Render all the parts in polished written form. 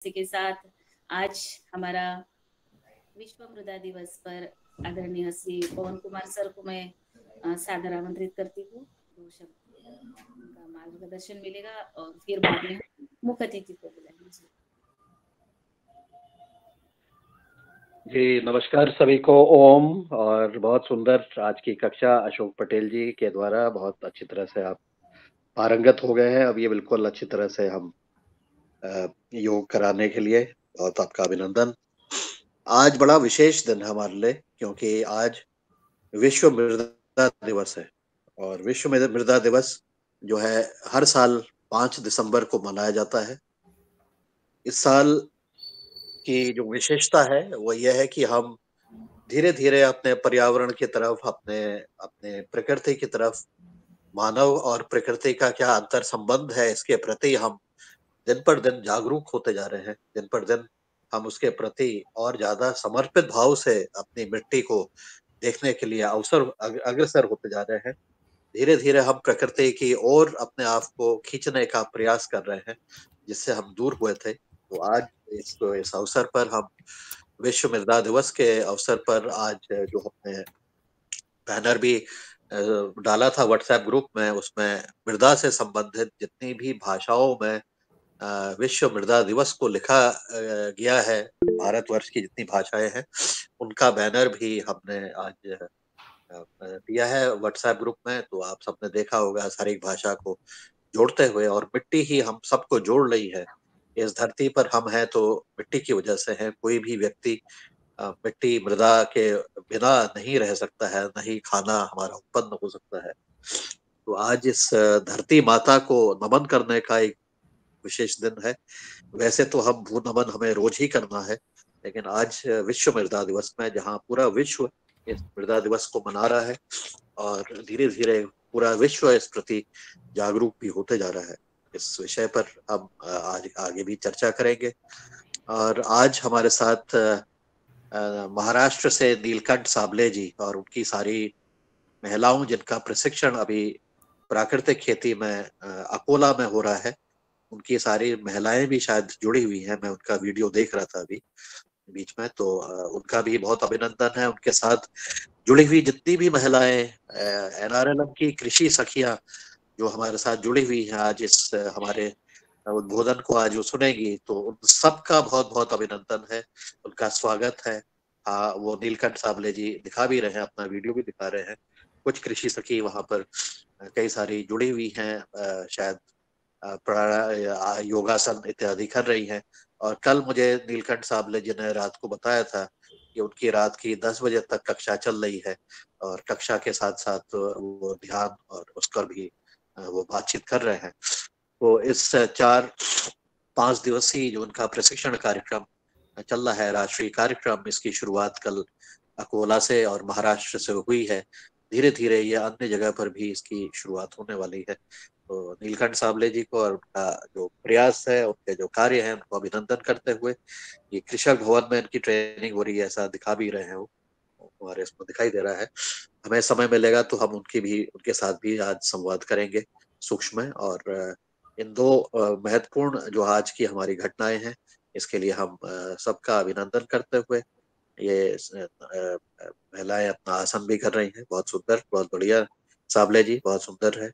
इसी के साथ आज हमारा विश्व मृदा दिवस पर आदरणीय श्री पवन कुमार सर को मैं सादर आमंत्रित करती हूँ। दो शब्द का मार्गदर्शन मिलेगा और फिर बाद में मुख्य अतिथि को बुलाएंगे। जी नमस्कार सभी को। ओम। और बहुत सुंदर आज की कक्षा अशोक पटेल जी के द्वारा बहुत अच्छी तरह से आप पारंगत हो गए हैं। अब ये बिल्कुल अच्छी तरह से हम योग कराने के लिए बहुत आपका अभिनंदन। आज बड़ा विशेष दिन है हमारे लिए क्योंकि आज विश्व मृदा दिवस है और विश्व मृदा दिवस जो है हर साल 5 दिसंबर को मनाया जाता है। इस साल की जो विशेषता है वो यह है कि हम धीरे धीरे अपने पर्यावरण की तरफ, अपने अपने प्रकृति की तरफ, मानव और प्रकृति का क्या अंतर संबंध है इसके प्रति हम दिन पर दिन जागरूक होते जा रहे हैं। दिन पर दिन हम उसके प्रति और ज्यादा समर्पित भाव से अपनी मिट्टी को देखने के लिए अग्रसर होते जा रहे हैं। धीरे धीरे हम प्रकृति की ओर अपने आप को खींचने का प्रयास कर रहे हैं जिससे हम दूर हुए थे। तो आज इस अवसर पर हम विश्व मृदा दिवस के अवसर पर आज जो हमने बैनर भी डाला था व्हाट्सएप ग्रुप में, उसमें मृदा से संबंधित जितनी भी भाषाओं में विश्व मृदा दिवस को लिखा गया है, भारतवर्ष की जितनी भाषाएं हैं उनका बैनर भी हमने आज दिया है व्हाट्सएप ग्रुप में। तो आप सबने देखा होगा सारी भाषा को जोड़ते हुए, और मिट्टी ही हम सबको जोड़ रही है। इस धरती पर हम हैं तो मिट्टी की वजह से है। कोई भी व्यक्ति मिट्टी मृदा के बिना नहीं रह सकता है, न ही खाना हमारा उत्पन्न हो सकता है। तो आज इस धरती माता को नमन करने का एक विशेष दिन है। वैसे तो हम भू नमन हमें रोज ही करना है, लेकिन आज विश्व मृदा दिवस में जहाँ पूरा विश्व इस मृदा दिवस को मना रहा है और धीरे धीरे पूरा विश्व इस प्रति जागरूक भी होते जा रहा है, इस विषय पर हम आज आगे भी चर्चा करेंगे। और आज हमारे साथ महाराष्ट्र से नीलकंठ साबले जी और उनकी सारी महिलाओं जिनका प्रशिक्षण अभी प्राकृतिक खेती में अकोला में हो रहा है, उनकी सारी महिलाएं भी शायद जुड़ी हुई हैं। मैं उनका वीडियो देख रहा था अभी बीच में, तो उनका भी बहुत अभिनंदन है। उनके साथ जुड़ी हुई जितनी भी महिलाएं, एनआरएलएम की कृषि सखियां जो हमारे साथ जुड़ी हुई हैं आज इस हमारे उद्बोधन को आज वो सुनेंगी, तो उन सबका बहुत बहुत अभिनंदन है, उनका स्वागत है। हाँ, वो नीलकंठ साबले जी दिखा भी रहे हैं, अपना वीडियो भी दिखा रहे हैं। कुछ कृषि सखी वहां पर कई सारी जुड़ी हुई हैं, शायद योगासन इत्यादि कर रही हैं। और कल मुझे नीलकंठ साबले जी ने रात को बताया था कि उनकी रात की 10 बजे तक कक्षा चल रही है और कक्षा के साथ साथ वो ध्यान और उस पर भी वो बातचीत कर रहे हैं। तो इस 4-5 दिवसीय जो उनका प्रशिक्षण कार्यक्रम चल रहा है, राष्ट्रीय कार्यक्रम, इसकी शुरुआत कल अकोला से और महाराष्ट्र से हुई है। धीरे धीरे ये अन्य जगह पर भी इसकी शुरुआत होने वाली है। तो नीलकंठ साबले जी को और उनका जो प्रयास है, उनके जो कार्य हैं, उनको अभिनंदन करते हुए ये कृषक भवन में इनकी ट्रेनिंग हो रही है, ऐसा दिखा भी रहे हैं वो, हमारे इसमें दिखाई दे रहा है। हमें समय मिलेगा तो हम उनके साथ भी आज संवाद करेंगे सूक्ष्म में। और इन दो महत्वपूर्ण जो आज की हमारी घटनाएं हैं, इसके लिए हम सबका अभिनंदन करते हुए ये महिलाएं अपना आसन भी कर रही हैं। बहुत सुंदर, बहुत बढ़िया साबले जी, बहुत सुंदर है।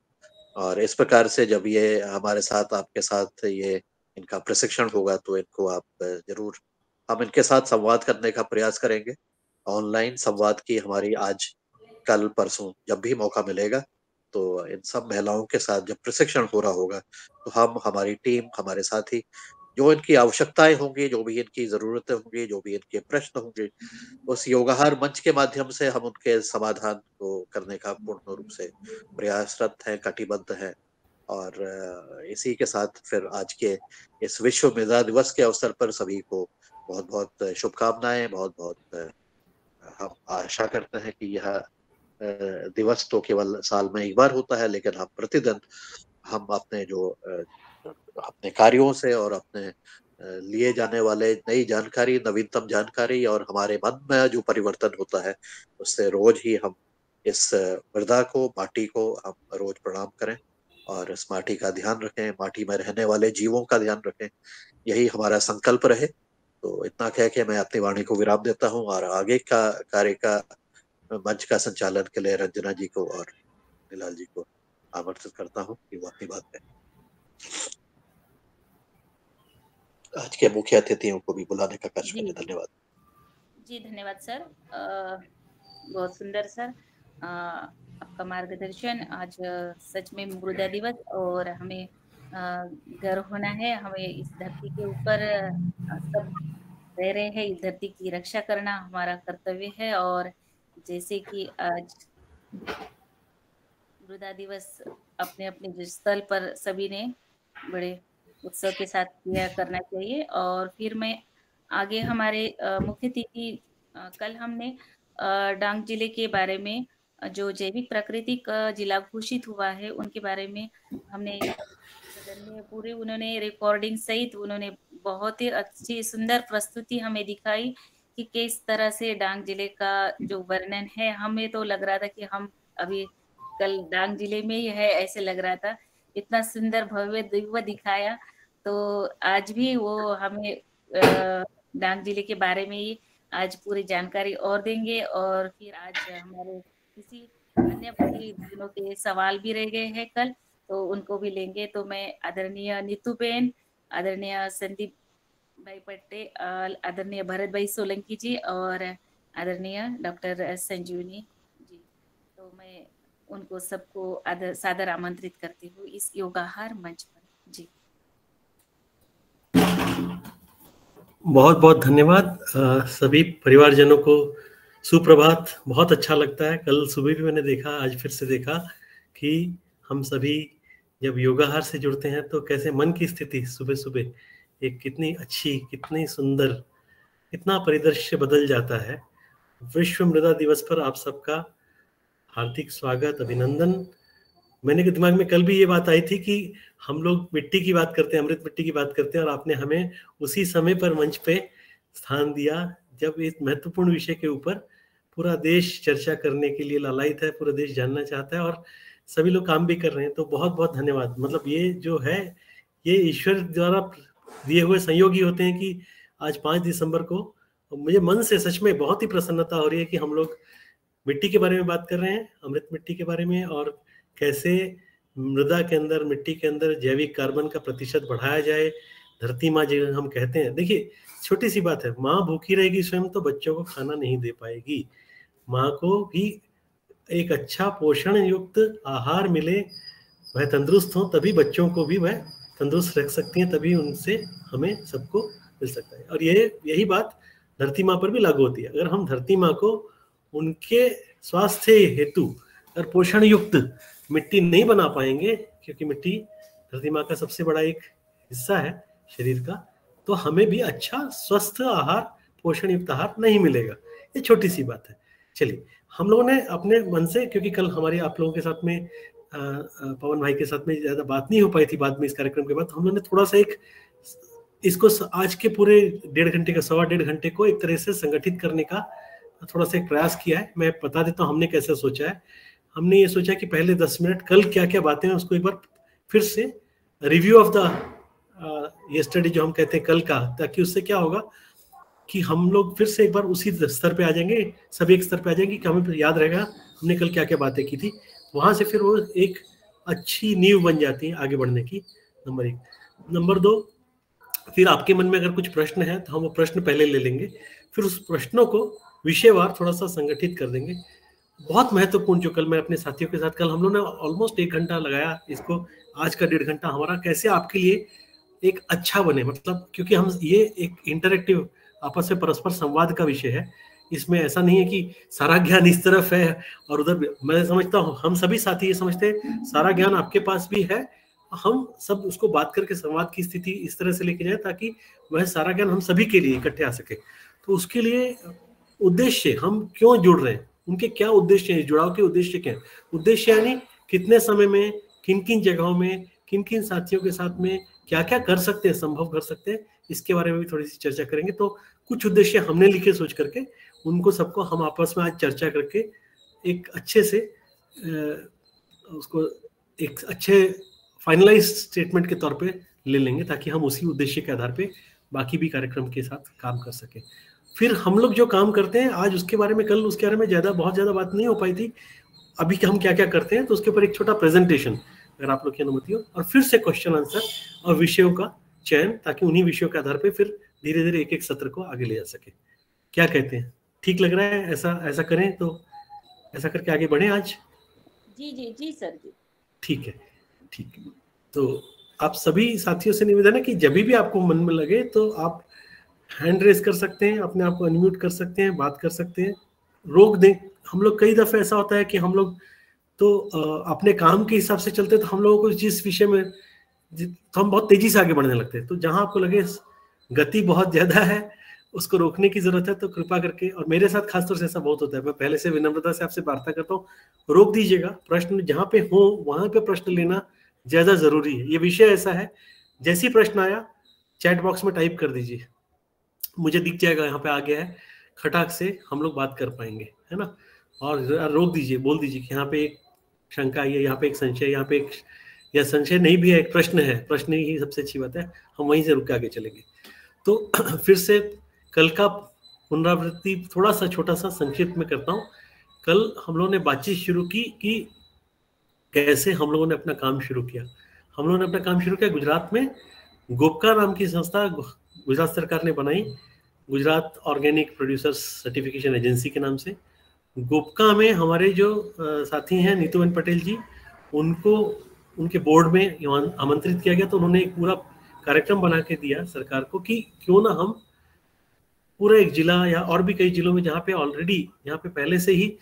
और इस प्रकार से जब ये हमारे साथ, आपके साथ ये इनका प्रशिक्षण होगा तो इनको आप जरूर, हम इनके साथ संवाद करने का प्रयास करेंगे। ऑनलाइन संवाद की हमारी आज, कल, परसों जब भी मौका मिलेगा, तो इन सब महिलाओं के साथ जब प्रशिक्षण हो रहा होगा तो हम, हमारी टीम, हमारे साथी, जो इनकी आवश्यकताएं होंगी, जो भी इनकी जरूरतें होंगी, जो भी इनके प्रश्न होंगे, उस योगाहार मंच के माध्यम से हम उनके समाधान को करने का पूर्ण रूप से प्रयासरत हैं, कटिबद्ध हैं। और इसी के साथ फिर आज के इस विश्व मृदा दिवस के अवसर पर सभी को बहुत बहुत शुभकामनाएं। बहुत बहुत हम आशा करते हैं कि यह दिवस तो केवल साल में एक बार होता है, लेकिन हम प्रतिदिन हम अपने जो अपने कार्यों से और अपने लिए जाने वाले नई जानकारी, नवीनतम जानकारी और हमारे मन में जो परिवर्तन होता है, उससे रोज ही हम इस मृदा को, माटी को हम रोज प्रणाम करें। और इस माटी का ध्यान रखें, माटी में रहने वाले जीवों का ध्यान रखें, यही हमारा संकल्प रहे। तो इतना कह के मैं अपनी वाणी को विराम देता हूँ और आगे का कार्य का मंच का संचालन के लिए रंजना जी को और नीलाल जी को आमंत्रित करता हूँ कि वो अपनी बात करें। आज के मुख्य अतिथियों को भी बुलाने का कार्य करें। धन्यवाद जी। धन्यवाद सर, बहुत सुंदर सर, आपका मार्गदर्शन। आज सच में मृदा दिवस और हमें गर्व होना है। हमें इस धरती के ऊपर सब रह रहे हैं, इस धरती की रक्षा करना हमारा कर्तव्य है। और जैसे कि आज मृदा दिवस अपने अपने जिस स्थल पर सभी ने बड़े उत्सव के साथ किया करना चाहिए। और फिर मैं आगे हमारे मुख्य अतिथि, कल हमने डांग जिले के बारे में, जो जैविक प्राकृतिक जिला घोषित हुआ है, उनके बारे में हमने सदन में पूरे उन्होंने रिकॉर्डिंग सहित उन्होंने बहुत ही अच्छी सुंदर प्रस्तुति हमें दिखाई कि किस तरह से डांग जिले का जो वर्णन है, हमें तो लग रहा था कि हम अभी कल डांग जिले में ही है, ऐसे लग रहा था। इतना सुंदर भव्य दिव्य दिखाया। तो आज भी वो हमें डांग जिले के बारे में ही आज पूरी जानकारी और देंगे। और फिर आज हमारे किसी अन्य भाई बहनों के सवाल भी रह गए हैं कल, तो उनको भी लेंगे। तो मैं आदरणीय नीतू बेन, आदरणीय संदीप भाई पट्टे, आदरणीय भरत भाई सोलंकी जी और आदरणीय डॉक्टर संजीवनी जी, तो मैं उनको सबको सादर आमंत्रित करती हूँ इस योगाहार मंच पर। जी बहुत बहुत धन्यवाद सभी परिवारजनों को। सुप्रभात। बहुत अच्छा लगता है, कल सुबह भी मैंने देखा, आज फिर से देखा कि हम सभी जब योगाहार से जुड़ते हैं तो कैसे मन की स्थिति सुबह सुबह एक कितनी अच्छी, कितनी सुंदर, कितना परिदृश्य बदल जाता है। विश्व मृदा दिवस पर आप सबका हार्दिक स्वागत, अभिनंदन। मैंने के दिमाग में कल भी ये बात आई थी कि हम लोग मिट्टी की बात करते हैं, अमृत मिट्टी की बात करते हैं, और आपने हमें उसी समय पर मंच पे स्थान दिया जब इस महत्वपूर्ण विषय के ऊपर पूरा देश चर्चा करने के लिए लालायित है, पूरा देश जानना चाहता है और सभी लोग काम भी कर रहे हैं। तो बहुत बहुत धन्यवाद। मतलब ये जो है, ये ईश्वर द्वारा दिए हुए संयोग ही होते हैं कि आज 5 दिसंबर को मुझे मन से सच में बहुत ही प्रसन्नता हो रही है कि हम लोग मिट्टी के बारे में बात कर रहे हैं, अमृत मिट्टी के बारे में, और कैसे मृदा के अंदर, मिट्टी के अंदर जैविक कार्बन का प्रतिशत बढ़ाया जाए। धरती माँ जो हम कहते हैं, देखिए छोटी सी बात है, माँ भूखी रहेगी स्वयं तो बच्चों को खाना नहीं दे पाएगी। माँ को भी एक अच्छा पोषण युक्त आहार मिले, वह तंदुरुस्त हो, तभी बच्चों को भी वह तंदुरुस्त रख सकती हैं, तभी उनसे हमें सबको मिल सकता है। और यही बात धरती माँ पर भी लागू होती है। अगर हम धरती माँ को उनके स्वास्थ्य हेतु और पोषण युक्त मिट्टी नहीं बना पाएंगे, क्योंकि मिट्टी धरती माँ का सबसे बड़ा एक हिस्सा है शरीर का, तो हमें भी अच्छा स्वस्थ आहार, पोषण युक्त आहार नहीं मिलेगा। ये छोटी सी बात है। चलिए, हम लोगों ने अपने मन से, क्योंकि कल हमारी आप लोगों के साथ में पवन भाई के साथ में ज्यादा बात नहीं हो पाई थी बाद में इस कार्यक्रम के बाद, हम लोगों ने थोड़ा सा इसको आज के पूरे 1.5 घंटे का, 1.25 घंटे को एक तरह से संगठित करने का थोड़ा सा एक प्रयास किया है। मैं बता देता हूँ हमने कैसे सोचा है। हमने ये सोचा कि पहले 10 मिनट कल क्या क्या बातें हैं उसको एक बार फिर से रिव्यू ऑफ द यस्टरडे जो हम कहते हैं कल का, ताकि उससे क्या होगा कि हम लोग फिर से एक बार उसी स्तर पे आ जाएंगे, सभी एक स्तर पे आ जाएंगे कि हमें याद रहेगा हमने कल क्या क्या बातें की थी। वहां से फिर वो एक अच्छी नींव बन जाती है आगे बढ़ने की। नंबर 1। नंबर 2, फिर आपके मन में अगर कुछ प्रश्न है तो हम वो प्रश्न पहले ले लेंगे, फिर उस प्रश्नों को विषयवार थोड़ा सा संगठित कर देंगे। बहुत महत्वपूर्ण, जो कल मैं अपने साथियों के साथ, कल हम लोग ने ऑलमोस्ट 1 घंटा लगाया इसको, आज का 1.5 घंटा हमारा कैसे आपके लिए एक अच्छा बने। मतलब क्योंकि हम ये एक इंटरेक्टिव आपस में परस्पर संवाद का विषय है, इसमें ऐसा नहीं है कि सारा ज्ञान इस तरफ है और उधर। मैं समझता हूँ हम सभी साथी ये समझते हैं सारा ज्ञान आपके पास भी है, हम सब उसको बात करके संवाद की स्थिति इस तरह से लेके जाए ताकि वह सारा ज्ञान हम सभी के लिए इकट्ठे आ सके। तो उसके लिए उद्देश्य, हम क्यों जुड़ रहे हैं, उनके क्या उद्देश्य है, जुड़ाव के उद्देश्य क्या है। उद्देश्य यानी कितने समय में, किन किन जगहों में, किन किन साथियों के साथ में क्या क्या कर सकते हैं, संभव कर सकते हैं, इसके बारे में भी थोड़ी सी चर्चा करेंगे। तो कुछ उद्देश्य हमने लिखे सोच करके, उनको सबको हम आपस में आज चर्चा करके एक अच्छे से उसको एक अच्छे फाइनलाइज स्टेटमेंट के तौर पे ले लेंगे, ताकि हम उसी उद्देश्य के आधार पे बाकी भी कार्यक्रम के साथ काम कर सके। फिर हम लोग जो काम करते हैं आज, उसके बारे में कल उसके बारे में बहुत ज़्यादा बात नहीं हो पाई थी। अभी हम क्या क्या करते हैं, तो उसके ऊपर एक छोटा प्रेजेंटेशन अगर आप लोग की अनुमति हो, और फिर से क्वेश्चन आंसर और विषयों का चयन, ताकि उन्हीं विषयों के आधार पे फिर धीरे धीरे एक एक सत्र को आगे ले जा सके। क्या कहते हैं, ठीक लग रहा है? ऐसा करें, तो ऐसा करके आगे बढ़े आज। जी जी जी सर जी, ठीक है, ठीक है। तो आप सभी साथियों से निवेदन है कि जब भी आपको मन में लगे तो आप हैंड रेस कर सकते हैं, अपने आप को अनम्यूट कर सकते हैं, बात कर सकते हैं, रोक दें। हम लोग कई दफे ऐसा होता है कि हम लोग तो अपने काम के हिसाब से चलते, तो हम लोगों को जिस विषय में तो हम बहुत तेजी से आगे बढ़ने लगते हैं। तो जहां आपको लगे गति बहुत ज्यादा है, उसको रोकने की जरूरत है, तो कृपा करके, और मेरे साथ खासतौर से ऐसा बहुत होता है, मैं पहले से विनम्रता से आपसे वार्ता करता हूँ, रोक दीजिएगा। प्रश्न जहां पे हो वहां पे प्रश्न लेना ज्यादा जरूरी है। ये विषय ऐसा है, जैसे ही प्रश्न आया चैट बॉक्स में टाइप कर दीजिए, मुझे दिख जाएगा यहाँ पे आ गया है, खटाक से हम लोग बात कर पाएंगे, है ना। और रोक दीजिए, बोल दीजिए कि यहाँ पे एक शंका आई है, यहाँ पे एक संशय, यहाँ पे एक, या संशय नहीं भी है, एक प्रश्न है, प्रश्न ही सबसे अच्छी बात है, हम वहीं से रुक के आगे चलेंगे। तो फिर से कल का पुनरावृत्ति थोड़ा सा छोटा सा संक्षिप्त में करता हूँ। कल हम लोगों ने बातचीत शुरू की कि कैसे हम लोगों ने अपना काम शुरू किया। हम लोगों ने अपना काम शुरू किया गुजरात में, गोपका नाम की संस्था गुजरात सरकार ने बनाई, Gujarat organic producers certification agency के नाम से। गोपका में हमारे जो साथी हैं नीतूबेन पटेल जी, उनको उनके बोर्ड में आमंत्रित किया गया। तो उन्होंने एक पूरा कार्यक्रम बना के दिया सरकार को कि क्यों ना हम पूरा एक जिला या और भी कई जिलों में जहाँ पे ऑलरेडी, यहाँ पे पहले से ही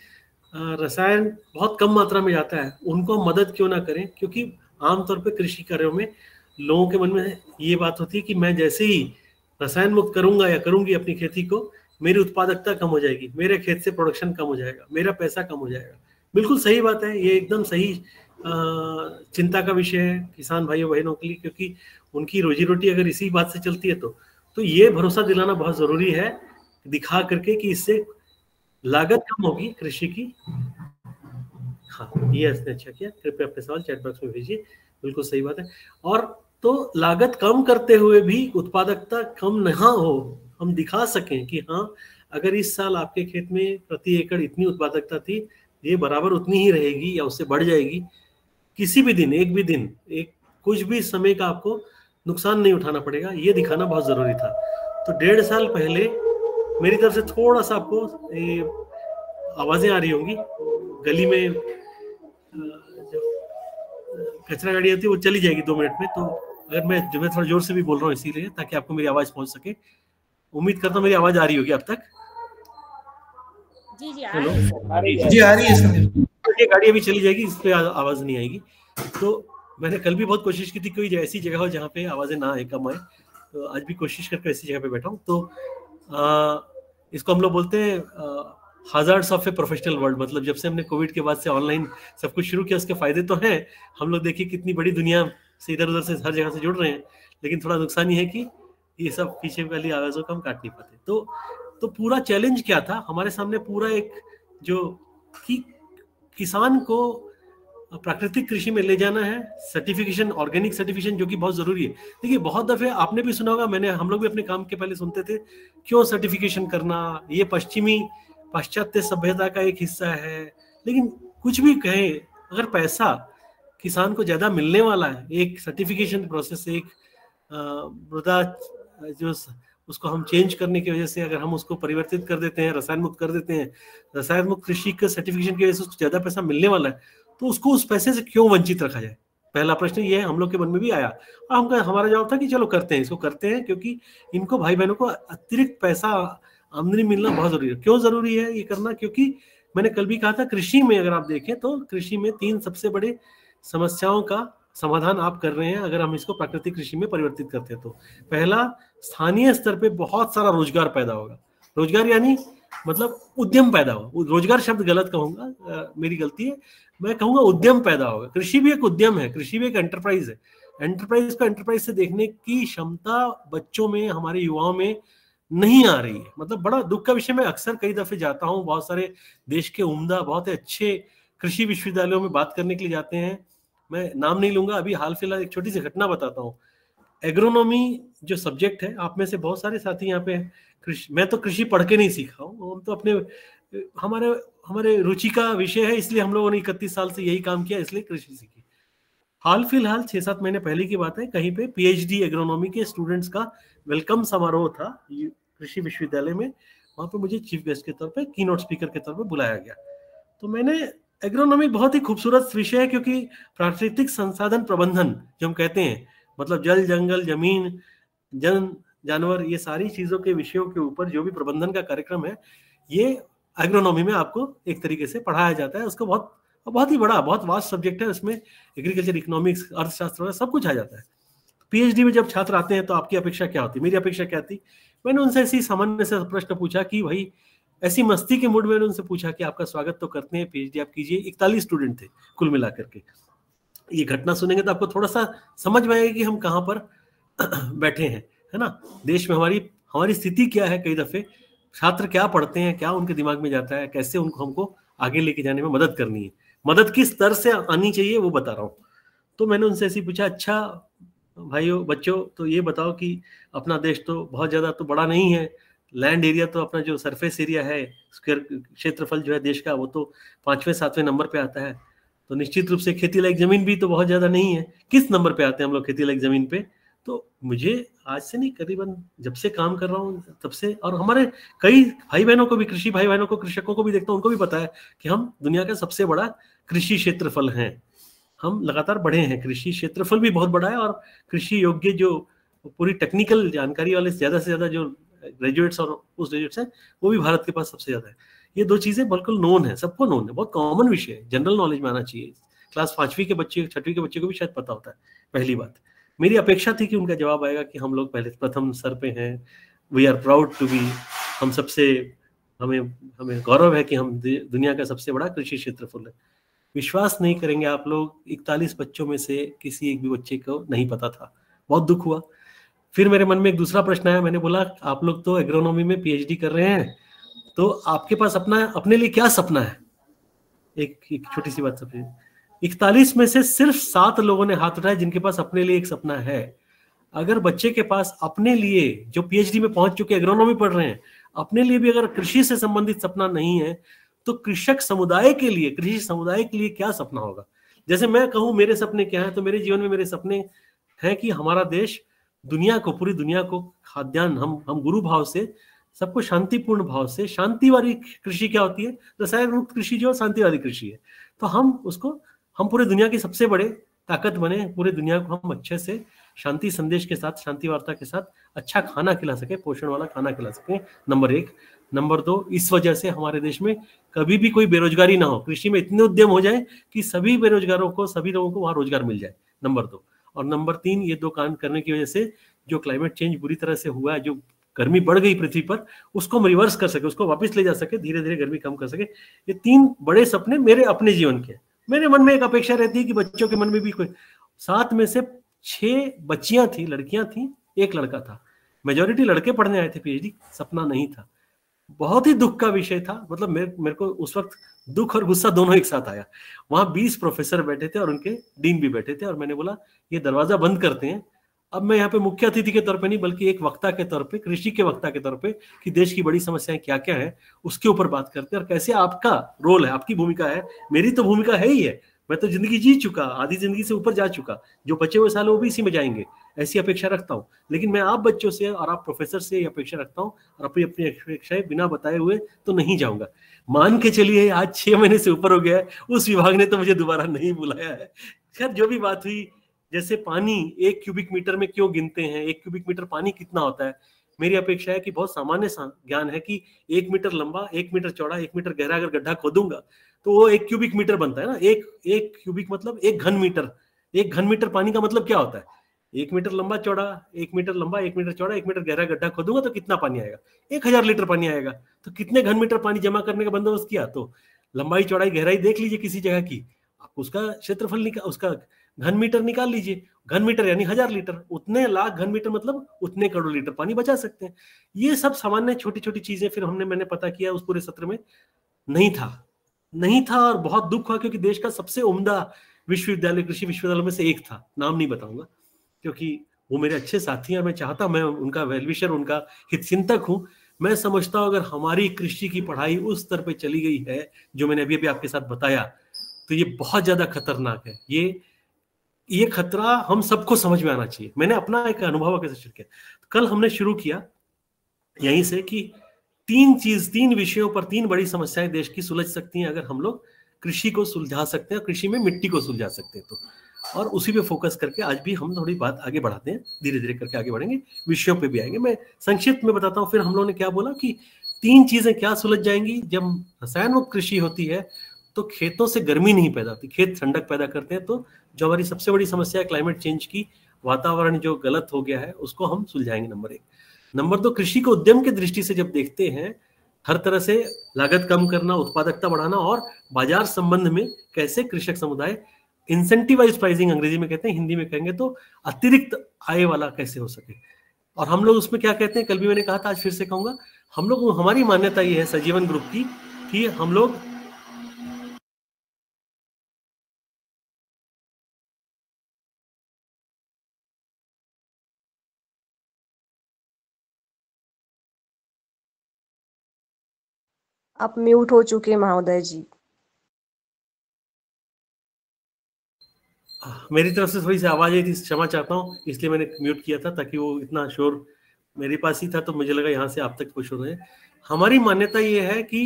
रसायन बहुत कम मात्रा में जाता है, उनको मदद क्यों ना करें। क्योंकि आमतौर पे कृषि कार्यों में लोगों के मन में ये बात होती है कि मैं जैसे ही रसायन मुक्त करूंगा या करूंगी अपनी खेती को, मेरी उत्पादकता कम हो जाएगी, मेरे खेत से प्रोडक्शन कम हो जाएगा, मेरा पैसा कम हो जाएगा। बिल्कुल सही बात है, ये एकदम सही चिंता का विषय है किसान भाइयों बहनों के लिए, क्योंकि उनकी रोजी रोटी अगर इसी बात से चलती है तो ये भरोसा दिलाना बहुत जरूरी है, दिखा करके कि इससे लागत कम होगी कृषि की। हाँ, ये इसने अच्छा किया। कृपया अपने सवाल चैट बॉक्स में भेजिए, बिल्कुल सही बात है। और तो लागत कम करते हुए भी उत्पादकता कम ना हो, हम दिखा सकें कि हाँ, अगर इस साल आपके खेत में प्रति एकड़ इतनी उत्पादकता थी, ये बराबर उतनी ही रहेगी या उससे बढ़ जाएगी। किसी भी दिन, एक भी दिन, एक कुछ भी समय का आपको नुकसान नहीं उठाना पड़ेगा, ये दिखाना बहुत जरूरी था। तो 1.5 साल पहले मेरी तरफ से थोड़ा सा आपको आवाजें आ रही होंगी, गली में जो कचरा गाड़ी आती है वो चली जाएगी 2 मिनट में। तो अगर मैं थोड़ा जोर से भी बोल रहा हूँ इसीलिए, ताकि आपको मेरी आवाज पहुंच सके। उम्मीद करता हूँ मेरी आवाज आ रही होगी अब तक। जी जी आ रही है, जी आ रही है सर। ये गाड़ी अभी चली जाएगी, इस पे आवाज नहीं आएगी। तो मैंने कल भी बहुत कोशिश की थी कोई ऐसी जगह हो जहाँ पे आवाजें ना आए, कम आए। तो आज भी कोशिश करके ऐसी जगह पे बैठा हूँ। तो इसको हम लोग बोलते हैं hazards of a professional world. मतलब जब से हमने कोविड के बाद से ऑनलाइन सब कुछ शुरू किया, उसके फायदे तो हैं। हम लोग देखिए कितनी बड़ी दुनिया से इधर उधर से हर जगह से जुड़ रहे हैं, लेकिन थोड़ा नुकसान ये है कि ये सब पीछे वाली आवाजों को हम काट नहीं पाते। तो पूरा चैलेंज क्या था हमारे सामने, पूरा एक जो कि किसान को प्राकृतिक कृषि में ले जाना है, सर्टिफिकेशन, ऑर्गेनिक सर्टिफिकेशन, जो कि बहुत जरूरी है। देखिए बहुत दफे आपने भी सुना होगा, हम लोग भी अपने काम के पहले सुनते थे, क्यों सर्टिफिकेशन करना, ये पाश्चात्य सभ्यता का एक हिस्सा है। लेकिन कुछ भी कहें, अगर पैसा किसान को ज्यादा मिलने वाला है एक सर्टिफिकेशन प्रोसेस से, एक मृदा जो उसको हम चेंज करने की वजह से, अगर हम उसको परिवर्तित कर देते हैं, रसायन मुक्त कर देते हैं, रसायन मुक्त कृषि के सर्टिफिकेशन की वजह से उसको ज्यादा पैसा मिलने वाला है, तो उसको उस पैसे से क्यों वंचित रखा जाए। पहला प्रश्न ये है, हम लोग के मन में भी आया। और हमारा जवाब था कि चलो करते हैं, इसको करते हैं, क्योंकि इनको भाई बहनों को अतिरिक्त पैसा आमदनी मिलना बहुत जरूरी है। क्यों जरूरी है ये करना? क्योंकि मैंने कल भी कहा था, कृषि में अगर आप देखें तो कृषि में 3 सबसे बड़े समस्याओं का समाधान आप कर रहे हैं अगर हम इसको प्राकृतिक कृषि में परिवर्तित करते हैं। तो पहला, स्थानीय स्तर पे बहुत सारा रोजगार पैदा होगा। रोजगार यानी मतलब उद्यम पैदा होगा। रोजगार शब्द गलत कहूंगा, मेरी गलती है, मैं कहूंगा उद्यम पैदा होगा। कृषि भी एक उद्यम है, कृषि भी एक एंटरप्राइज है। एंटरप्राइज को एंटरप्राइज से देखने की क्षमता बच्चों में, हमारे युवाओं में नहीं आ रही है। मतलब बड़ा दुख का विषय। मैं अक्सर कई दफे जाता हूँ, बहुत सारे देश के उम्दा, बहुत अच्छे कृषि विश्वविद्यालयों में बात करने के लिए जाते हैं। मैं नाम नहीं लूंगा, अभी हाल फिलहाल एक छोटी सी घटना बताता हूँ। एग्रोनॉमी जो सब्जेक्ट है, आप में से बहुत सारे साथी यहाँ पे कृषि, मैं तो कृषि पढ़ के नहीं सीखा हूँ, हम तो अपने हमारे हमारे रुचि का विषय है, इसलिए हम लोगों ने 31 साल से यही काम किया, इसलिए कृषि सीखी। हाल फिलहाल 6-7 महीने पहले की बात है, कहीं पे पीएचडी एग्रोनॉमी के स्टूडेंट्स का वेलकम समारोह था कृषि विश्वविद्यालय में। वहां पे मुझे चीफ गेस्ट के तौर पे, कीनोट स्पीकर के तौर पे बुलाया गया। तो मैंने, एग्रोनॉमी बहुत ही खूबसूरत विषय है, क्योंकि प्राकृतिक संसाधन प्रबंधन जो हम कहते हैं, मतलब जल, जंगल, जमीन, जन, जानवर, ये सारी चीजों के विषयों के ऊपर जो भी प्रबंधन का कार्यक्रम है, ये एग्रोनॉमी में आपको एक तरीके से पढ़ाया जाता है। उसको बहुत ही बड़ा, बहुत वास्ट सब्जेक्ट है, उसमें एग्रीकल्चर, इकोनॉमिक्स, अर्थशास्त्र सब कुछ आ जाता है। पीएचडी में जब छात्र आते हैं तो आपकी अपेक्षा क्या होती है? मेरी अपेक्षा क्या थी, मैंने उनसे ऐसी सामान्य से प्रश्न पूछा कि भाई, ऐसी मस्ती के मूड में मैंने उनसे पूछा कि आपका स्वागत तो करते हैं, पीएचडी आप कीजिए। 41 स्टूडेंट थे कुल मिलाकर के। ये घटना सुनेंगे तो आपको थोड़ा सा समझ में आएगा कि हम कहाँ पर बैठे हैं, है ना। देश में हमारी स्थिति क्या है, कई दफे छात्र क्या पढ़ते हैं, क्या उनके दिमाग में जाता है, कैसे उनको हमको आगे लेके जाने में मदद करनी है, मदद किस स्तर से आनी चाहिए, वो बता रहा हूँ। तो मैंने उनसे ऐसे पूछा, अच्छा भाइयों, बच्चों, तो ये बताओ कि अपना देश तो बहुत ज्यादा तो बड़ा नहीं है, लैंड एरिया तो अपना जो सरफेस एरिया है, स्क्वायर क्षेत्रफल जो है देश का, वो तो 5वें-7वें नंबर पे आता है। तो निश्चित रूप से खेती लायक जमीन भी तो बहुत ज्यादा नहीं है। किस नंबर पे आते हैं हम लोग खेती लायक जमीन पे? तो मुझे आज से नहीं, करीबन जब से काम कर रहा हूँ तब से, और हमारे कई भाई बहनों को भी, कृषि भाई बहनों को, कृषकों को भी देखता हूँ, उनको भी पता है कि हम दुनिया का सबसे बड़ा कृषि क्षेत्रफल हैं। हम लगातार बढ़े हैं, कृषि क्षेत्रफल भी बहुत बड़ा है, और कृषि योग्य जो पूरी टेक्निकल जानकारी वाले ज्यादा से ज्यादा जो ग्रेजुएट्स और पोस्ट ग्रेजुएट्स हैं, वो भी भारत के पास सबसे ज्यादा है। ये दो चीजें बिल्कुल नोन है, सबको नोन है, बहुत कॉमन विषय है, जनरल नॉलेज में आना चाहिए। क्लास 5वीं के बच्चे, 6वीं के बच्चे को भी शायद पता होता है। पहली बात, मेरी अपेक्षा थी कि उनका जवाब आएगा कि हम लोग पहले प्रथम स्तर पे हैं, we are proud to be, हम सबसे, हमें गौरव है कि हम दुनिया का सबसे बड़ा कृषि क्षेत्रफल है। विश्वास नहीं करेंगे आप लोग, 41 बच्चों में से किसी एक भी बच्चे को नहीं पता था। बहुत दुख हुआ। फिर मेरे मन में एक दूसरा प्रश्न आया, मैंने बोला, आप लोग तो एग्रोनॉमी में पीएचडी कर रहे हैं, तो आपके पास अपने लिए क्या सपना है? एक छोटी सी बात समझिए, 41 में से सिर्फ 7 लोगों ने हाथ उठाया जिनके पास अपने लिए एक सपना है। अगर बच्चे के पास अपने लिए, जो पीएचडी में पहुंच चुके, एग्रोनॉमी पढ़ रहे हैं, अपने लिए भी अगर कृषि से संबंधित सपना नहीं है, तो कृषक समुदाय के लिए, कृषि समुदाय के लिए क्या सपना होगा? जैसे मैं कहूं मेरे सपने क्या है, तो मेरे जीवन में मेरे सपने हैं कि हमारा देश दुनिया को, पूरी दुनिया को खाद्यान्न, हम गुरु भाव से, सबको शांतिपूर्ण भाव से, शांति वाली कृषि क्या होती है, रसायन मुक्त कृषि जो शांति वाली कृषि है, तो हम पूरे दुनिया के सबसे बड़े ताकत बने, पूरे दुनिया को हम अच्छे से शांति संदेश के साथ, शांति वार्ता के साथ अच्छा खाना खिला सके, पोषण वाला खाना खिला सके, नंबर 1। नंबर 2, इस वजह से हमारे देश में कभी भी कोई बेरोजगारी ना हो, कृषि में इतने उद्यम हो जाए कि सभी बेरोजगारों को, सभी लोगों को वहां रोजगार मिल जाए, नंबर 2। और नंबर 3, ये 2 काम करने की वजह से जो क्लाइमेट चेंज बुरी तरह से हुआ है, जो गर्मी बढ़ गई पृथ्वी पर, उसको हम रिवर्स कर सके, उसको वापस ले जा सके, धीरे धीरे गर्मी कम कर सके। ये 3 बड़े सपने मेरे अपने जीवन के। मेरे मन में एक अपेक्षा रहती है कि बच्चों के मन में भी कोई, 7 में से 6 बच्चियां थी, लड़कियां थी, 1 लड़का था, मेजोरिटी लड़के पढ़ने आए थे पीएचडी, सपना नहीं था। बहुत ही दुख का विषय था, मतलब मेरे को उस वक्त दुख और गुस्सा दोनों एक साथ आया। वहां 20 प्रोफेसर बैठे थे और उनके डीन भी बैठे थे, और मैंने बोला ये दरवाजा बंद करते हैं। अब मैं यहाँ पे मुख्य अतिथि के तौर पे नहीं, बल्कि एक वक्ता के तौर पे, कृषि के वक्ता के तौर पे, कि देश की बड़ी समस्याएं क्या क्या है उसके ऊपर बात करते हैं, और कैसे आपका रोल है, आपकी भूमिका है। मेरी तो भूमिका है ही है, मैं तो जिंदगी जी चुका, आधी जिंदगी से ऊपर जा चुका, जो बचे हुए साल वो भी इसी में जाएंगे, ऐसी अपेक्षा रखता हूँ। लेकिन मैं आप बच्चों से और आप प्रोफेसर से ये अपेक्षा रखता हूँ, और अपनी अपनी अपेक्षाएं बिना बताए हुए तो नहीं जाऊंगा। मान के चलिए आज 6 महीने से ऊपर हो गया है, उस विभाग ने तो मुझे दोबारा नहीं बुलाया है। खैर, जो भी बात हुई, जैसे पानी 1 क्यूबिक मीटर में क्यों गिनते हैं, 1 क्यूबिक मीटर पानी कितना होता है, मेरी अपेक्षा है कि बहुत सामान्य ज्ञान है कि 1 मीटर लंबा, 1 मीटर चौड़ा, 1 मीटर गहरा अगर गड्ढा खोदूंगा तो वो 1 क्यूबिक मीटर बनता है ना। एक क्यूबिक मतलब 1 घन मीटर। 1 घन मीटर पानी का मतलब क्या होता है? 1 मीटर लंबा चौड़ा, 1 मीटर लंबा, 1 मीटर चौड़ा, 1 मीटर गहरा गड्ढा खोदूंगा तो कितना पानी आएगा? 1000 लीटर पानी आएगा। तो कितने घन मीटर पानी जमा करने का बंदोबस्त किया? तो लंबाई चौड़ाई गहराई देख लीजिए किसी जगह की, आप उसका क्षेत्रफल उसका घन मीटर निकाल लीजिए। घन मीटर यानी 1000 लीटर, उतने लाख घन मीटर मतलब उतने करोड़ लीटर पानी बचा सकते हैं। ये सब सामान्य छोटी छोटी चीजें फिर मैंने पता किया उस पूरे सत्र में नहीं था, और बहुत दुख हुआ, क्योंकि देश का सबसे उम्दा विश्वविद्यालय, कृषि विश्वविद्यालय में से एक था, नाम नहीं बताऊंगा क्योंकि वो मेरे अच्छे साथी हैं, मैं चाहता, मैं उनका वेलविशर, उनका हितचिंतक हूं। मैं समझता हूं अगर हमारी कृषि की पढ़ाई उस स्तर पे चली गई है जो मैंने अभी अभी आपके साथ बताया, तो ये बहुत ज्यादा खतरनाक है। ये खतरा हम सबको समझ में आना चाहिए। मैंने अपना एक अनुभव कैसे शेयर किया, कल हमने शुरू किया यहीं से कि 3 विषयों पर 3 बड़ी समस्याएं देश की सुलझ सकती हैं अगर हम लोग कृषि को सुलझा सकते हैं, कृषि में मिट्टी को सुलझा सकते हैं तो। और उसी पे फोकस करके आज भी हम थोड़ी बात आगे बढ़ाते हैं, धीरे धीरे करके आगे बढ़ेंगे, विषयों पे भी आएंगे। मैं संक्षिप्त में बताता हूँ। फिर हम लोगों ने क्या बोला कि 3 चीजें क्या सुलझ जाएंगी। जब रसायन मुक्त कृषि होती है तो खेतों से गर्मी नहीं पैदा होती, खेत ठंडक पैदा करते हैं। तो जो हमारी सबसे बड़ी समस्या है क्लाइमेट चेंज की, वातावरण जो गलत हो गया है, उसको हम सुलझाएंगे, नंबर 1। नंबर 2, कृषि को उद्यम की दृष्टि से जब देखते हैं, हर तरह से लागत कम करना, उत्पादकता बढ़ाना और बाजार संबंध में कैसे कृषक समुदाय इंसेंटिवाइज प्राइसिंग अंग्रेजी में कहते हैं, हिंदी में कहेंगे तो अतिरिक्त आय वाला कैसे हो सके। और हम लोग उसमें क्या कहते हैं, कल भी मैंने कहा था, आज फिर से कहूंगा, हम लोग, हमारी मान्यता ये है सजीवन ग्रुप की कि हम लोग आप म्यूट हो चुके हैं महोदय जी। मेरी तरफ से थोड़ी सी आवाज आई थी, क्षमा चाहता हूँ, इसलिए मैंने म्यूट किया था ताकि वो इतना शोर मेरे पास ही था तो मुझे लगा यहाँ से आप तक कुछ हो रहे हैं। हमारी मान्यता ये है कि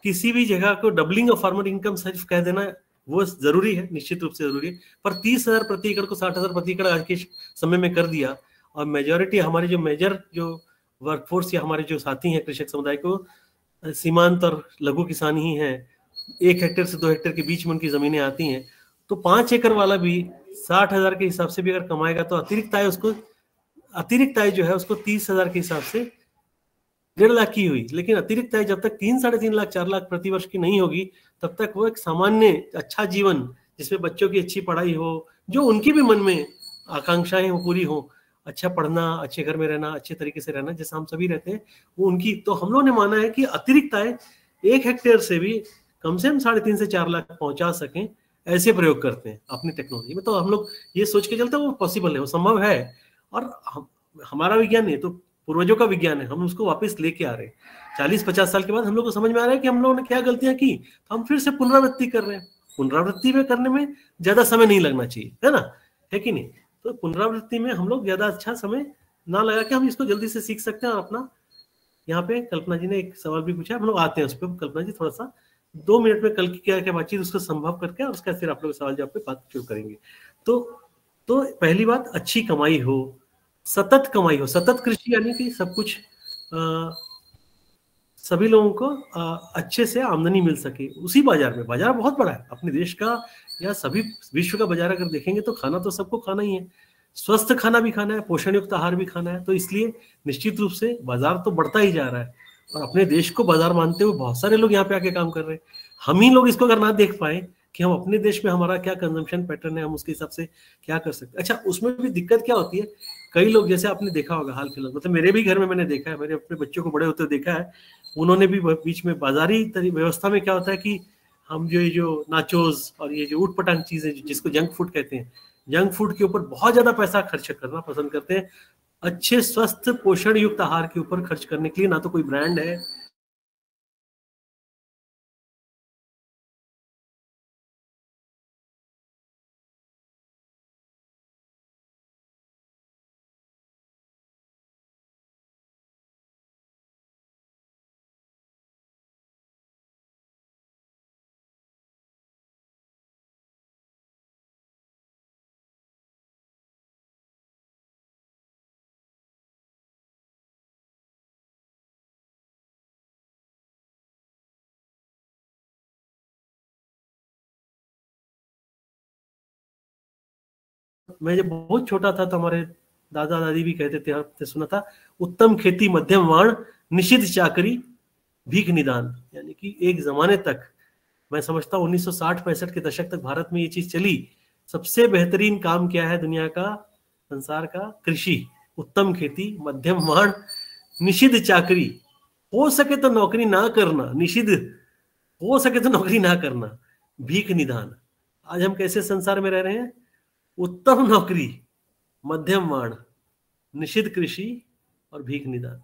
किसी भी जगह को डबलिंग ऑफ फार्मर इनकम सिर्फ कह देना वो जरूरी है, निश्चित रूप से जरूरी है, पर 30,000 प्रति एकड़ को 60,000 प्रति एकड़ आज के समय में कर दिया। और मेजोरिटी हमारे जो मेजर जो वर्कफोर्स या हमारे जो साथी हैं कृषक समुदाय को सीमांत और लघु किसान ही हैं, 1 हेक्टेयर से 2 हेक्टेयर के बीच में उनकी जमीनें आती हैं। तो 5 एकड़ वाला भी 60,000 के हिसाब से भी अगर कमाएगा तो अतिरिक्त आय जो है उसको 30,000 के हिसाब से 1.5 लाख की हुई। लेकिन अतिरिक्त आय जब तक 3, 3.5 लाख, 4 लाख प्रति वर्ष की नहीं होगी, तब तक वो एक सामान्य अच्छा जीवन जिसमें बच्चों की अच्छी पढ़ाई हो, जो उनकी भी मन में आकांक्षाएं वो पूरी हो, अच्छा पढ़ना, अच्छे घर में रहना, अच्छे तरीके से रहना जैसा हम सभी रहते हैं, वो उनकी। तो हम लोगों ने माना है कि अतिरिक्त आय 1 हेक्टेयर से भी कम से कम 3.5 से 4 लाख पहुंचा सकें, ऐसे प्रयोग करते हैं अपनी टेक्नोलॉजी में। तो हम लोग ये सोच के चलते हैं वो पॉसिबल है, वो संभव है। और हमारा विज्ञान नहीं तो पूर्वजों का विज्ञान है, हम उसको वापस लेके आ रहे हैं। 40-50 साल के बाद हम लोग को समझ में आ रहा है कि हम लोगों ने क्या गलतियां की, तो हम फिर से पुनरावृत्ति कर रहे हैं। पुनरावृत्ति में करने में ज्यादा समय नहीं लगना चाहिए, है ना, है कि नहीं। तो पुनरावृत्ति में हम लोग ज्यादा अच्छा समय ना लगा के हम इसको जल्दी से सीख सकते हैं। और अपना यहाँ पे कल्पना जी ने एक सवाल भी पूछा, हम लोग आते हैं उस पर। कल्पना जी थोड़ा सा 2 मिनट में कल की क्या क्या बातचीत उसको संभव करके और उसका फिर आप लोग सवाल जवाब पे बात शुरू करेंगे। तो पहली बात, अच्छी कमाई हो, सतत कमाई हो। सतत कृषि यानी कि सब कुछ सभी लोगों को अच्छे से आमदनी मिल सके उसी बाजार में। बाजार बहुत बड़ा है अपने देश का या सभी विश्व का बाजार अगर देखेंगे तो खाना तो सबको खाना ही है, स्वस्थ खाना भी खाना है, पोषण युक्त आहार भी खाना है। तो इसलिए निश्चित रूप से बाजार तो बढ़ता ही जा रहा है और अपने देश को बाजार मानते हुए बहुत सारे लोग यहाँ पे आके काम कर रहे हैं। हम ही लोग इसको अगर ना देख पाए कि हम अपने देश में हमारा क्या कंजम्पशन पैटर्न है, हम उसके हिसाब से क्या कर सकते हैं। अच्छा, उसमें भी दिक्कत क्या होती है, कई लोग जैसे आपने देखा होगा हाल फिलहाल, मतलब मेरे भी घर में मैंने देखा है, मेरे अपने बच्चों को बड़े होते देखा है, उन्होंने भी बीच में बाजारी व्यवस्था में क्या होता है कि हम जो नाचोस और ये जो ऊट पटांग चीजें जिसको जंक फूड कहते हैं, जंक फूड के ऊपर बहुत ज्यादा पैसा खर्च करना पसंद करते हैं। अच्छे स्वस्थ पोषण युक्त आहार के ऊपर खर्च करने के लिए ना तो कोई ब्रांड है, मैं जब बहुत छोटा था तो हमारे दादा दादी भी कहते थे, आपने सुना था, उत्तम खेती मध्यम वाण, निषिद्ध चाकरी भीख निदान। यानी कि एक जमाने तक, मैं समझता हूँ 1960-65 के दशक तक भारत में ये चीज चली। सबसे बेहतरीन काम क्या है दुनिया का, संसार का, कृषि, उत्तम खेती, मध्यम वाण, निषिद्ध चाकरी, हो सके तो नौकरी ना करना, निषिद्ध हो सके तो नौकरी ना करना, भीख निदान। आज हम कैसे संसार में रह रहे हैं? उत्तम नौकरी, मध्यम वाण, निषिद्ध कृषि और भीख निदान।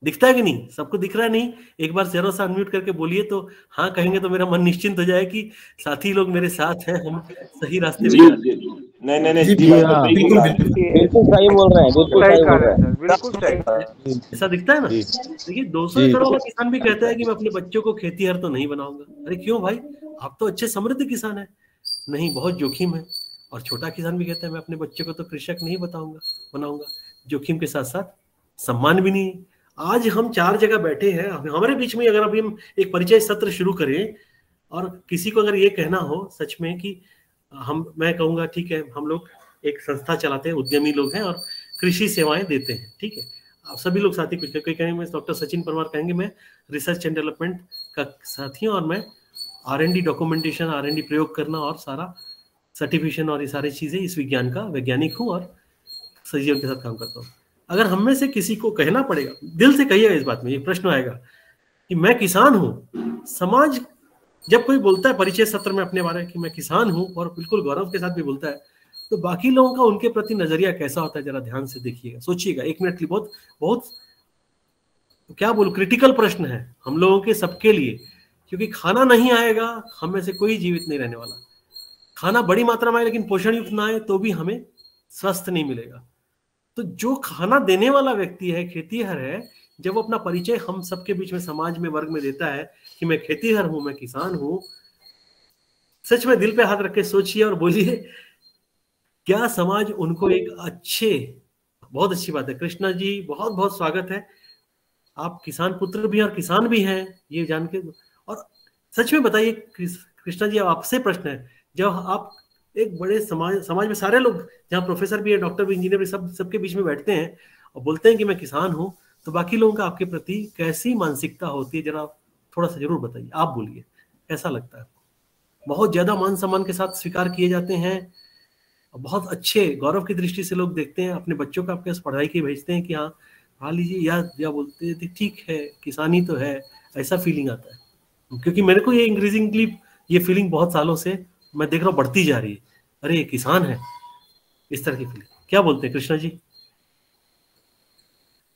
दिखता है कि नहीं? सबको दिख रहा है? नहीं? एक बार जरा सा अनम्यूट करके बोलिए तो हाँ कहेंगे तो मेरा मन निश्चिंत हो जाए कि साथी लोग मेरे साथ हैं, हम सही रास्ते पे जा रहे हैं। नहीं जी बिल्कुल सही बोल रहे हैं, बिल्कुल सही बोल रहे हैं, बिल्कुल सही। ऐसा दिखता है ना? देखिए 200 एकड़ वाला किसान भी कहता है कि मैं अपने बच्चों को खेतीहर तो नहीं बनाऊंगा। अरे क्यों भाई, आप तो अच्छे समृद्ध किसान है। नहीं, बहुत जोखिम है। और छोटा किसान भी कहता है मैं अपने बच्चों को तो कृषक नहीं बनाऊंगा। जोखिम के साथ साथ सम्मान भी नहीं। आज हम 4 जगह बैठे हैं, हमारे बीच में अगर अभी हम एक परिचय सत्र शुरू करें और किसी को अगर ये कहना हो सच में कि मैं कहूँगा ठीक है, हम लोग एक संस्था चलाते हैं, उद्यमी लोग हैं और कृषि सेवाएं देते हैं, ठीक है। आप सभी लोग साथी, कुछ कोई कहेंगे मैं डॉक्टर सचिन परमार कहेंगे मैं रिसर्च एंड डेवलपमेंट का साथी हूँ और मैं R&D डॉक्यूमेंटेशन, R&D प्रयोग करना और सारा सर्टिफिकेशन और ये सारी चीजें इस विज्ञान का वैज्ञानिक हूँ और सजीवन के साथ काम करता हूँ। अगर हम में से किसी को कहना पड़ेगा, दिल से कहिएगा इस बात में, ये प्रश्न आएगा कि मैं किसान हूँ, समाज जब कोई बोलता है परिचय सत्र में अपने बारे में कि मैं किसान हूँ और बिल्कुल गौरव के साथ भी बोलता है, तो बाकी लोगों का उनके प्रति नजरिया कैसा होता है जरा ध्यान से देखिएगा, सोचिएगा 1 मिनट के लिए। बहुत बहुत क्या बोलूं, क्रिटिकल प्रश्न है हम लोगों के सबके लिए, क्योंकि खाना नहीं आएगा हम में से कोई जीवित नहीं रहने वाला। खाना बड़ी मात्रा में आए लेकिन पोषण युक्त ना आए तो भी हमें स्वस्थ नहीं मिलेगा। तो जो खाना देने वाला व्यक्ति है, खेतीहर है, जब वो अपना परिचय हम सबके बीच में समाज में वर्ग में देता है कि मैं खेतीहर हूं, मैं किसान हूं, सच में दिल पे हाथ रख के सोचिए और बोलिए क्या समाज उनको एक बहुत अच्छी बात है। कृष्णा जी बहुत बहुत स्वागत है, आप किसान पुत्र भी और किसान भी हैं ये जान के। और सच में बताइए कृष्णा जी, आपसे प्रश्न है, जब आप एक बड़े समाज में सारे लोग, जहाँ प्रोफेसर भी है, डॉक्टर भी, इंजीनियर भी, सबके बीच में बैठते हैं और बोलते हैं कि मैं किसान हूं, तो बाकी लोगों का आपके प्रति कैसी मानसिकता होती है, जरा थोड़ा सा जरूर बताइए। आप बोलिए कैसा लगता है? बहुत ज्यादा मान सम्मान के साथ स्वीकार किए जाते हैं, बहुत अच्छे गौरव की दृष्टि से लोग देखते हैं, अपने बच्चों को आपके पास पढ़ाई के भेजते हैं कि हाँ पढ़ा लीजिए, या बोलते हैं ठीक है किसानी तो है, ऐसा फीलिंग आता है। क्योंकि मेरे को ये इंक्रीजिंगली ये फीलिंग बहुत सालों से मैं देख रहा हूँ बढ़ती जा रही है, अरे ये किसान है, इस तरह की फीलिंग। क्या बोलते हैं कृष्णा जी?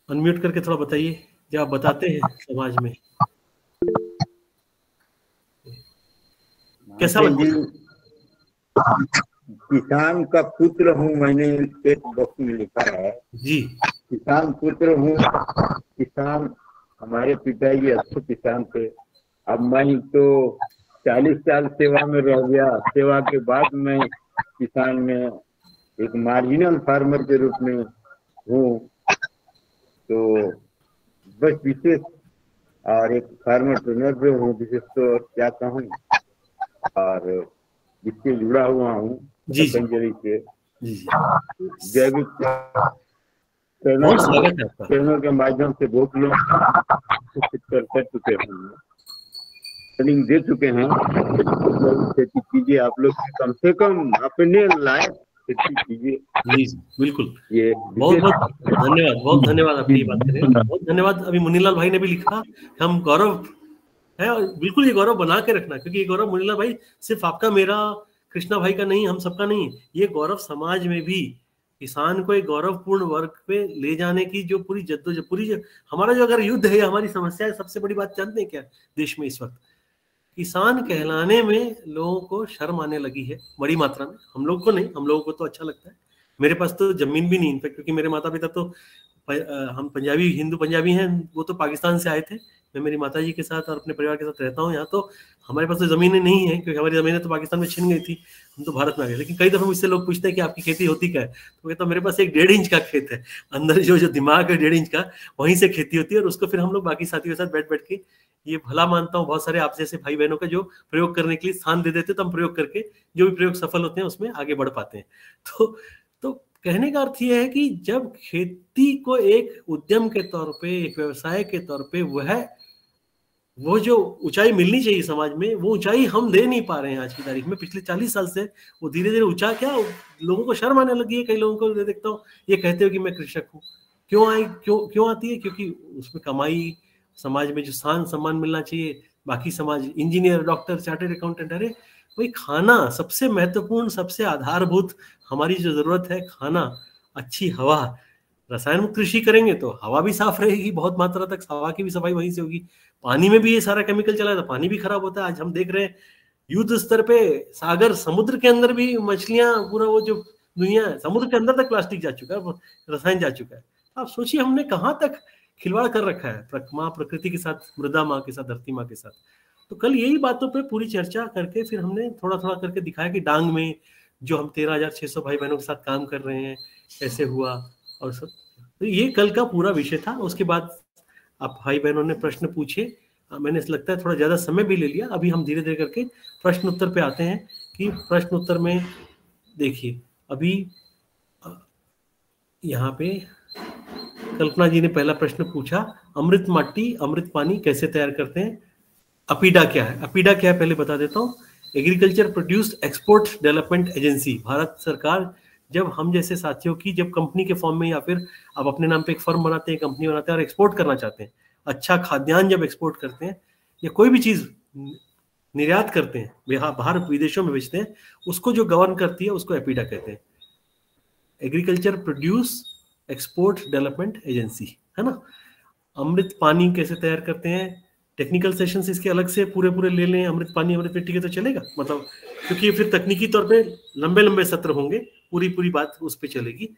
अनम्यूट करके थोड़ा बताइए, जब आप बताते हैं समाज में कैसा लगता है? किसान का पुत्र हूँ, मैंने टेक्स्ट में लिखा है जी, किसान पुत्र हूँ। किसान हमारे पिताजी अच्छे किसान थे। अब मैं तो 40 साल सेवा में रह गया, सेवा के बाद मैं किसान में एक मार्जिनल फार्मर के रूप में हूँ। तो बस विशेष और एक फार्मर ट्रेनर भी हूँ, विशेष तो क्या कहूँ, और जिससे जुड़ा हुआ हूँ पतंजलि से जैविक ट्रेनर के माध्यम से बहुत लोग कर चुके हैं, ट्रेनिंग दे चुके हैं। खेती कीजिए आप लोग, कम से कम अपने लायक खेती कीजिए। जी बिल्कुल, ये बहुत धन्यवाद, बहुत धन्यवाद आपकी बात करने, बहुत धन्यवाद। अभी मुनीलाल भाई ने भी लिखा, हम गौरव है और बिल्कुल ये गौरव बना के रखना, क्योंकि ये गौरव मुनीलाल भाई सिर्फ आपका, मेरा, कृष्णा भाई का नहीं, हम सबका नहीं, ये गौरव समाज में भी किसान को एक गौरवपूर्ण वर्ग पे ले जाने की जो पूरी जद्दोजहद, हमारा जो अगर युद्ध है, हमारी समस्या है, सबसे बड़ी बात जानते हैं क्या देश में इस वक्त? किसान कहलाने में लोगों को शर्म आने लगी है बड़ी मात्रा में। हम लोग को नहीं, हम लोगों को तो अच्छा लगता है। मेरे पास तो जमीन भी नहीं इनफैक्ट, क्योंकि मेरे माता पिता तो हम पंजाबी, हिंदू पंजाबी हैं, वो तो पाकिस्तान से आए थे। मैं मेरी माताजी के साथ और अपने परिवार के साथ रहता हूँ यहाँ, तो हमारे पास तो ज़मीनें नहीं है, क्योंकि हमारी ज़मीनें तो पाकिस्तान में छिन गई थी, हम तो भारत में आ गए। लेकिन कई दफ़ा मुझसे लोग पूछते हैं कि आपकी खेती होती क्या है, तो कहता मेरे पास एक 1.5 इंच का खेत है, अंदर जो दिमाग है 1.5 इंच का, वहीं से खेती होती है, और उसको फिर हम लोग बाकी साथियों के साथ बैठ के, ये भला मानता हूँ बहुत सारे आप जैसे भाई बहनों का जो प्रयोग करने के लिए स्थान दे देते, तो हम प्रयोग करके जो भी प्रयोग सफल होते हैं उसमें आगे बढ़ पाते हैं। तो कहने का अर्थ यह है कि जब खेती को एक उद्यम के तौर पे, एक व्यवसाय के तौर पे वो जो ऊंचाई मिलनी चाहिए समाज में, वो ऊंचाई हम दे नहीं पा रहे हैं आज की तारीख में। पिछले 40 साल से वो धीरे धीरे ऊंचा, क्या लोगों को शर्म आने लगी है। कई लोगों को देखता हूँ ये कहते हो कि मैं कृषक हूँ, क्यों आती है? क्योंकि उसमें कमाई, समाज में जो सान सम्मान मिलना चाहिए, बाकी समाज, इंजीनियर, डॉक्टर, चार्टर्ड अकाउंटेंट, अरे वही खाना सबसे महत्वपूर्ण, सबसे आधारभूत हमारी जो जरूरत है, खाना, अच्छी हवा। रसायन मुक्त कृषि करेंगे तो हवा भी साफ रहेगी, बहुत मात्रा तक हवा की भी सफाई वहीं से होगी। पानी में भी ये सारा केमिकल चला है तो पानी भी खराब होता है। आज हम देख रहे हैं युद्ध स्तर पे सागर, समुद्र के अंदर भी मछलियां, पूरा वो जो दुनिया है, समुद्र के अंदर तक प्लास्टिक जा चुका है, रसायन जा चुका है। आप सोचिए हमने कहाँ तक खिलवाड़ कर रखा है माँ प्रकृति के साथ, मृदा माँ के साथ, धरती माँ के साथ। तो कल यही बातों पे पूरी चर्चा करके फिर हमने थोड़ा थोड़ा करके दिखाया कि डांग में जो हम 13,600 भाई बहनों के साथ काम कर रहे हैं कैसे हुआ और सब। तो ये कल का पूरा विषय था। उसके बाद आप भाई बहनों ने प्रश्न पूछे, मैंने लगता है थोड़ा ज्यादा समय भी ले लिया। अभी हम धीरे धीरे करके प्रश्न उत्तर पे आते हैं कि प्रश्न उत्तर में देखिए, अभी यहाँ पे कल्पना जी ने पहला प्रश्न पूछा, अमृत माटी अमृत पानी कैसे तैयार करते हैं? अपीडा क्या है? अपीडा क्या है पहले बता देता हूँ। Agriculture produced export development agency, Bharat सरकार जब हम जैसे साथियों की जब कंपनी के फॉर्म में या फिर आप अपने नाम पे एक फर्म बनाते हैं, कंपनी बनाते हैं और एक्सपोर्ट करना चाहते हैं, अच्छा खाद्यान्न जब एक्सपोर्ट करते हैं या कोई भी चीज निर्यात करते हैं, बाहर विदेशों में बेचते हैं, उसको जो गवर्न करती है उसको एपीडा कहते हैं, agriculture produce export development agency, है ना। अमृत पानी कैसे तैयार करते हैं? टेक्निकल सेशंस इसके अलग से पूरे ले लें, अमृत पानी अमृत मिट्टी के, तो चलेगा, मतलब क्योंकि फिर तकनीकी तौर पे लंबे सत्र होंगे, पूरी बात उस पर चलेगी।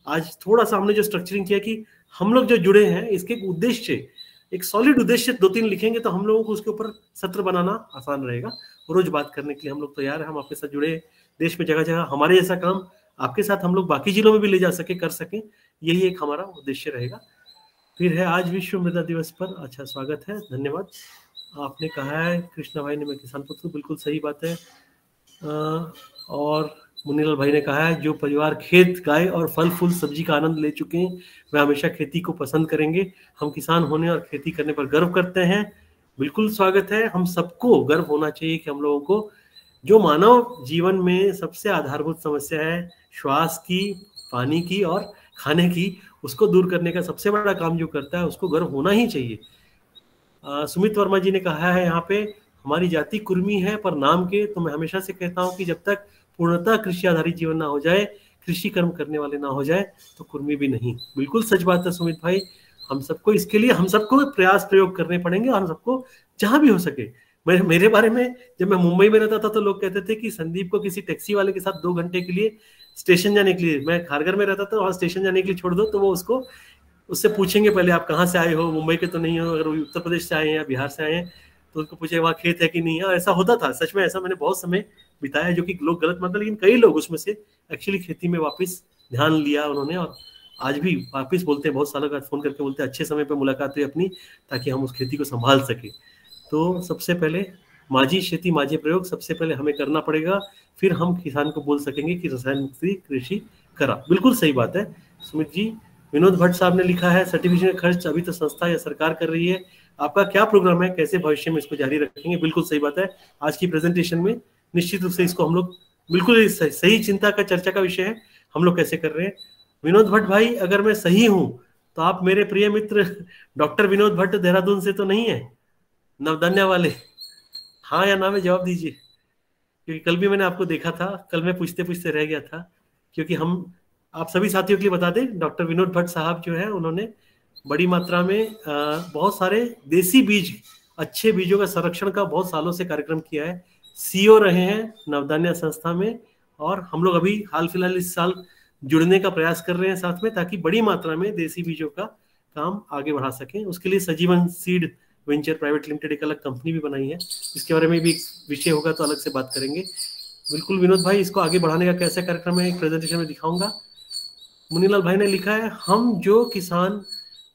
आज थोड़ा सा हमने जो स्ट्रक्चरिंग किया कि हम लोग जो जुड़े हैं इसके उद्देश्य, एक सॉलिड उद्देश्य 2-3 लिखेंगे तो हम लोगों को उसके ऊपर सत्र बनाना आसान रहेगा। रोज बात करने के लिए हम लोग तैयार हैं, हम आपके साथ जुड़े देश में जगह जगह हमारे जैसा काम आपके साथ हम लोग बाकी जिलों में भी ले जा सके, कर सकें, यही एक हमारा उद्देश्य रहेगा। फिर है आज विश्व मृदा दिवस पर, अच्छा स्वागत है, धन्यवाद। आपने कहा है कृष्णा भाई ने, मैं किसान पुत्र, बिल्कुल सही बात है। और मुनीलाल भाई ने कहा है जो परिवार खेत, गाय और फल फूल सब्जी का आनंद ले चुके हैं वे हमेशा खेती को पसंद करेंगे। हम किसान होने और खेती करने पर गर्व करते हैं। बिल्कुल स्वागत है। हम सबको गर्व होना चाहिए कि हम लोगों को जो मानव जीवन में सबसे आधारभूत समस्या है, श्वास की, पानी की और खाने की, उसको दूर करने का सबसे बड़ा काम जो करता है उसको गर्व होना ही चाहिए। सुमित वर्मा जी ने कहा है यहाँ पे हमारी जाति कुर्मी है पर नाम के, तो मैं हमेशा से कहता हूँ कि जब तक पूर्णतः कृषि आधारित जीवन ना हो जाए, कृषि कर्म करने वाले ना हो जाए, तो कुर्मी भी नहीं। बिल्कुल सच बात है सुमित भाई। हम सबको इसके लिए हम सबको प्रयास प्रयोग करने पड़ेंगे और हम सबको जहां भी हो सके। मेरे बारे में जब मैं मुंबई में रहता था तो लोग कहते थे कि संदीप को किसी टैक्सी वाले के साथ 2 घंटे के लिए स्टेशन जाने के लिए, मैं खारघर में रहता था, वहां स्टेशन जाने के लिए छोड़ दो तो वो उससे पूछेंगे पहले आप कहाँ से आए हो, मुंबई के तो नहीं हो, अगर उत्तर प्रदेश से आए हैं या बिहार से आए हैं तो उनको पूछे वहाँ खेत है कि नहीं है। ऐसा होता था, सच में ऐसा मैंने बहुत समय बिताया, जो कि लोग गलत मानते, लेकिन कई लोग उसमें से एक्चुअली खेती में वापस ध्यान लिया उन्होंने और आज भी वापस बोलते हैं, बहुत सालों बाद फोन करके बोलते हैं अच्छे समय पे मुलाकात हुई अपनी, ताकि हम उस खेती को संभाल सके। तो सबसे पहले माझी खेती माझे प्रयोग सबसे पहले हमें करना पड़ेगा, फिर हम किसान को बोल सकेंगे कि रसायन मुक्त कृषि करा। बिल्कुल सही बात है सुमित जी। विनोद भट्ट साहब ने लिखा है सर्टिफिकेशन खर्च अभी तो संस्था या सरकार कर रही है, आपका क्या प्रोग्राम है, कैसे भविष्य में इसको जारी रखेंगे? बिल्कुल सही बात है। आज की प्रेजेंटेशन में निश्चित रूप से इसको हम लोग बिल्कुल सही चिंता का, चर्चा का विषय है, हम लोग कैसे कर रहे हैं। विनोद भट्ट भाई, अगर मैं सही हूं तो आप मेरे प्रिय मित्र डॉक्टर विनोद भट्ट देहरादून से तो नहीं है, नवधान्या वाले? हाँ या ना में जवाब दीजिए, क्योंकि कल भी मैंने आपको देखा था, कल मैं पूछते पूछते रह गया था। क्योंकि हम आप सभी साथियों के लिए बता दें, डॉक्टर विनोद भट्ट साहब जो है उन्होंने बड़ी मात्रा में बहुत सारे देसी बीज, अच्छे बीजों का संरक्षण का बहुत सालों से कार्यक्रम किया है, सीईओ रहे हैं नवधान्या संस्था में, और हम लोग अभी हाल फिलहाल इस साल जुड़ने का प्रयास कर रहे हैं साथ में, ताकि बड़ी मात्रा में देसी बीजों का काम आगे बढ़ा सकें। उसके लिए सजीवन सीड वेंचर प्राइवेट लिमिटेड एक अलग कंपनी भी बनाई है, इसके बारे में भी विषय होगा तो अलग से बात करेंगे। बिल्कुल विनोद भाई, इसको आगे बढ़ाने का कैसा कार्यक्रम है एक प्रेजेंटेशन में दिखाऊंगा। मुनीलाल भाई ने लिखा है हम जो किसान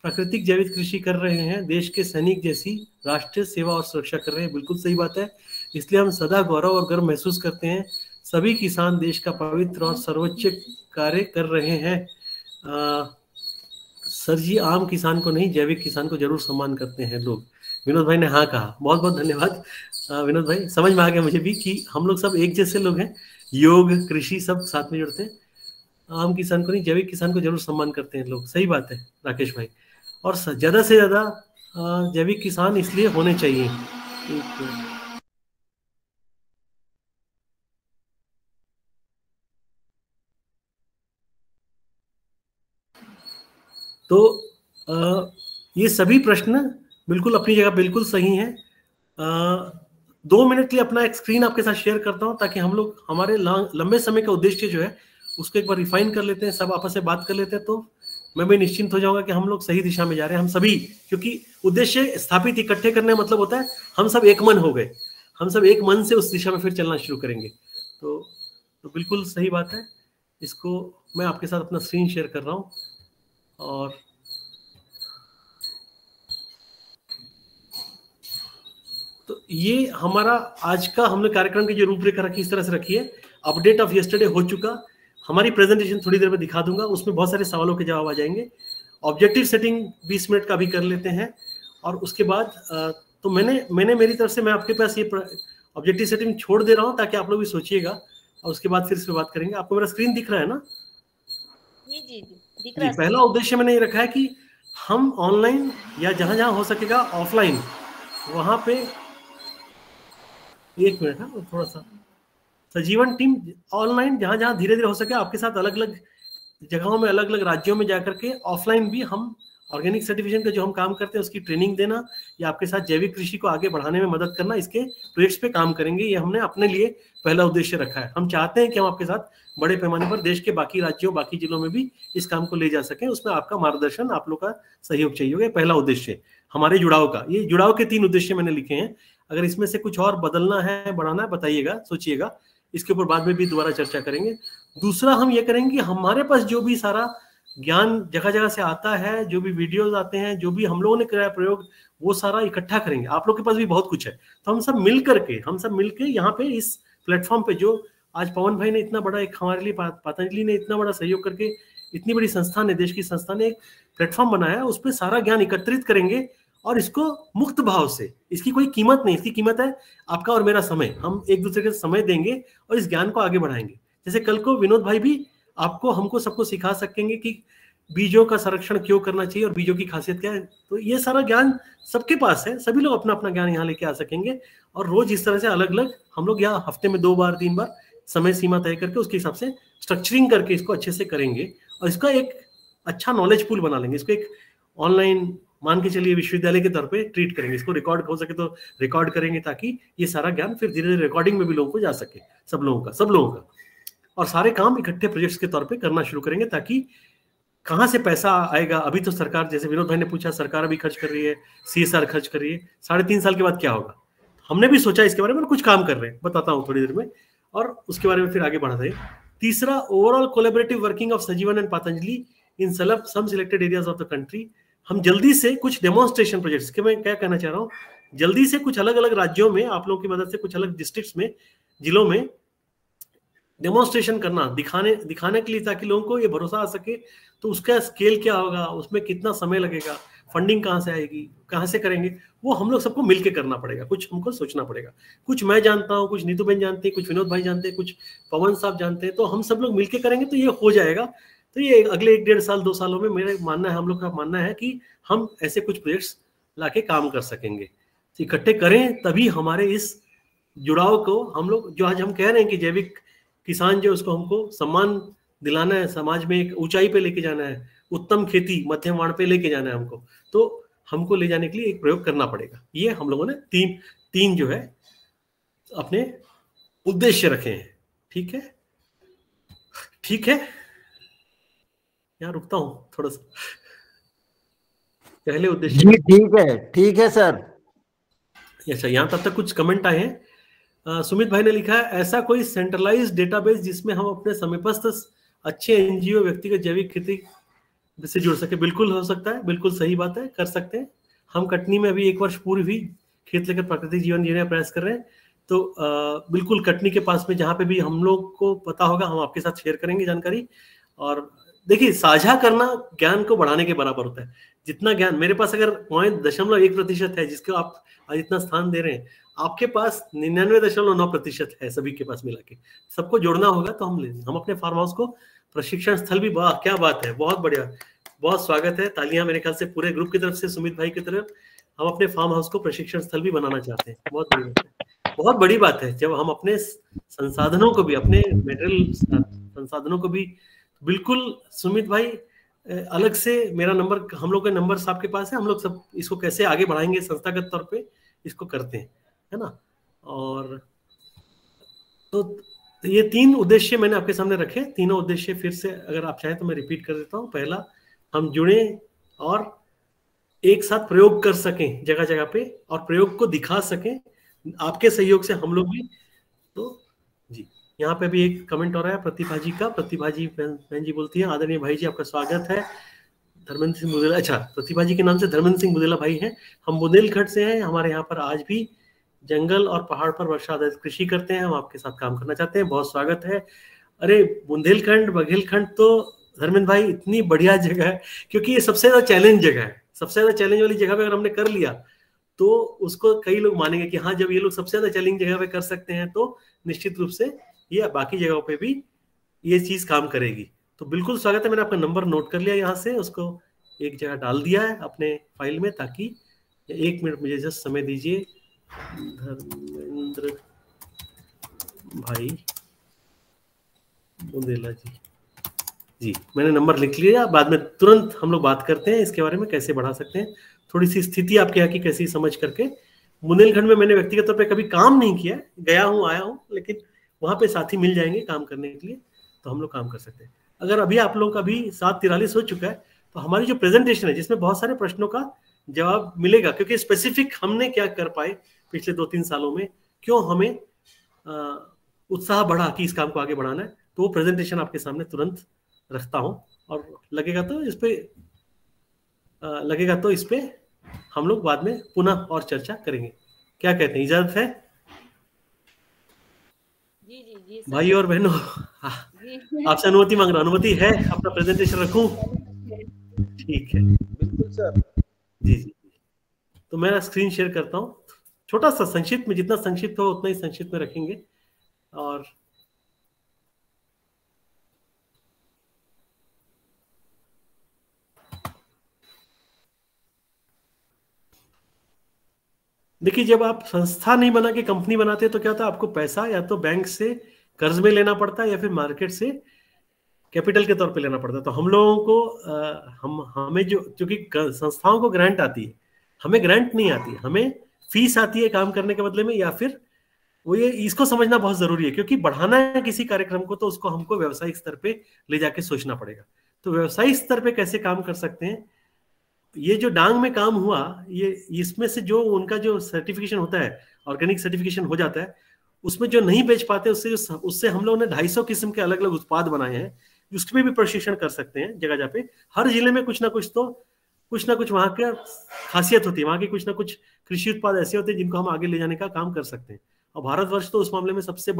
प्राकृतिक जैविक कृषि कर रहे हैं देश के सैनिक जैसी राष्ट्रीय सेवा और सुरक्षा कर रहे हैं। बिल्कुल सही बात है, इसलिए हम सदा गौरव और गर्व महसूस करते हैं। सभी किसान देश का पवित्र और सर्वोच्च कार्य कर रहे हैं। सर जी, आम किसान को नहीं, जैविक किसान को जरूर सम्मान करते हैं लोग। विनोद भाई ने हाँ कहा, बहुत बहुत धन्यवाद विनोद भाई। समझ में आ गया मुझे भी कि हम लोग सब एक जैसे लोग हैं, योग कृषि सब साथ में जुड़ते हैं। आम किसान को नहीं, जैविक किसान को जरूर सम्मान करते हैं लोग। सही बात है राकेश भाई। और ज्यादा से ज्यादा जैविक किसान इसलिए होने चाहिए तो ये सभी प्रश्न बिल्कुल अपनी जगह बिल्कुल सही हैं। 2 मिनट के लिए अपना एक स्क्रीन आपके साथ शेयर करता हूं ताकि हम लोग हमारे लंबे समय का उद्देश्य जो है उसको एक बार रिफाइन कर लेते हैं, सब आपस में बात कर लेते हैं, तो मैं भी निश्चिंत हो जाऊंगा कि हम लोग सही दिशा में जा रहे हैं हम सभी, क्योंकि उद्देश्य स्थापित इकट्ठे करने का मतलब होता है हम सब एक मन हो गए, हम सब एक मन से उस दिशा में फिर चलना शुरू करेंगे। तो बिल्कुल सही बात है। इसको मैं आपके साथ अपना स्क्रीन शेयर कर रहा हूँ और तो ये हमारा आज का हमने कार्यक्रम की जो रूपरेखा रखी इस तरह से रखी है। अपडेट ऑफ यस्टरडे हो चुका, हमारी प्रेजेंटेशन थोड़ी देर में दिखा दूंगा, उसमें बहुत सारे सवालों के जवाब आ जाएंगे। ऑब्जेक्टिव सेटिंग 20 मिनट का भी कर लेते हैं और उसके बाद तो मैंने मेरी तरफ से मैं आपके पास ये ऑब्जेक्टिव सेटिंग छोड़ दे रहा हूँ ताकि आप लोग भी सोचिएगा और उसके बाद फिर इस पे बात करेंगे। आपको मेरा स्क्रीन दिख रहा है ना? जी दिख रहा है। पहला उद्देश्य मैंने ये रखा है कि हम ऑनलाइन या जहां जहां हो सकेगा ऑफलाइन वहां पे, एक मिनट है थोड़ा सा, सजीवन टीम ऑनलाइन जहां जहां धीरे धीरे हो सके आपके साथ अलग अलग जगहों में अलग अलग राज्यों में जाकर के ऑफलाइन भी हम ऑर्गेनिक सर्टिफिकेशन का जो हम काम करते हैं उसकी ट्रेनिंग देना या आपके साथ जैविक कृषि को आगे बढ़ाने में मदद करना, इसके प्रोजेक्ट्स पे काम करेंगे। ये हमने अपने लिए पहला उद्देश्य रखा है। हम चाहते हैं कि हम आपके साथ बड़े पैमाने पर देश के बाकी राज्यों बाकी जिलों में भी इस काम को ले जा सकें, उसमें आपका मार्गदर्शन आप लोग का सहयोग चाहिए होगा। पहला उद्देश्य हमारे जुड़ाव का, ये जुड़ाव के 3 उद्देश्य मैंने लिखे हैं। अगर इसमें से कुछ और बदलना है बढ़ाना है बताइएगा, सोचिएगा, इसके ऊपर बाद में भी दोबारा चर्चा करेंगे। दूसरा हम ये करेंगे कि हमारे पास जो भी सारा ज्ञान जगह जगह से आता है, जो भी वीडियोस आते हैं, जो भी हम लोगों ने कराया प्रयोग, वो सारा इकट्ठा करेंगे। आप लोग के पास भी बहुत कुछ है, तो हम सब मिलकर यहाँ पे इस प्लेटफॉर्म पे जो आज पवन भाई ने इतना बड़ा एक हमारे लिए, पतंजलि ने इतना बड़ा सहयोग करके इतनी बड़ी संस्था ने, देश की संस्था ने एक प्लेटफॉर्म बनाया, उस पर सारा ज्ञान एकत्रित करेंगे और इसको मुक्त भाव से, इसकी कोई कीमत नहीं, इसकी कीमत है आपका और मेरा समय। हम एक दूसरे के समय देंगे और इस ज्ञान को आगे बढ़ाएंगे। जैसे कल को विनोद भाई भी आपको हमको सबको सिखा सकेंगे कि बीजों का संरक्षण क्यों करना चाहिए और बीजों की खासियत क्या है। तो ये सारा ज्ञान सबके पास है, सभी लोग अपना अपना ज्ञान यहाँ लेके आ सकेंगे और रोज इस तरह से अलग अलग हम लोग यहाँ हफ्ते में 2 बार 3 बार समय सीमा तय करके उसके हिसाब से स्ट्रक्चरिंग करके इसको अच्छे से करेंगे और इसका एक अच्छा नॉलेज पूल बना लेंगे। इसको एक ऑनलाइन मान के चलिए विश्वविद्यालय के तौर पे ट्रीट करेंगे, इसको रिकॉर्ड हो सके तो रिकॉर्ड करेंगे ताकि ये सारा ज्ञान फिर धीरे धीरे रिकॉर्डिंग में भी लोगों को जा सके, सब लोगों का और सारे काम इकट्ठे प्रोजेक्ट्स के तौर पे करना शुरू करेंगे ताकि कहाँ से पैसा आएगा। अभी तो सरकार, जैसे विनोद भाई ने पूछा, सरकार अभी खर्च कर रही है, CSR खर्च कर रही है, 3.5 साल के बाद क्या होगा, हमने भी सोचा इसके बारे में, कुछ काम कर रहे हैं, बताता हूँ थोड़ी देर में और उसके बारे में फिर आगे बढ़ाते हैं। तीसरा, overall collaborative working of Sajeevan and Patanjali in some selected areas of the country. हम जल्दी से कुछ डेमोन्स्ट्रेशन प्रोजेक्ट्स के, मैं क्या कहना चाह रहा हूँ, जल्दी से कुछ अलग अलग राज्यों में आप लोगों की मदद से कुछ अलग डिस्ट्रिक्ट्स में, जिलों में डेमोन्स्ट्रेशन करना, दिखाने के लिए, ताकि लोगों को ये भरोसा आ सके। तो उसका स्केल क्या होगा, उसमें कितना समय लगेगा, फंडिंग कहाँ से आएगी, कहाँ से करेंगे, वो हम लोग सबको मिलके करना पड़ेगा, कुछ हमको सोचना पड़ेगा। कुछ मैं जानता हूँ, कुछ नीतू बहन जानती है, कुछ विनोद भाई जानते हैं, कुछ पवन साहब जानते हैं, तो हम सब लोग मिलके करेंगे तो ये हो जाएगा। तो ये अगले 1-1.5 साल 2 सालों में मेरा मानना है, हम लोग का मानना है कि हम ऐसे कुछ प्रोजेक्ट्स लाके काम कर सकेंगे। इकट्ठे करें तभी हमारे इस जुड़ाव को हम लोग, जो आज हम कह रहे हैं कि जैविक किसान जो, उसको हमको सम्मान दिलाना है, समाज में एक ऊंचाई पे लेके जाना है, उत्तम खेती मध्यम वाण पे लेके जाना है हमको, तो हमको ले जाने के लिए एक प्रयोग करना पड़ेगा। ये हम लोगों ने तीन जो है अपने उद्देश्य रखे हैं। ठीक है, यहाँ रुकता हूं थोड़ा सा, पहले उद्देश्य जी ठीक है सर। अच्छा, यहाँ तब तक कुछ कमेंट आए हैं। सुमित भाई ने लिखा है, ऐसा कोई सेंट्रलाइज्ड डेटाबेस जिसमें हम अपने समीपस्थ अच्छे एनजीओ व्यक्तिगत जैविक खेती से जुड़ सके। बिल्कुल हो सकता है, बिल्कुल सही बात है, कर सकते हैं। हम कटनी में अभी 1 वर्ष पूर्व भी खेत लेकर प्राकृतिक जीवन जीने का प्रयास कर रहे हैं, तो बिल्कुल कटनी के पास में जहाँ पे भी हम लोग को पता होगा हम आपके साथ शेयर करेंगे जानकारी। और देखिए, साझा करना ज्ञान को बढ़ाने के बराबर होता है। जितना ज्ञान मेरे पास अगर 0.1% है, जिसको आप आज इतना स्थान दे रहे हैं, आपके पास 99.9% है, सभी के पास मिला के। सबको जोड़ना होगा तो हम अपने फार्म हाउस को प्रशिक्षण स्थल भी, वाह क्या बात है, बहुत बढ़िया। बहुत स्वागत है। तालियां मेरे ख्याल से पूरे ग्रुप की तरफ से, सुमित भाई की तरफ। हम अपने फार्म हाउस को प्रशिक्षण स्थल भी बनाना चाहते हैं। बहुत बड़ी बात है, बहुत बड़ी बात है जब हम अपने संसाधनों को भी, अपने मटेरियल संसाधनों को भी, बिल्कुल सुमित भाई अलग से मेरा नंबर, हम लोग का नंबर आपके पास है, हम लोग सब इसको कैसे आगे बढ़ाएंगे संस्थागत तौर पे इसको करते हैं, है ना। और तो ये 3 उद्देश्य मैंने आपके सामने रखे। तीनों उद्देश्य फिर से अगर आप चाहें तो मैं रिपीट कर देता हूँ। पहला, हम जुड़े और एक साथ प्रयोग कर सकें जगह जगह पे, और प्रयोग को दिखा सकें आपके सहयोग से, हम लोग भी। तो जी, यहाँ पे भी एक कमेंट हो रहा है प्रतिभा जी का। प्रतिभा जी बहन जी बोलती है, आदरणीय भाई जी आपका स्वागत है। धर्मेंद्र सिंह बुंदेला, अच्छा प्रतिभा जी के नाम से धर्मेंद्र सिंह बुंदेला भाई हैं। हम बुंदेलखंड से हैं, हमारे यहाँ पर आज भी जंगल और पहाड़ पर वर्षा आधारित कृषि करते हैं, हम आपके साथ काम करना चाहते हैं, बहुत स्वागत है। अरे बुंदेलखंड, बघेलखंड तो धर्मेंद्र भाई इतनी बढ़िया जगह है, क्योंकि ये सबसे ज्यादा चैलेंज जगह है। सबसे ज्यादा चैलेंज वाली जगह पे अगर हमने कर लिया तो उसको कई लोग मानेंगे कि हाँ, जब ये लोग सबसे ज्यादा चैलेंज जगह पे कर सकते हैं तो निश्चित रूप से ये बाकी जगहों पे भी ये चीज काम करेगी। तो बिल्कुल स्वागत है। मैंने आपका नंबर नोट कर लिया, यहाँ से उसको एक जगह डाल दिया है अपने फाइल में, ताकि 1 मिनट मुझे जस्ट समय दीजिए। धर्मेंद्र भाई बुंदेला जी, मैंने नंबर लिख लिया। बाद में तुरंत हम लोग बात करते हैं इसके बारे में, कैसे बढ़ा सकते हैं। थोड़ी सी स्थिति आपके यहाँ की कैसी समझ करके। बुंदेलखंड में मैंने व्यक्तिगत तौर पे कभी काम नहीं किया, गया हूँ, आया हूँ, लेकिन वहां पे साथी मिल जाएंगे काम करने के लिए, तो हम लोग काम कर सकते हैं। अगर अभी आप लोग का भी 7:43 हो चुका है, तो हमारी जो प्रेजेंटेशन है जिसमें बहुत सारे प्रश्नों का जवाब मिलेगा, क्योंकि स्पेसिफिक हमने क्या कर पाए पिछले 2-3 सालों में, क्यों हमें उत्साह बढ़ा कि इस काम को आगे बढ़ाना है, तो वो प्रेजेंटेशन आपके सामने तुरंत रखता हूं। और लगेगा तो इस पे हम लोग बाद में पुनः और चर्चा करेंगे। क्या कहते हैं, इजाजत है? जी जी जी भाई और बहनों, आपसे अनुमति मांग रहा हूं। अनुमति है अपना प्रेजेंटेशन रखूं? ठीक है, बिल्कुल सर। जी जी। तो मैं स्क्रीन शेयर करता हूं, छोटा सा संक्षिप्त में, जितना संक्षिप्त हो उतना ही संक्षिप्त में रखेंगे। और देखिए, जब आप संस्था नहीं बना के कंपनी बनाते तो क्या होता है, आपको पैसा या तो बैंक से कर्ज में लेना पड़ता है या फिर मार्केट से कैपिटल के तौर पे लेना पड़ता है। तो हम लोगों को हमें जो, क्योंकि संस्थाओं को ग्रांट आती है, हमें ग्रांट नहीं आती, हमें फीस आती है काम करने के बदले में, या फिर वो ये इसको समझना बहुत जरूरी है, क्योंकि बढ़ाना है किसी कार्यक्रम को तो उसको हमको व्यावसायिक स्तर पे ले जाके सोचना पड़ेगा। तो व्यावसायिक स्तर पे कैसे काम कर सकते हैं, ये जो डांग में काम हुआ, ये इसमें से जो उनका जो सर्टिफिकेशन होता है, ऑर्गेनिक सर्टिफिकेशन हो जाता है, उसमें जो नहीं बेच पाते उससे हम लोगों ने 250 किस्म के अलग अलग उत्पाद बनाए हैं, उसमें भी प्रशिक्षण कर सकते हैं जगह जगह पे। हर जिले में कुछ ना कुछ वहां की खासियत होती है, वहां की कुछ ना कुछ कृषि उत्पाद ऐसे होते हैं जिनको हम आगे ले जाने का काम कर सकते हैं। और भारतवर्ष तो उस मामले में सबसे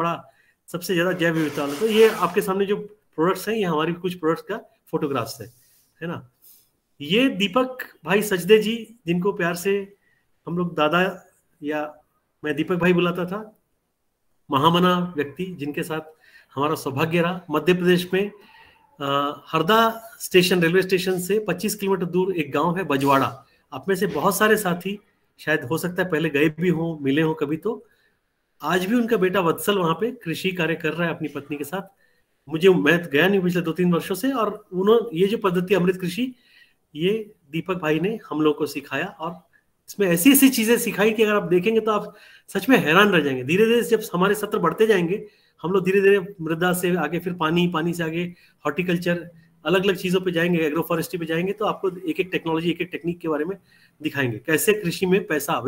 ज्यादा जैव विविधता वाला। तो ये आपके सामने जो प्रोडक्ट्स हैं, ये हमारी कुछ प्रोडक्ट्स का फोटोग्राफ्स है ना। ये दीपक भाई सचदे जी, जिनको प्यार से हम लोग दादा या मैं दीपक भाई बुलाता था, महामना व्यक्ति जिनके साथ हमारा सौभाग्य रहा। मध्य प्रदेश में हरदा स्टेशन, रेलवे स्टेशन से 25 किलोमीटर दूर एक गांव है बजवाड़ा। आप में से बहुत सारे साथी शायद हो सकता है पहले गए भी हों, मिले हों कभी। तो आज भी उनका बेटा वत्सल वहां पे कृषि कार्य कर रहा है अपनी पत्नी के साथ। मैं गया नहीं पिछले 2-3 वर्षों से, और उन्होंने ये जो पद्धति अमृत कृषि, ये दीपक भाई ने हम लोग को सिखाया, और इसमें ऐसी ऐसी चीजें सिखाई कि अगर आप देखेंगे तो आप सच में हैरान रह जाएंगे। धीरे धीरे जब हमारे सत्र बढ़ते जाएंगे, हम लोग धीरे धीरे मृदा से आगे, फिर पानी से आगे हॉर्टिकल्चर, अलग अलग चीजों पे जाएंगे, एग्रो फॉरेस्ट्री पे जाएंगे, तो आपको एक एक टेक्नोलॉजी, एक एक टेक्निक के बारे में दिखाएंगे, कैसे कृषि में पैसा,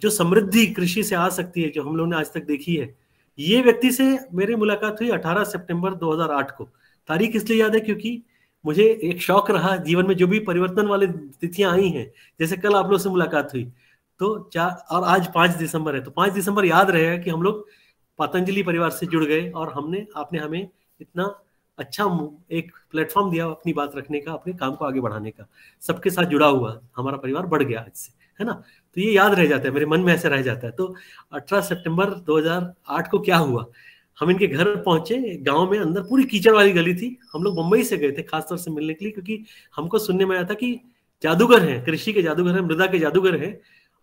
जो समृद्धि कृषि से आ सकती है, जो हम लोगों ने आज तक देखी है। ये व्यक्ति से मेरी मुलाकात हुई 18 सितंबर 2008 को। तारीख इसलिए याद है क्योंकि मुझे एक शौक रहा जीवन में, जो भी परिवर्तन वाली तिथियां आई हैं, जैसे कल आप लोग से मुलाकात हुई तो और आज 5 दिसंबर है, तो 5 दिसंबर याद रहेगा कि हम लोग पतंजलि परिवार से जुड़ गए, और आपने हमें इतना अच्छा एक प्लेटफॉर्म दिया अपनी बात रखने का, अपने काम को आगे बढ़ाने का। सबके साथ जुड़ा हुआ हमारा परिवार बढ़ गया आज से, है ना। तो ये याद रह जाता है, मेरे मन में ऐसे रह जाता है। तो 18 सितंबर 2008 को क्या हुआ, हम इनके घर पहुंचे, गांव में अंदर पूरी कीचड़ वाली गली थी। हम लोग मुंबई से गए थे खासतौर से मिलने के लिए, क्योंकि हमको सुनने में आया था कि जादूगर हैं, कृषि के जादूगर हैं, मृदा के जादूगर हैं,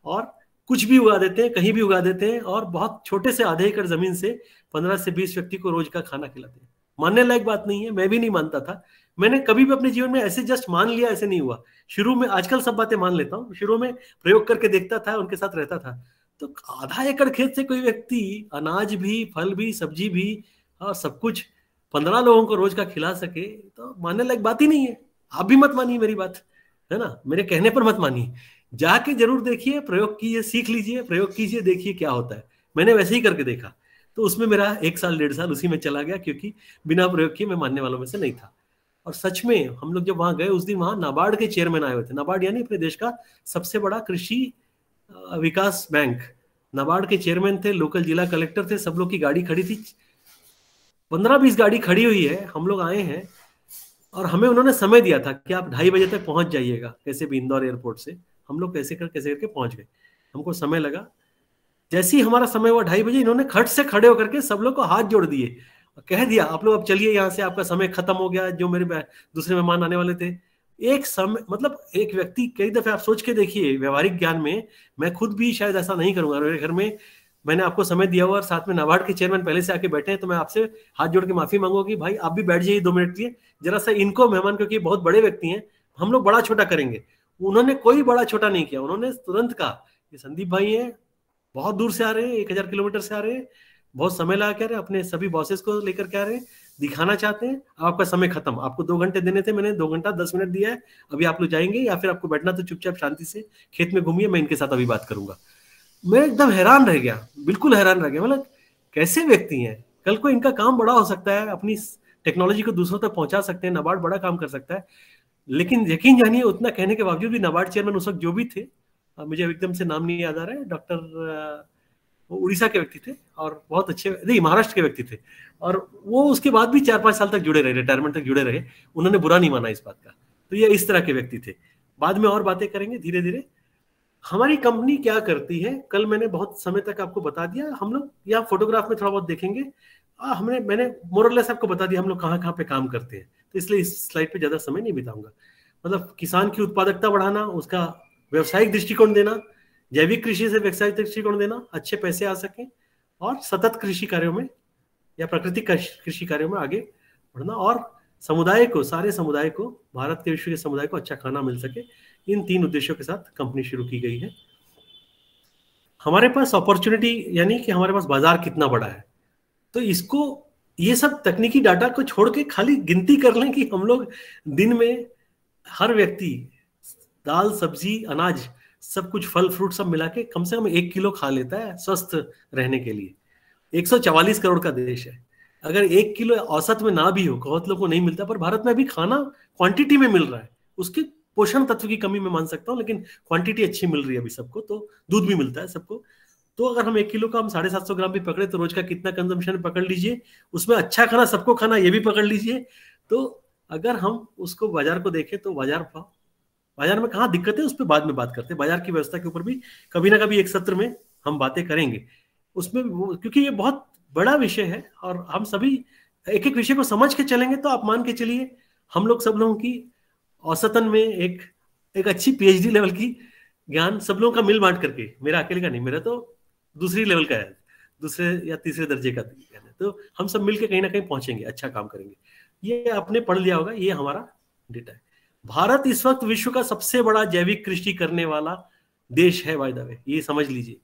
और कुछ भी उगा देते हैं, कहीं भी उगा देते हैं, और बहुत छोटे से आधे एकड़ जमीन से 15 से 20 व्यक्ति को रोज का खाना खिलाते हैं। मानने लायक बात नहीं है, मैं भी नहीं मानता था। मैंने कभी भी अपने जीवन में ऐसे जस्ट मान लिया, ऐसे नहीं हुआ। शुरू में, आजकल सब बातें मान लेता हूँ, शुरू में प्रयोग करके देखता था, उनके साथ रहता था। तो आधा एकड़ खेत से कोई व्यक्ति अनाज भी, फल भी, सब्जी भी और सब कुछ 15 लोगों को रोज का खिला सके, तो मानने लायक बात ही नहीं है। आप भी मत मानिए मेरी बात, है ना, मेरे कहने पर मत मानिए, जाके जरूर देखिए, प्रयोग कीजिए, सीख लीजिए, प्रयोग कीजिए, देखिए क्या होता है। मैंने वैसे ही करके देखा, तो उसमें मेरा 1 साल 1.5 साल उसी में चला गया, क्योंकि बिना प्रयोग किए मैं मानने वालों में से नहीं था। और सच में हम लोग जब वहां गए, उस दिन वहां नाबार्ड के चेयरमैन आए हुए थे। नाबार्ड यानी अपने देश का सबसे बड़ा कृषि विकास बैंक। नाबार्ड के चेयरमैन थे, लोकल जिला कलेक्टर थे, सब लोग की गाड़ी खड़ी थी, 15-20 गाड़ी खड़ी हुई है। हम लोग आए हैं और हमें उन्होंने समय दिया था कि आप 2:30 बजे तक पहुंच जाइएगा, कैसे भी इंदौर एयरपोर्ट से। हम लोग कैसे करके पहुंच गए, हमको समय लगा। जैसे ही हमारा समय हुआ 2:30 बजे, इन्होंने खट से खड़े होकर के सब लोग को हाथ जोड़ दिए, कह दिया आप लोग अब चलिए यहाँ से, आपका समय खत्म हो गया। जो मेरे दूसरे मेहमान आने वाले थे, एक समय, मतलब एक व्यक्ति, कई दफे आप सोच के देखिए, व्यवहारिक ज्ञान में मैं खुद भी शायद ऐसा नहीं करूंगा। मेरे घर में मैंने आपको समय दिया हुआ और साथ में नाबार्ड के चेयरमैन पहले से आके बैठे हैं, तो मैं आपसे हाथ जोड़ के माफी मांगूंगी, भाई आप भी बैठ जाइए 2 मिनट के लिए, जरा सा इनको मेहमान, क्योंकि बहुत बड़े व्यक्ति हैं, हम लोग बड़ा छोटा करेंगे। उन्होंने कोई बड़ा छोटा नहीं किया, उन्होंने तुरंत कहा ये संदीप भाई हैं, बहुत दूर से आ रहे हैं, 1000 किलोमीटर से आ रहे हैं, बहुत समय लगा के आ रहे हैं, अपने सभी बॉसेस को लेकर के आ रहे हैं, दिखाना चाहते हैं। अब आपका समय खत्म, आपको 2 घंटे देने थे, मैंने 2 घंटा 10 मिनट दिया है, अभी आप लोग जाएंगे, या फिर आपको बैठना तो चुपचाप शांति से खेत में घूमिए, मैं इनके साथ अभी बात करूंगा। मैं एकदम हैरान रह गया, बिल्कुल हैरान रह गया। मतलब कैसे व्यक्ति हैं, कल को इनका काम बड़ा हो सकता है, अपनी टेक्नोलॉजी को दूसरों तक पहुंचा सकते हैं, नाबार्ड बड़ा काम कर सकता है। लेकिन यकीन जानिए, उतना कहने के बावजूद भी नाबार्ड चेयरमैन उस वक्त जो भी थे, मुझे एकदम से नाम नहीं याद आ रहा है, डॉक्टर, वो उड़ीसा के व्यक्ति थे और बहुत अच्छे, नहीं महाराष्ट्र के व्यक्ति थे, और वो उसके बाद भी 4-5 साल तक जुड़े रहे, रिटायरमेंट तक जुड़े रहे, उन्होंने बुरा नहीं माना इस बात का। तो ये इस तरह के व्यक्ति थे। बाद में और बातें करेंगे धीरे धीरे। हमारी कंपनी क्या करती है, कल मैंने बहुत समय तक आपको बता दिया। हम लोग यहाँ फोटोग्राफ में थोड़ा बहुत देखेंगे, मैंने मोरलेस आपको बता दिया हम लोग कहाँ कहाँ पे काम करते हैं, तो इसलिए इस स्लाइड पे ज्यादा समय नहीं बिताऊंगा। मतलब किसान की उत्पादकता बढ़ाना, उसका व्यवसायिक दृष्टिकोण देना, जैविक कृषि से व्यवसायिक दृष्टिकोण देना, अच्छे पैसे आ सके, और सतत कृषि कार्यों में या प्राकृतिक कृषि कार्यों में आगे बढ़ना, और समुदाय को, सारे समुदाय को, भारत के, विश्व के समुदाय को अच्छा खाना मिल सके। इन 3 उद्देश्यों के साथ कंपनी शुरू की गई है। हमारे पास अपॉर्चुनिटी, यानी कि हमारे पास बाजार कितना बड़ा है, तो इसको, ये सब तकनीकी डाटा को छोड़ के खाली गिनती कर लें कि हम लोग दिन में हर व्यक्ति दाल, सब्जी, अनाज, सब कुछ, फल फ्रूट सब मिला के कम से कम 1 किलो खा लेता है स्वस्थ रहने के लिए। 144 करोड़ का देश है, अगर 1 किलो औसत में ना भी हो, बहुत लोगों को नहीं मिलता, पर भारत में अभी खाना क्वांटिटी में मिल रहा है। उसके पोषण तत्व की कमी मैं मान सकता हूँ, लेकिन क्वांटिटी अच्छी मिल रही है अभी सबको, तो दूध भी मिलता है सबको। तो अगर हम 1 किलो का, हम 750 ग्राम भी पकड़े, तो रोज का कितना कंजम्पशन पकड़ लीजिए, उसमें अच्छा खाना सबको खाना, ये भी पकड़ लीजिए। तो अगर हम उसको बाजार को देखें, तो बाजार में कहाँ दिक्कत है, उस पर बाद में बात करते हैं। बाजार की व्यवस्था के ऊपर भी कभी ना कभी एक सत्र में हम बातें करेंगे उसमें, क्योंकि ये बहुत बड़ा विषय है, और हम सभी एक एक विषय को समझ के चलेंगे, तो आप मान के चलिए हम लोग सब लोगों की औसतन में एक अच्छी PhD लेवल की ज्ञान सब लोगों का मिल बांट करके, मेरा अकेले का नहीं, मेरा तो दूसरी लेवल का है, दूसरे या तीसरे दर्जे का ज्ञान है, तो हम सब मिलके कहीं ना कहीं पहुंचेंगे, अच्छा काम करेंगे। ये आपने पढ़ लिया होगा, ये हमारा डेटा है। भारत इस वक्त विश्व का सबसे बड़ा जैविक कृषि करने वाला देश है, बाय द वे, ये समझ लीजिए।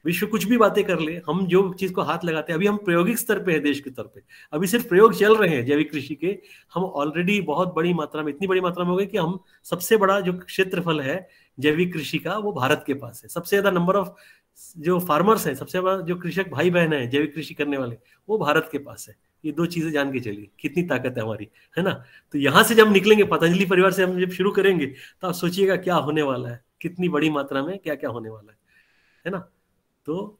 विश्व कुछ भी बातें कर ले, हम जो चीज को हाथ लगाते हैं, अभी हम प्रायोगिक स्तर पे है, देश के स्तर पे अभी सिर्फ प्रयोग चल रहे हैं जैविक कृषि के। हम ऑलरेडी बहुत बड़ी मात्रा में, इतनी बड़ी मात्रा में हो गए कि हम सबसे बड़ा जो क्षेत्रफल है जैविक कृषि का, वो भारत के पास है। सबसे ज्यादा नंबर ऑफ जो फार्मर्स हैं, सबसे बड़ा जो कृषक भाई बहन है जैविक कृषि करने वाले, वो भारत के पास है। ये 2 चीजें जान के चलिए, कितनी ताकत है हमारी, है ना। तो यहाँ से जब निकलेंगे, पतंजलि परिवार से हम जब शुरू करेंगे, तो आप सोचिएगा क्या होने वाला है, कितनी बड़ी मात्रा में क्या क्या होने वाला है ना। तो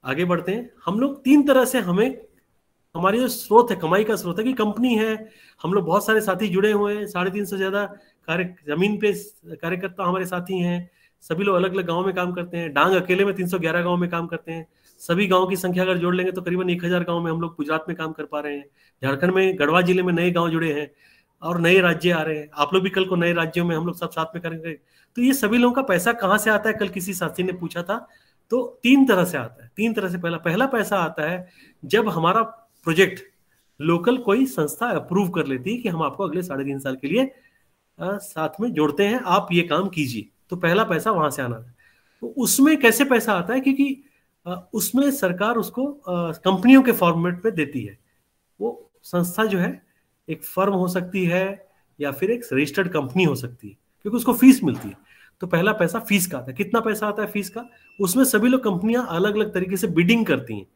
आगे बढ़ते हैं। हम लोग 3 तरह से, हमारी जो स्रोत है, कमाई का स्रोत है, कि कंपनी है, हम लोग बहुत सारे साथी जुड़े हुए हैं, 350 से ज्यादा जमीन पे कार्यकर्ता हमारे साथी हैं, सभी लोग अलग अलग गांव में काम करते हैं। डांग अकेले में 311 गांव में काम करते हैं, सभी गाँव की संख्या अगर जोड़ लेंगे तो करीबन 1000 गाँव में हम लोग गुजरात में काम कर पा रहे हैं। झारखंड में गढ़वा जिले में नए गाँव जुड़े हैं और नए राज्य आ रहे हैं। आप लोग भी कल को नए राज्यों में हम लोग सब साथ में करेंगे। तो ये सभी लोगों का पैसा कहाँ से आता है, कल किसी साथी ने पूछा था, तो 3 तरह से आता है। 3 तरह से पहला पैसा आता है जब हमारा प्रोजेक्ट लोकल कोई संस्था अप्रूव कर लेती है कि हम आपको अगले 3.5 साल के लिए साथ में जोड़ते हैं, आप ये काम कीजिए, तो पहला पैसा वहां से आना है। तो उसमें कैसे पैसा आता है, क्योंकि उसमें सरकार उसको कंपनियों के फॉर्मेट में देती है। वो संस्था जो है एक फर्म हो सकती है या फिर एक रजिस्टर्ड कंपनी हो सकती है, क्योंकि उसको फीस मिलती है। तो पहला पैसा फीस का आता है। कितना पैसा आता है फीस का? उसमें सभी लोग कंपनियां अलग अलग तरीके से बिडिंग करती हैं।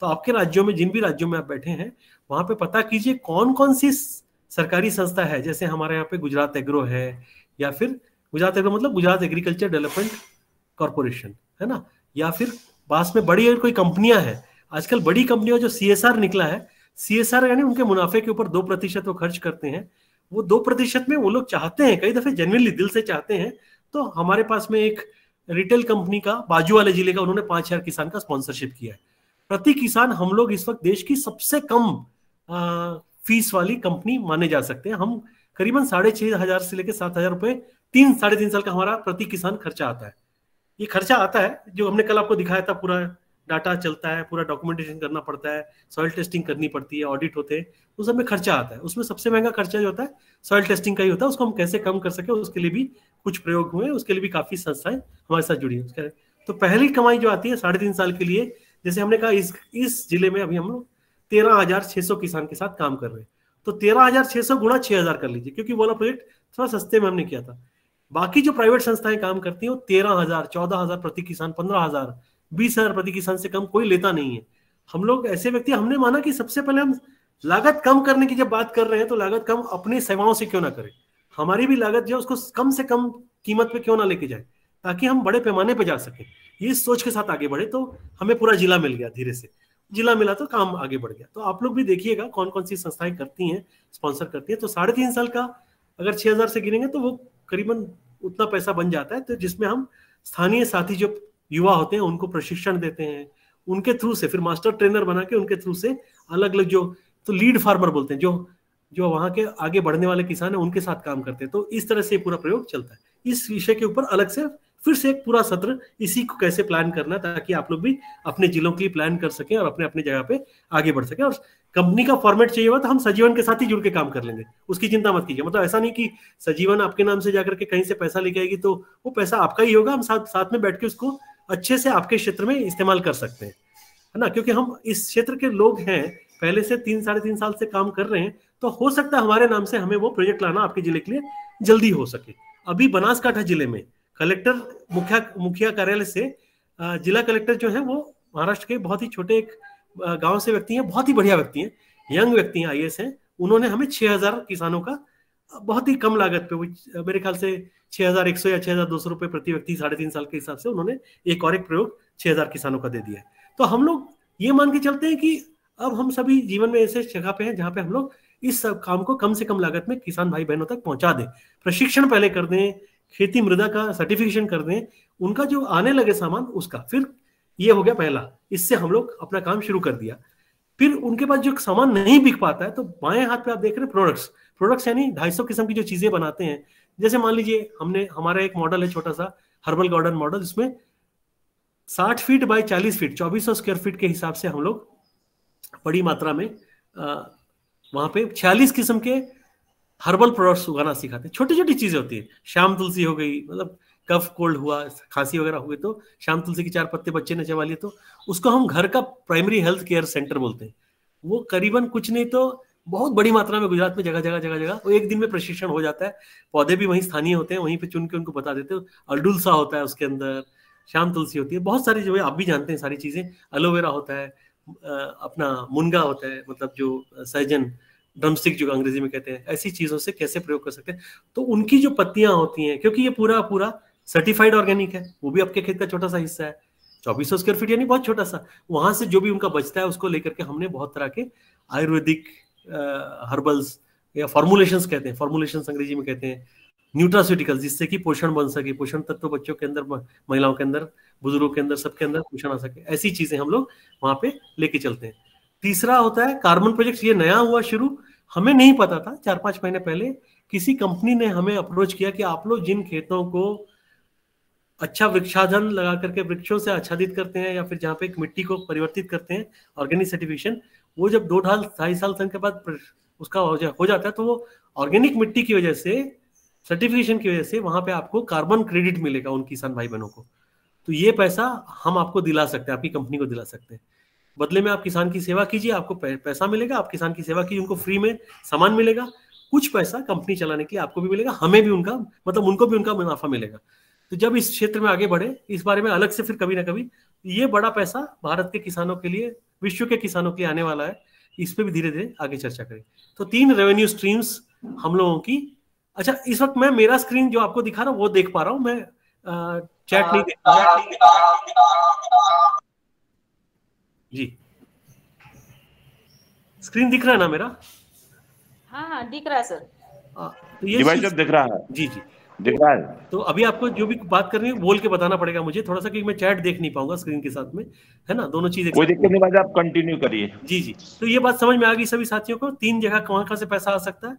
तो आपके राज्यों में, जिन भी राज्यों में आप बैठे हैं, वहां पे पता कीजिए कौन कौन सी सरकारी संस्था है। जैसे हमारे यहाँ पे गुजरात एग्रो है, या फिर गुजरात एग्रो मतलब गुजरात एग्रीकल्चर डेवलपमेंट कॉर्पोरेशन है ना, या फिर पास में बड़ी कोई कंपनियां हैं। आजकल बड़ी कंपनियों जो CSR निकला है, CSR यानी उनके मुनाफे के ऊपर 2% वो खर्च करते हैं। वो 2% में वो लोग चाहते हैं, कई दफे जेन्युइनली दिल से चाहते हैं। तो हमारे पास में एक रिटेल कंपनी का बाजू वाले जिले का, उन्होंने 5000 किसान का स्पॉन्सरशिप किया है। प्रति किसान हम लोग इस वक्त देश की सबसे कम फीस वाली कंपनी माने जा सकते हैं। हम करीबन 6500 से लेकर 7000 रुपए 3-3.5 साल का हमारा प्रति किसान खर्चा आता है। ये खर्चा आता है जो हमने कल आपको दिखाया था, पूरा डाटा चलता है, पूरा डॉक्यूमेंटेशन करना पड़ता है, सॉइल टेस्टिंग करनी पड़ती है, ऑडिट होते हैं, उस सब में खर्चा आता है। उसमें सबसे महंगा खर्चा जो होता है सॉइल टेस्टिंग का ही होता है। उसको हम कैसे कम कर सके, उसके लिए भी कुछ प्रयोग हुए, उसके लिए भी काफी संस्थाएं हमारे साथ जुड़ी है। तो पहली कमाई जो आती है 3.5 साल के लिए, जैसे हमने कहा इस जिले में अभी हम लोग 13,600 किसान के साथ काम कर रहे हैं। तो 13,600 गुणा 6,000 कर लीजिए, क्योंकि वो वाला प्रोजेक्ट थोड़ा सस्ते में हमने किया था। बाकी जो प्राइवेट संस्थाएं काम करती हैं वो 13,000, 14,000 प्रति किसान, 15,000, 20,000 प्रति किसान से कम कोई लेता नहीं है। हम लोग ऐसे व्यक्ति, हमने माना कि सबसे पहले हम लागत कम करने की जब बात कर रहे हैं तो लागत कम अपनी सेवाओं से क्यों ना करें, हमारी भी लागत जो है उसको कम से कम कीमत पे क्यों ना लेके जाए, ताकि हम बड़े पैमाने पे जा सके। ये सोच के साथ आगे बढ़े। तो हमें पूरा जिला मिल गया, धीरे से जिला मिला तो काम आगे बढ़ गया। तो आप लोग भी देखिएगा कौन कौन सी संस्थाएं करती हैं, स्पॉन्सर करती हैं। तो 3.5 साल का अगर 6,000 से गिनेंगे तो वो करीबन उतना पैसा बन जाता है। तो जिसमें हम स्थानीय साथी जो युवा होते हैं उनको प्रशिक्षण देते हैं, उनके थ्रू से फिर मास्टर ट्रेनर बना के उनके थ्रू से अलग अलग जो तो लीड फार्मर बोलते हैं, जो वहां के आगे बढ़ने वाले किसान हैं उनके साथ काम करते हैं। तो इस तरह से पूरा प्रयोग चलता है। इस विषय के ऊपर अलग से फिर से एक पूरा सत्र, इसी को कैसे प्लान करना, ताकि आप लोग भी अपने जिलों के लिए प्लान कर सकें और अपने अपने जगह पे आगे बढ़ सकें। और कंपनी का फॉर्मेट चाहिए हुआ तो हम सजीवन के साथ ही जुड़ के काम कर लेंगे, उसकी चिंता मत कीजिए। मतलब ऐसा नहीं कि सजीवन आपके नाम से जाकर के कहीं से पैसा लेके आएगी तो वो पैसा आपका ही होगा। हम साथ में बैठ के उसको अच्छे से आपके क्षेत्र में इस्तेमाल कर सकते हैं, है ना। क्योंकि हम इस क्षेत्र के लोग हैं, पहले से 3-3.5 साल से काम कर रहे हैं, तो हो सकता है हमारे नाम से हमें वो प्रोजेक्ट लाना आपके जिले के लिए जल्दी हो सके। अभी बनासकांठा जिले में कलेक्टर मुखिया कार्यालय से जिला कलेक्टर जो है वो महाराष्ट्र के बहुत ही छोटे एक गांव से व्यक्ति हैं, बहुत ही बढ़िया व्यक्ति हैं, यंग व्यक्ति हैं, IAS हैं। उन्होंने हमें 6,000 किसानों का बहुत ही कम लागत पे, मेरे ख्याल से 6,100 या 6,200 रुपए प्रति व्यक्ति 3.5 साल के हिसाब से उन्होंने एक प्रयोग 6,000 किसानों का दे दिया है। तो हम लोग ये मान के चलते हैं कि अब हम सभी जीवन में ऐसे जगह पे हैं जहां पे हम लोग इस सब काम को कम से कम लागत में किसान भाई बहनों तक पहुंचा दें। प्रशिक्षण पहले कर दें, खेती मृदा का सर्टिफिकेशन कर दें, उनका जो आने लगे सामान उसका, फिर ये हो गया पहला। इससे हम लोग अपना काम शुरू कर दिया। फिर उनके पास जो सामान नहीं बिक पाता है तो बाएं हाथ पे आप देख रहे हैं प्रोडक्ट्स यानी 250 किस्म की जो चीजें बनाते हैं। जैसे मान लीजिए हमारा एक मॉडल है छोटा सा हर्बल गार्डन मॉडल, जिसमें 60 feet by 40 feet 2400 square feet के हिसाब से हम लोग बड़ी मात्रा में वहां पे 46 किस्म के हर्बल प्रोडक्ट्स उगाना सिखाते हैं। छोटी छोटी चीजें होती है, शाम तुलसी हो गई, मतलब कफ कोल्ड हुआ, खांसी वगैरह हो गई तो शाम तुलसी के 4 पत्ते बच्चे ने चबा लिए तो उसको हम घर का प्राइमरी हेल्थ केयर सेंटर बोलते हैं। वो करीबन कुछ नहीं तो बहुत बड़ी मात्रा में गुजरात में जगह जगह वो एक दिन में प्रशिक्षण हो जाता है। पौधे भी वहीं स्थानीय होते हैं, वहीं पे चुन के उनको बता देते हैं। अल्डुलसा होता है, उसके अंदर शाम तुलसी होती है, बहुत सारी जो है आप भी जानते हैं सारी चीजें। एलोवेरा होता है, अपना मुनगा होता है, मतलब जो सहजन ड्रमस्टिक जो अंग्रेजी में कहते हैं। ऐसी चीजों से कैसे प्रयोग कर सकते हैं, तो उनकी जो पत्तियां होती हैं, क्योंकि ये पूरा सर्टिफाइड ऑर्गेनिक है, वो भी आपके खेत का छोटा सा हिस्सा है, 2400 स्क्वायर फीट यानी बहुत छोटा सा। वहां से जो भी उनका बचता है उसको लेकर के हमने बहुत तरह के आयुर्वेदिक हर्बल्स या फॉर्मुलेशंस कहते हैं, फॉर्मुलेशंस अंग्रेजी में कहते हैं, न्यूट्रास्यूटिकल्स, जिससे कि पोषण बन सके, पोषण तत्व बच्चों के अंदर, महिलाओं के अंदर, बुजुर्गों के अंदर, सबके अंदर पोषण आ सके, ऐसी चीजें हम लोग वहां पे लेके चलते हैं। तीसरा होता है कार्बन प्रोजेक्ट। ये नया हुआ शुरू, हमें नहीं पता था। 4-5 महीने पहले किसी कंपनी ने हमें अप्रोच किया कि आप लोग जिन खेतों को अच्छा वृक्षाधन लगा करके वृक्षों से आच्छादित करते हैं, या फिर जहाँ पे एक मिट्टी को परिवर्तित करते हैं, ऑर्गेनिक सर्टिफिकेशन, वो जब 2-2.5 साल के बाद उसका हो जाता है, तो वो ऑर्गेनिक मिट्टी की वजह से, सर्टिफिकेशन की वजह से वहां पे आपको कार्बन क्रेडिट मिलेगा उन किसान भाई बहनों को। तो ये पैसा हम आपको दिला सकते हैं, आपकी कंपनी को दिला सकते हैं। बदले में आप किसान की सेवा कीजिए, आपको पैसा मिलेगा, आप किसान की सेवा कीजिए, उनको फ्री में सामान मिलेगा, कुछ पैसा कंपनी चलाने के लिए आपको भी मिलेगा, हमें भी उनका, मतलब उनको भी उनका मुनाफा मिलेगा। तो जब इस क्षेत्र में आगे बढ़े, इस बारे में अलग से फिर कभी ना कभी, ये बड़ा पैसा भारत के किसानों के लिए, विश्व के किसानों के लिए आने वाला है, इस पे भी धीरे धीरे आगे चर्चा करें। तो 3 रेवेन्यू स्ट्रीम्स हम लोगों की। अच्छा, इस वक्त मैं मेरा स्क्रीन जो आपको दिखा रहा हूँ वो देख पा रहा हूँ, मैं चैट नहीं देख पा रहा जी। स्क्रीन दिख रहा है ना मेरा? हाँ दिख रहा है सर। तो ये डिवाइस दिख रहा है। जी जी दिख रहा है। तो अभी आपको जो भी बात करनी है बोल के बताना पड़ेगा मुझे थोड़ा सा, क्योंकि मैं चैट देख नहीं पाऊंगा स्क्रीन के साथ में, है ना, दोनों चीजें। कोई दिक्कत नहीं भाई, आप कंटिन्यू करिए। जी जी। तो ये बात समझ में आ गई सभी साथियों को। 3 जगह कहां से पैसा आ सकता है।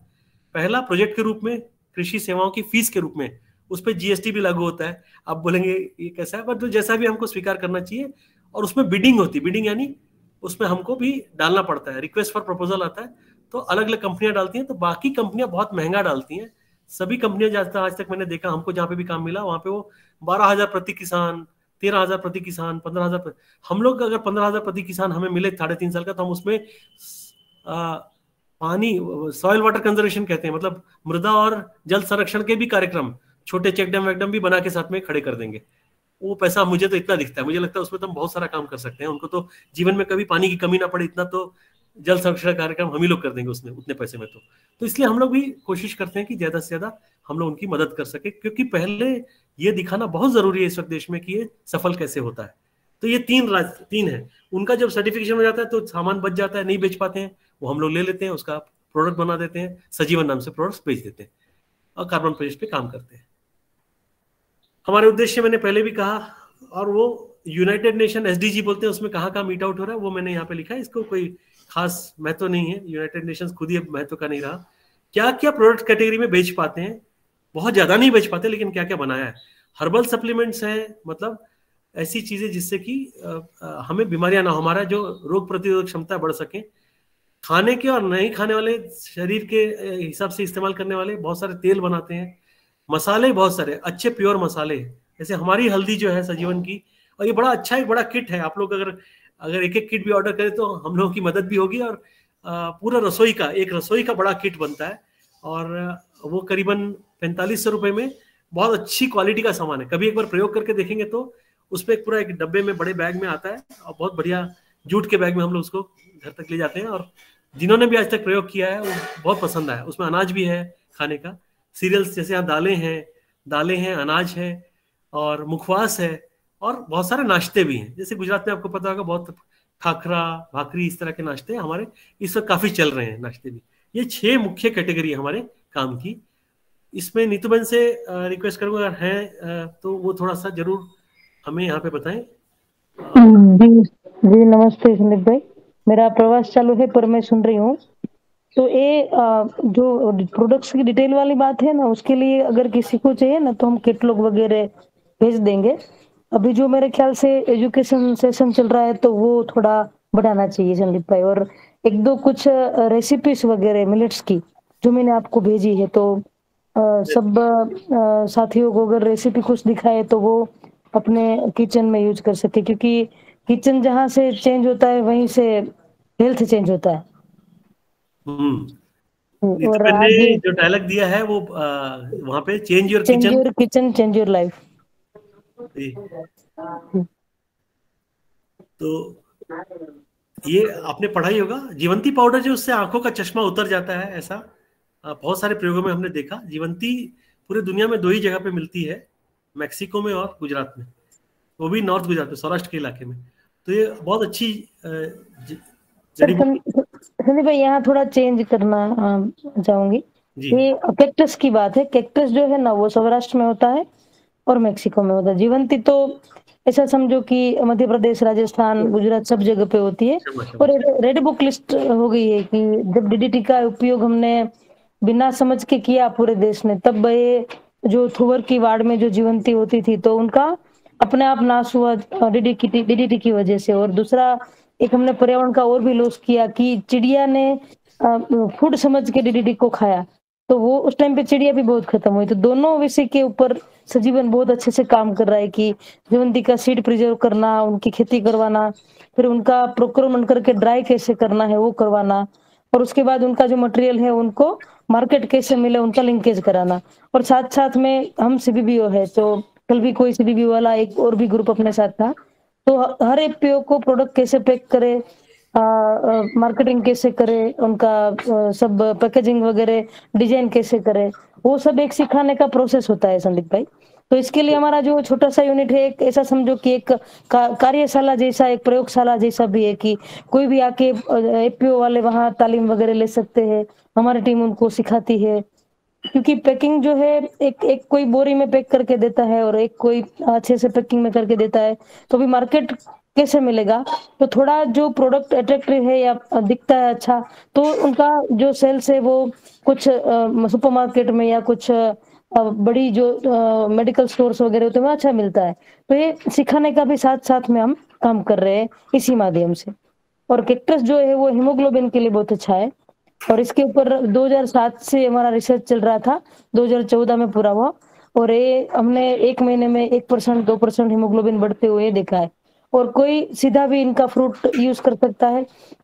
पहला, प्रोजेक्ट के रूप में, कृषि सेवाओं की फीस के रूप में, उस पर जीएसटी भी लागू होता है। आप बोलेंगे ये कैसा है, बट तो जैसा भी हमको स्वीकार करना चाहिए। और उसमें बिडिंग होती है, बिडिंग यानी उसमें हमको भी डालना पड़ता है, रिक्वेस्ट फॉर प्रपोजल आता है, तो अलग अलग कंपनियां डालती हैं। तो बाकी कंपनियां बहुत महंगा डालती हैं। सभी कंपनियां आज तक मैंने देखा, हमको जहां पे भी काम मिला वहां पे वो 12,000 प्रति किसान, 13,000 प्रति किसान, 15,000। हम लोग अगर 15,000 प्रति किसान हमें मिले 3.5 साल का, तो हम उसमें पानी, सॉइल वाटर कंजर्वेशन कहते हैं, मतलब मृदा और जल संरक्षण के भी कार्यक्रम, छोटे चेक डैम वेक डैम भी बना के साथ में खड़े कर देंगे। वो पैसा मुझे तो इतना दिखता है, मुझे लगता है उसमें तो हम बहुत सारा काम कर सकते हैं। उनको तो जीवन में कभी पानी की कमी ना पड़े, इतना तो जल संरक्षण कार्यक्रम हम ही लोग कर देंगे उसमें, उतने पैसे में। तो इसलिए हम लोग भी कोशिश करते हैं कि ज्यादा से ज्यादा हम लोग उनकी मदद कर सके, क्योंकि पहले ये दिखाना बहुत जरूरी है इस वक्त देश में कि ये सफल कैसे होता है। तो ये 3 है। उनका जब सर्टिफिकेशन हो जाता है तो सामान बच जाता है, नहीं बेच पाते हैं, वो हम लोग ले लेते हैं, उसका प्रोडक्ट बना देते हैं, सजीवन नाम से प्रोडक्ट्स बेच देते हैं और कार्बन प्रोजेक्ट पे काम करते हैं। हमारे उद्देश्य मैंने पहले भी कहा, और वो यूनाइटेड नेशन एसडीजी बोलते हैं, उसमें कहाँ मीट आउट हो रहा है वो मैंने यहाँ पे लिखा है। इसको कोई खास महत्व नहीं है, यूनाइटेड नेशंस खुद ही अब महत्व का नहीं रहा। क्या क्या प्रोडक्ट कैटेगरी में बेच पाते हैं, बहुत ज्यादा नहीं बेच पाते, लेकिन क्या क्या बनाया है। हर्बल सप्लीमेंट्स हैं, मतलब ऐसी चीजें जिससे कि हमें बीमारियां ना हो, हमारा जो रोग प्रतिरोधक क्षमता बढ़ सके। खाने के और नहीं खाने वाले, शरीर के हिसाब से इस्तेमाल करने वाले बहुत सारे तेल बनाते हैं, मसाले बहुत सारे अच्छे प्योर मसाले, जैसे हमारी हल्दी जो है सजीवन की, और ये बड़ा अच्छा एक बड़ा किट है। आप लोग अगर एक किट भी ऑर्डर करें तो हम लोगों की मदद भी होगी, और पूरा एक रसोई का बड़ा किट बनता है, और वो करीबन 4500 रुपए में बहुत अच्छी क्वालिटी का सामान है। कभी एक बार प्रयोग करके देखेंगे तो उस पर पूरा एक डब्बे में, बड़े बैग में आता है, और बहुत बढ़िया जूट के बैग में हम लोग उसको घर तक ले जाते हैं। और जिन्होंने भी आज तक प्रयोग किया है वो बहुत पसंद आया। उसमें अनाज भी है खाने का, सीरियल्स जैसे यहाँ दालें हैं, अनाज है, और मुखवास है, और बहुत सारे नाश्ते भी हैं। जैसे गुजरात में आपको पता होगा बहुत खाखरा, भाकरी, इस तरह के नाश्ते हमारे इस वक्त काफी चल रहे हैं, नाश्ते भी। ये 6 मुख्य कैटेगरी है हमारे काम की। इसमें नीतू बहन से रिक्वेस्ट करूंगा, अगर है तो वो थोड़ा सा जरूर हमें यहाँ पे बताएं। जी नमस्ते संदीप भाई, मेरा प्रवास चालू है पर मैं सुन रही हूँ। तो ये जो प्रोडक्ट्स की डिटेल वाली बात है ना, उसके लिए अगर किसी को चाहिए ना तो हम कैटलॉग वगैरह भेज देंगे। अभी जो मेरे ख्याल से एजुकेशन सेशन चल रहा है तो वो थोड़ा बढ़ाना चाहिए संदीप भाई। और 1-2 कुछ रेसिपीज वगैरह मिलेट्स की जो मैंने आपको भेजी है, तो सब साथियों को अगर रेसिपी कुछ दिखाए तो वो अपने किचन में यूज कर सके, क्योंकि किचन जहाँ से चेंज होता है वहीं से हेल्थ चेंज होता है। और मैंने जो डायलॉग दिया है वो वहाँ पे change your kitchen change your life. तो ये आपने पढ़ा ही होगा, जीवंती पाउडर जो उससे आंखों का चश्मा उतर जाता है, ऐसा बहुत सारे प्रयोगों में हमने देखा। जीवंती पूरी दुनिया में 2 ही जगह पे मिलती है, मैक्सिको में और गुजरात में, वो भी नॉर्थ गुजरात में, सौराष्ट्र के इलाके में। तो ये बहुत अच्छी संदीप भाई यहाँ थोड़ा चेंज करना चाहूंगी। जी ये कैक्टस की बात है। कैक्टस जो है ना वो सौराष्ट्र में होता है और मेक्सिको में होता है। जीवंती तो ऐसा समझो कि मध्य प्रदेश, राजस्थान, गुजरात सब जगह पे होती है। और रेड बुक लिस्ट हो गई है कि जब डीडीटी का उपयोग हमने बिना समझ के किया पूरे देश ने, तब ये जो थुवर की वार्ड में जो जीवंती होती थी तो उनका अपने आप नाश हुआ डीडीटी की वजह से। और दूसरा एक हमने पर्यावरण का और भी लॉस किया कि चिड़िया ने फूड समझ के डीडीटी को खाया, तो वो उस टाइम पे चिड़िया भी बहुत खत्म हुई। तो दोनों विषय के ऊपर सजीवन बहुत अच्छे से काम कर रहा है कि जीवंती का सीड प्रिजर्व करना, उनकी खेती करवाना, फिर उनका प्रोक्योरमेंट करके ड्राई कैसे करना है वो करवाना, और उसके बाद उनका जो मटेरियल है उनको मार्केट कैसे मिले उनका लिंकेज कराना। और साथ साथ में हम सीबीबीओ है, तो कल भी कोई सीबीबीओ वाला एक और भी ग्रुप अपने साथ था, तो हर एक पीओ को प्रोडक्ट कैसे पैक करे, मार्केटिंग कैसे करे, उनका सब पैकेजिंग वगैरह डिजाइन कैसे करे, वो सब एक सिखाने का प्रोसेस होता है संदीप भाई। तो इसके लिए हमारा जो छोटा सा यूनिट है, एक ऐसा समझो कि एक कार्यशाला जैसा, एक प्रयोगशाला जैसा भी है कि कोई भी आके एपीओ वाले वहाँ तालीम वगैरह ले सकते हैं, हमारी टीम उनको सिखाती है। क्योंकि पैकिंग जो है एक एक कोई बोरी में पैक करके देता है और एक कोई अच्छे से पैकिंग में करके देता है, तो भी मार्केट कैसे मिलेगा। तो थोड़ा जो प्रोडक्ट अट्रैक्टिव है या दिखता है अच्छा, तो उनका जो सेल्स है वो कुछ सुपरमार्केट में या कुछ बड़ी जो मेडिकल स्टोर्स वगैरह होते हैं वहाँ अच्छा मिलता है। तो ये सिखाने का भी साथ साथ में हम काम कर रहे हैं इसी माध्यम से। और कैक्टस जो है वो हीमोग्लोबिन के लिए बहुत अच्छा है, और इसके ऊपर 2007 से हमारा रिसर्च चल रहा था, 2014 में पूरा हुआ, और ये हमने एक महीने में 1% 2% हीमोग्लोबिन बढ़ते हुए देखा है। और कोई सीधा भी इनका फ्रूट यूज कर सकता है।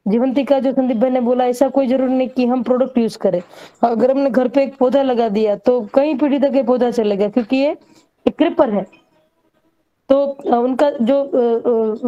जीवंती का जो संदीप भाई ने बोला, ऐसा कोई जरूरी नहीं कि हम प्रोडक्ट यूज करें। अगर हमने घर पे एक पौधा लगा दिया तो कई पीढ़ी तक ये पौधा चलेगा, क्योंकि ये एक क्रीपर है। तो उनका जो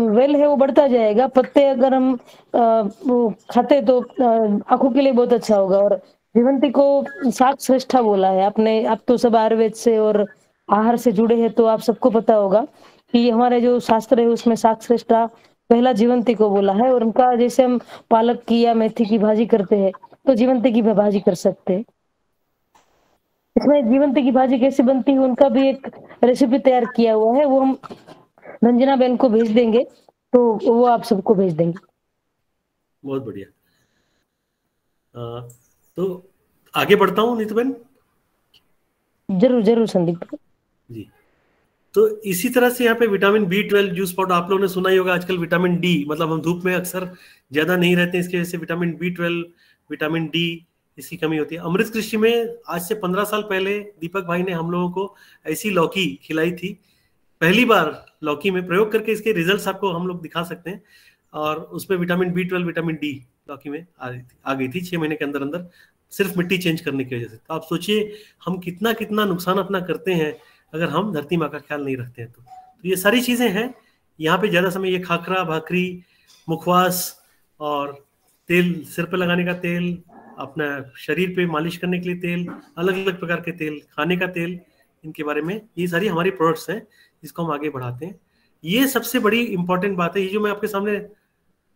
वेल है वो बढ़ता जाएगा। पत्ते अगर हम वो खाते तो आंखों के लिए बहुत अच्छा होगा। और जीवंती को शाक श्रेष्ठा बोला है आपने। आप तो सब आयुर्वेद से और आहार से जुड़े हैं, तो आप सबको पता होगा कि हमारे जो शास्त्र है उसमें शाक श्रेष्ठा पहला जीवंती को बोला है। और उनका जैसे हम पालक की या मेथी की भाजी करते हैं, तो जीवंती की भाजी कर सकते हैं। इसमें जीवंती की भाजी कैसे बनती है उनका भी एक रेसिपी तैयार किया हुआ है, वो हम रंजना बहन को भेज देंगे, तो वो आप सबको भेज देंगे। बहुत बढ़िया। तो आगे बढ़ता हूँ नीतू बहन। जरूर जरूर संदीप जी। तो इसी तरह से यहाँ पे विटामिन B12 जूस पाउडर आप लोगों ने सुना ही होगा। आजकल विटामिन डी, मतलब हम धूप में अक्सर ज्यादा नहीं रहते हैं, इसकी वजह से विटामिन B12, विटामिन डी इसकी कमी होती है। अमृत कृषि में आज से 15 साल पहले दीपक भाई ने हम लोगों को ऐसी लौकी खिलाई थी। पहली बार लौकी में प्रयोग करके इसके रिजल्ट्स आपको हम लोग दिखा सकते हैं। और उसमें विटामिन B12, विटामिन डी लौकी में आ गई थी 6 महीने के अंदर अंदर, सिर्फ मिट्टी चेंज करने की वजह से। तो आप सोचिए हम कितना कितना नुकसान अपना करते हैं अगर हम धरती माँ का ख्याल नहीं रखते हैं। तो ये सारी चीजें हैं। यहाँ पे ज्यादा समय ये खाखरा, भाकरी, मुखवास और तेल, सिर पे लगाने का तेल, अपना शरीर पे मालिश करने के लिए तेल, अलग अलग प्रकार के तेल, खाने का तेल, इनके बारे में ये सारी हमारी प्रोडक्ट्स हैं जिसको हम आगे बढ़ाते हैं। ये सबसे बड़ी इंपॉर्टेंट बात है। ये जो मैं आपके सामने,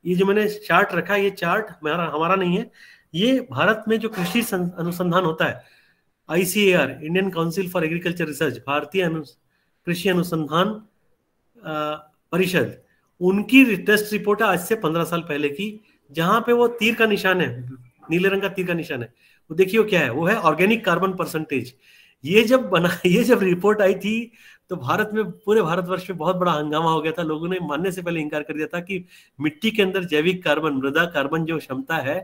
ये जो मैंने चार्ट रखा है, ये चार्ट हमारा नहीं है। ये भारत में जो कृषि अनुसंधान होता है, ICAR, Indian council for agriculture research, भारतीय कृषि अनुसंधान परिषद, उनकी टेस्ट रिपोर्ट है आज से 15 साल पहले की, जहां पे वो तीर का निशान है, नीले रंग का तीर का निशान है, वो देखिए वो क्या है, वो है ऑर्गेनिक कार्बन परसेंटेज। ये जब रिपोर्ट आई थी तो भारत में, पूरे भारतवर्ष में बहुत बड़ा हंगामा हो गया था। लोगों ने मानने से पहले इंकार कर दिया था कि मिट्टी के अंदर जैविक कार्बन, मृदा कार्बन जो क्षमता है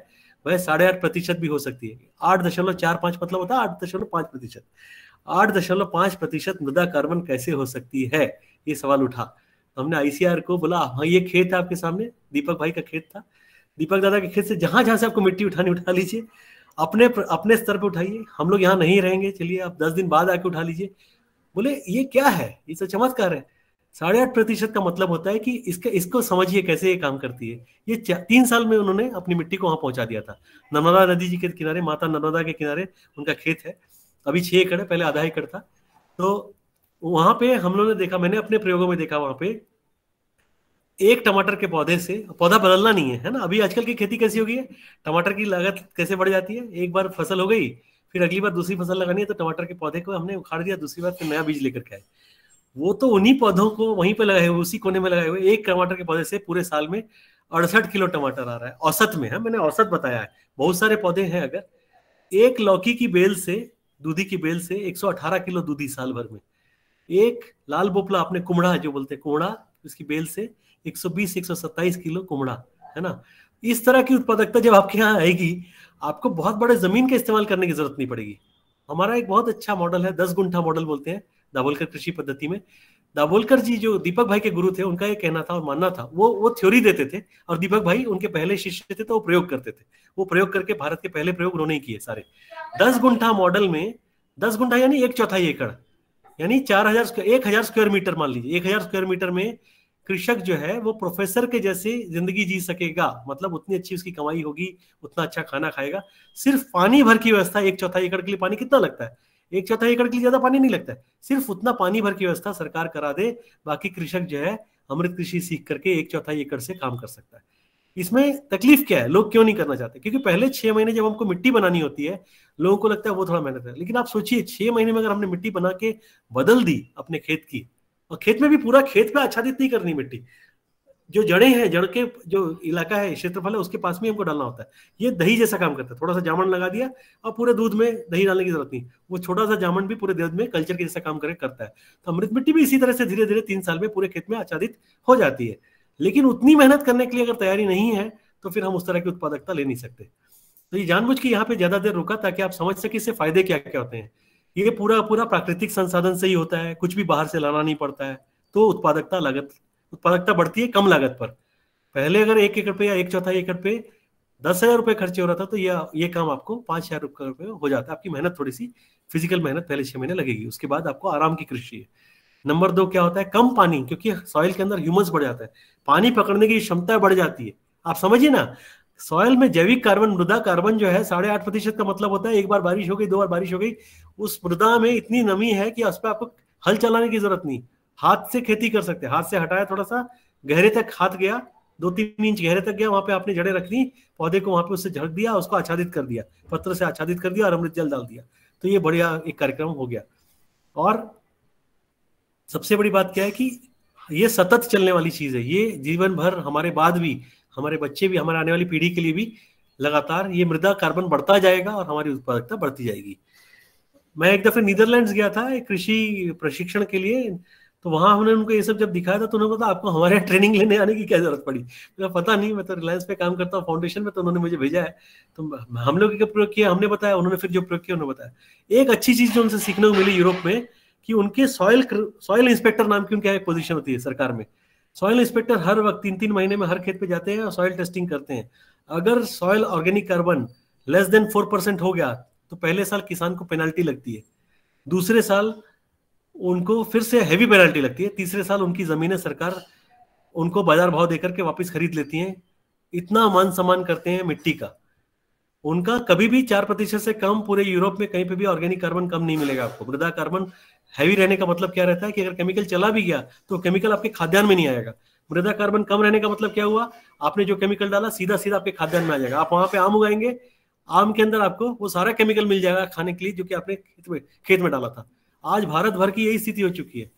वह 8.5% भी हो सकती है। 8.45 मतलब होता है 8.5%। 8.5% मृदा कार्बन कैसे हो सकती है, ये सवाल उठा। तो हमने ICAR को बोला, हाँ ये खेत है आपके सामने, दीपक भाई का खेत था, दीपक दादा के खेत से जहां जहां से आपको मिट्टी उठानी उठा लीजिए, अपने स्तर पे उठाइए, हम लोग यहाँ नहीं रहेंगे, चलिए आप 10 दिन बाद आके उठा लीजिए। बोले ये क्या है, ये तो चमत्कार है। 8.5% का मतलब होता है कि इसको समझिए कैसे ये काम करती है। ये 3 साल में उन्होंने अपनी मिट्टी को वहां पहुंचा दिया था। नर्मदा नदी जी के किनारे, माता नर्मदा के किनारे उनका खेत है। अभी 6 एकड़ है, पहले आधा एकड़ था। तो वहां पे हम लोगों ने देखा, मैंने अपने प्रयोगों में देखा, वहां पे एक टमाटर के पौधे से, पौधा बदलना नहीं है ना। अभी आजकल की खेती कैसी हो गई है, टमाटर की लागत कैसे बढ़ जाती है, एक बार फसल हो गई फिर अगली बार दूसरी फसल लगानी है तो टमाटर के पौधे को हमने उखाड़ दिया, दूसरी बार फिर नया बीज लेकर के आए। वो तो उन्हीं पौधों को वहीं पे लगाए हुए, उसी कोने में लगाए हुए, एक टमाटर के पौधे से पूरे साल में 68 किलो टमाटर आ रहा है औसत में है। मैंने औसत बताया है, बहुत सारे पौधे हैं। अगर एक लौकी की बेल से, दूधी की बेल से 118 किलो दूधी साल भर में। एक लाल बोपला, आपने कुमड़ा जो बोलते हैं कुमड़ा, उसकी बेल से 120-127 किलो कुमड़ा, है ना। इस तरह की उत्पादकता जब आपके यहाँ आएगी, आपको बहुत बड़े जमीन का इस्तेमाल करने की जरूरत नहीं पड़ेगी। हमारा एक बहुत अच्छा मॉडल है, 10 गुंठा मॉडल बोलते हैं दाभोलकर कृषि पद्धति में। दाभोलकर जी जो दीपक भाई के गुरु थे, उनका ये कहना था और मानना था, वो थ्योरी देते थे और दीपक भाई उनके पहले शिष्य थे, तो वो प्रयोग करते थे। वो प्रयोग करके भारत के पहले प्रयोग उन्होंने ही किए सारे। 10 गुंठा मॉडल में, 10 गुंठा यानी 1/4 एकड़, यानी 1000 स्क्वायर मीटर मान लीजिए। 1000 स्क्वायर मीटर में कृषक जो है वो प्रोफेसर के जैसे जिंदगी जी सकेगा, मतलब उतनी अच्छी उसकी कमाई होगी, उतना अच्छा खाना खाएगा। सिर्फ पानी भर की व्यवस्था, 1/4 एकड़ के लिए पानी कितना लगता है? 1/4 एकड़ के लिए ज्यादा पानी नहीं लगता है, सिर्फ उतना पानी भर की व्यवस्था सरकार करा दे, बाकी कृषक जो है अमृत कृषि सीख करके 1/4 एकड़ से काम कर सकता है। इसमें तकलीफ क्या है, लोग क्यों नहीं करना चाहते? क्योंकि पहले 6 महीने जब हमको मिट्टी बनानी होती है, लोगों को लगता है वो थोड़ा मेहनत है। लेकिन आप सोचिए, 6 महीने में अगर हमने मिट्टी बना के बदल दी अपने खेत की, और खेत में भी पूरा खेत पे आच्छादित नहीं करनी मिट्टी, जो जड़ें हैं, जड़ के जो इलाका है, क्षेत्रफल है, उसके पास में हमको डालना होता है। ये दही जैसा काम करता है। थोड़ा सा जामन लगा दिया और पूरे दूध में दही डालने की जरूरत नहीं, वो छोटा सा जामन भी पूरे दूध में कल्चर के जैसा काम करता है। तो अमृत मिट्टी भी इसी तरह से धीरे धीरे 3 साल में पूरे खेत में आच्छादित हो जाती है। लेकिन उतनी मेहनत करने के लिए अगर तैयारी नहीं है, तो फिर हम उस तरह की उत्पादकता ले नहीं सकते। तो ये जानबूझ के यहाँ पे ज्यादा देर रुका ताकि आप समझ सके इससे फायदे क्या क्या होते हैं। ये पूरा प्राकृतिक संसाधन से ही होता है, कुछ भी बाहर से लाना नहीं पड़ता है, तो उत्पादकता बढ़ती है कम लागत पर। पहले अगर 1 एकड़ पे या 1/4 एकड़ पे 10,000 रुपए खर्चे हो रहा था, तो ये काम आपको 5,000 रुपए हो जाता है। आपकी मेहनत, थोड़ी सी फिजिकल मेहनत पहले 6 महीने लगेगी, उसके बाद आपको आराम की कृषि है। नंबर 2 क्या होता है? कम पानी, क्योंकि सॉइल के अंदर ह्यूमस बढ़ जाता है, पानी पकड़ने की क्षमता बढ़ जाती है। आप समझिए ना, सॉइल में जैविक कार्बन, मृदा कार्बन जो है 8.5% का मतलब होता है एक बार बारिश हो गई, 2 बार बारिश हो गई, उस मृदा में इतनी नमी है कि उस पर आपको हल चलाने की जरूरत नहीं, हाथ से खेती कर सकते हैं। हाथ से हटाया, थोड़ा सा गहरे तक हाथ गया, 2-3 इंच गहरे तक गया, वहां पे आपने जड़ें रख दी, पौधे को वहां पे उससे झड़क दिया, उसको आच्छादित कर दिया, पत्र से आच्छादित कर दिया और अमृत जल डाल दिया। तो ये बढ़िया एक कार्यक्रम हो गया। और सबसे बड़ी बात क्या है कि ये सतत चलने वाली चीज है, ये जीवन भर, हमारे बाद भी, हमारे बच्चे भी, हमारे आने वाली पीढ़ी के लिए भी लगातार ये मृदा कार्बन बढ़ता जाएगा और हमारी उत्पादकता बढ़ती जाएगी। मैं एक दफे नीदरलैंड्स गया था एक कृषि प्रशिक्षण के लिए, तो वहां हमने उनको ये सब जब दिखाया था, तो उन्होंने बताया आपको हमारे यहाँ ट्रेनिंग लेने आने की क्या जरूरत पड़ी? मुझे पता नहीं, मैं तो रिलायंस पे काम करता हूँ फाउंडेशन में, तो उन्होंने मुझे भेजा है, तो हम लोग क्या प्रयोग किया हमने बताया, उन्होंने फिर जो प्रयोग किया उन्होंने बताया। एक अच्छी चीज जो उनसे सीखने को मिली यूरोप में, कि उनके सॉइल इंस्पेक्टर नाम की उनकी एक पोजीशन होती है सरकार में। सॉइल इंस्पेक्टर हर वक्त 3-3 महीने में हर खेत पे जाते हैं और सॉइल टेस्टिंग करते हैं। अगर soil organic carbon less than 4% हो गया, तो पहले साल किसान को पेनल्टी लगती है, दूसरे साल उनको फिर से हैवी पेनल्टी लगती है, तीसरे साल उनकी जमीनें सरकार उनको बाजार भाव देकर के वापस खरीद लेती हैं। इतना मान सम्मान करते हैं मिट्टी का। उनका कभी भी 4% से कम पूरे यूरोप में कहीं पे भी ऑर्गेनिक कार्बन कम नहीं मिलेगा आपको। मृदा कार्बन हैवी रहने का मतलब क्या रहता है कि अगर केमिकल चला भी गया तो केमिकल आपके खाद्यान्न में नहीं आएगा। मृदा कार्बन कम रहने का मतलब क्या हुआ, आपने जो केमिकल डाला सीधा सीधा आपके खाद्यान्न में आ जाएगा। आप वहां पे आम उगाएंगे, आम के अंदर आपको वो सारा केमिकल मिल जाएगा खाने के लिए जो कि आपने खेत में डाला था। आज भारत भर की यही स्थिति हो चुकी है।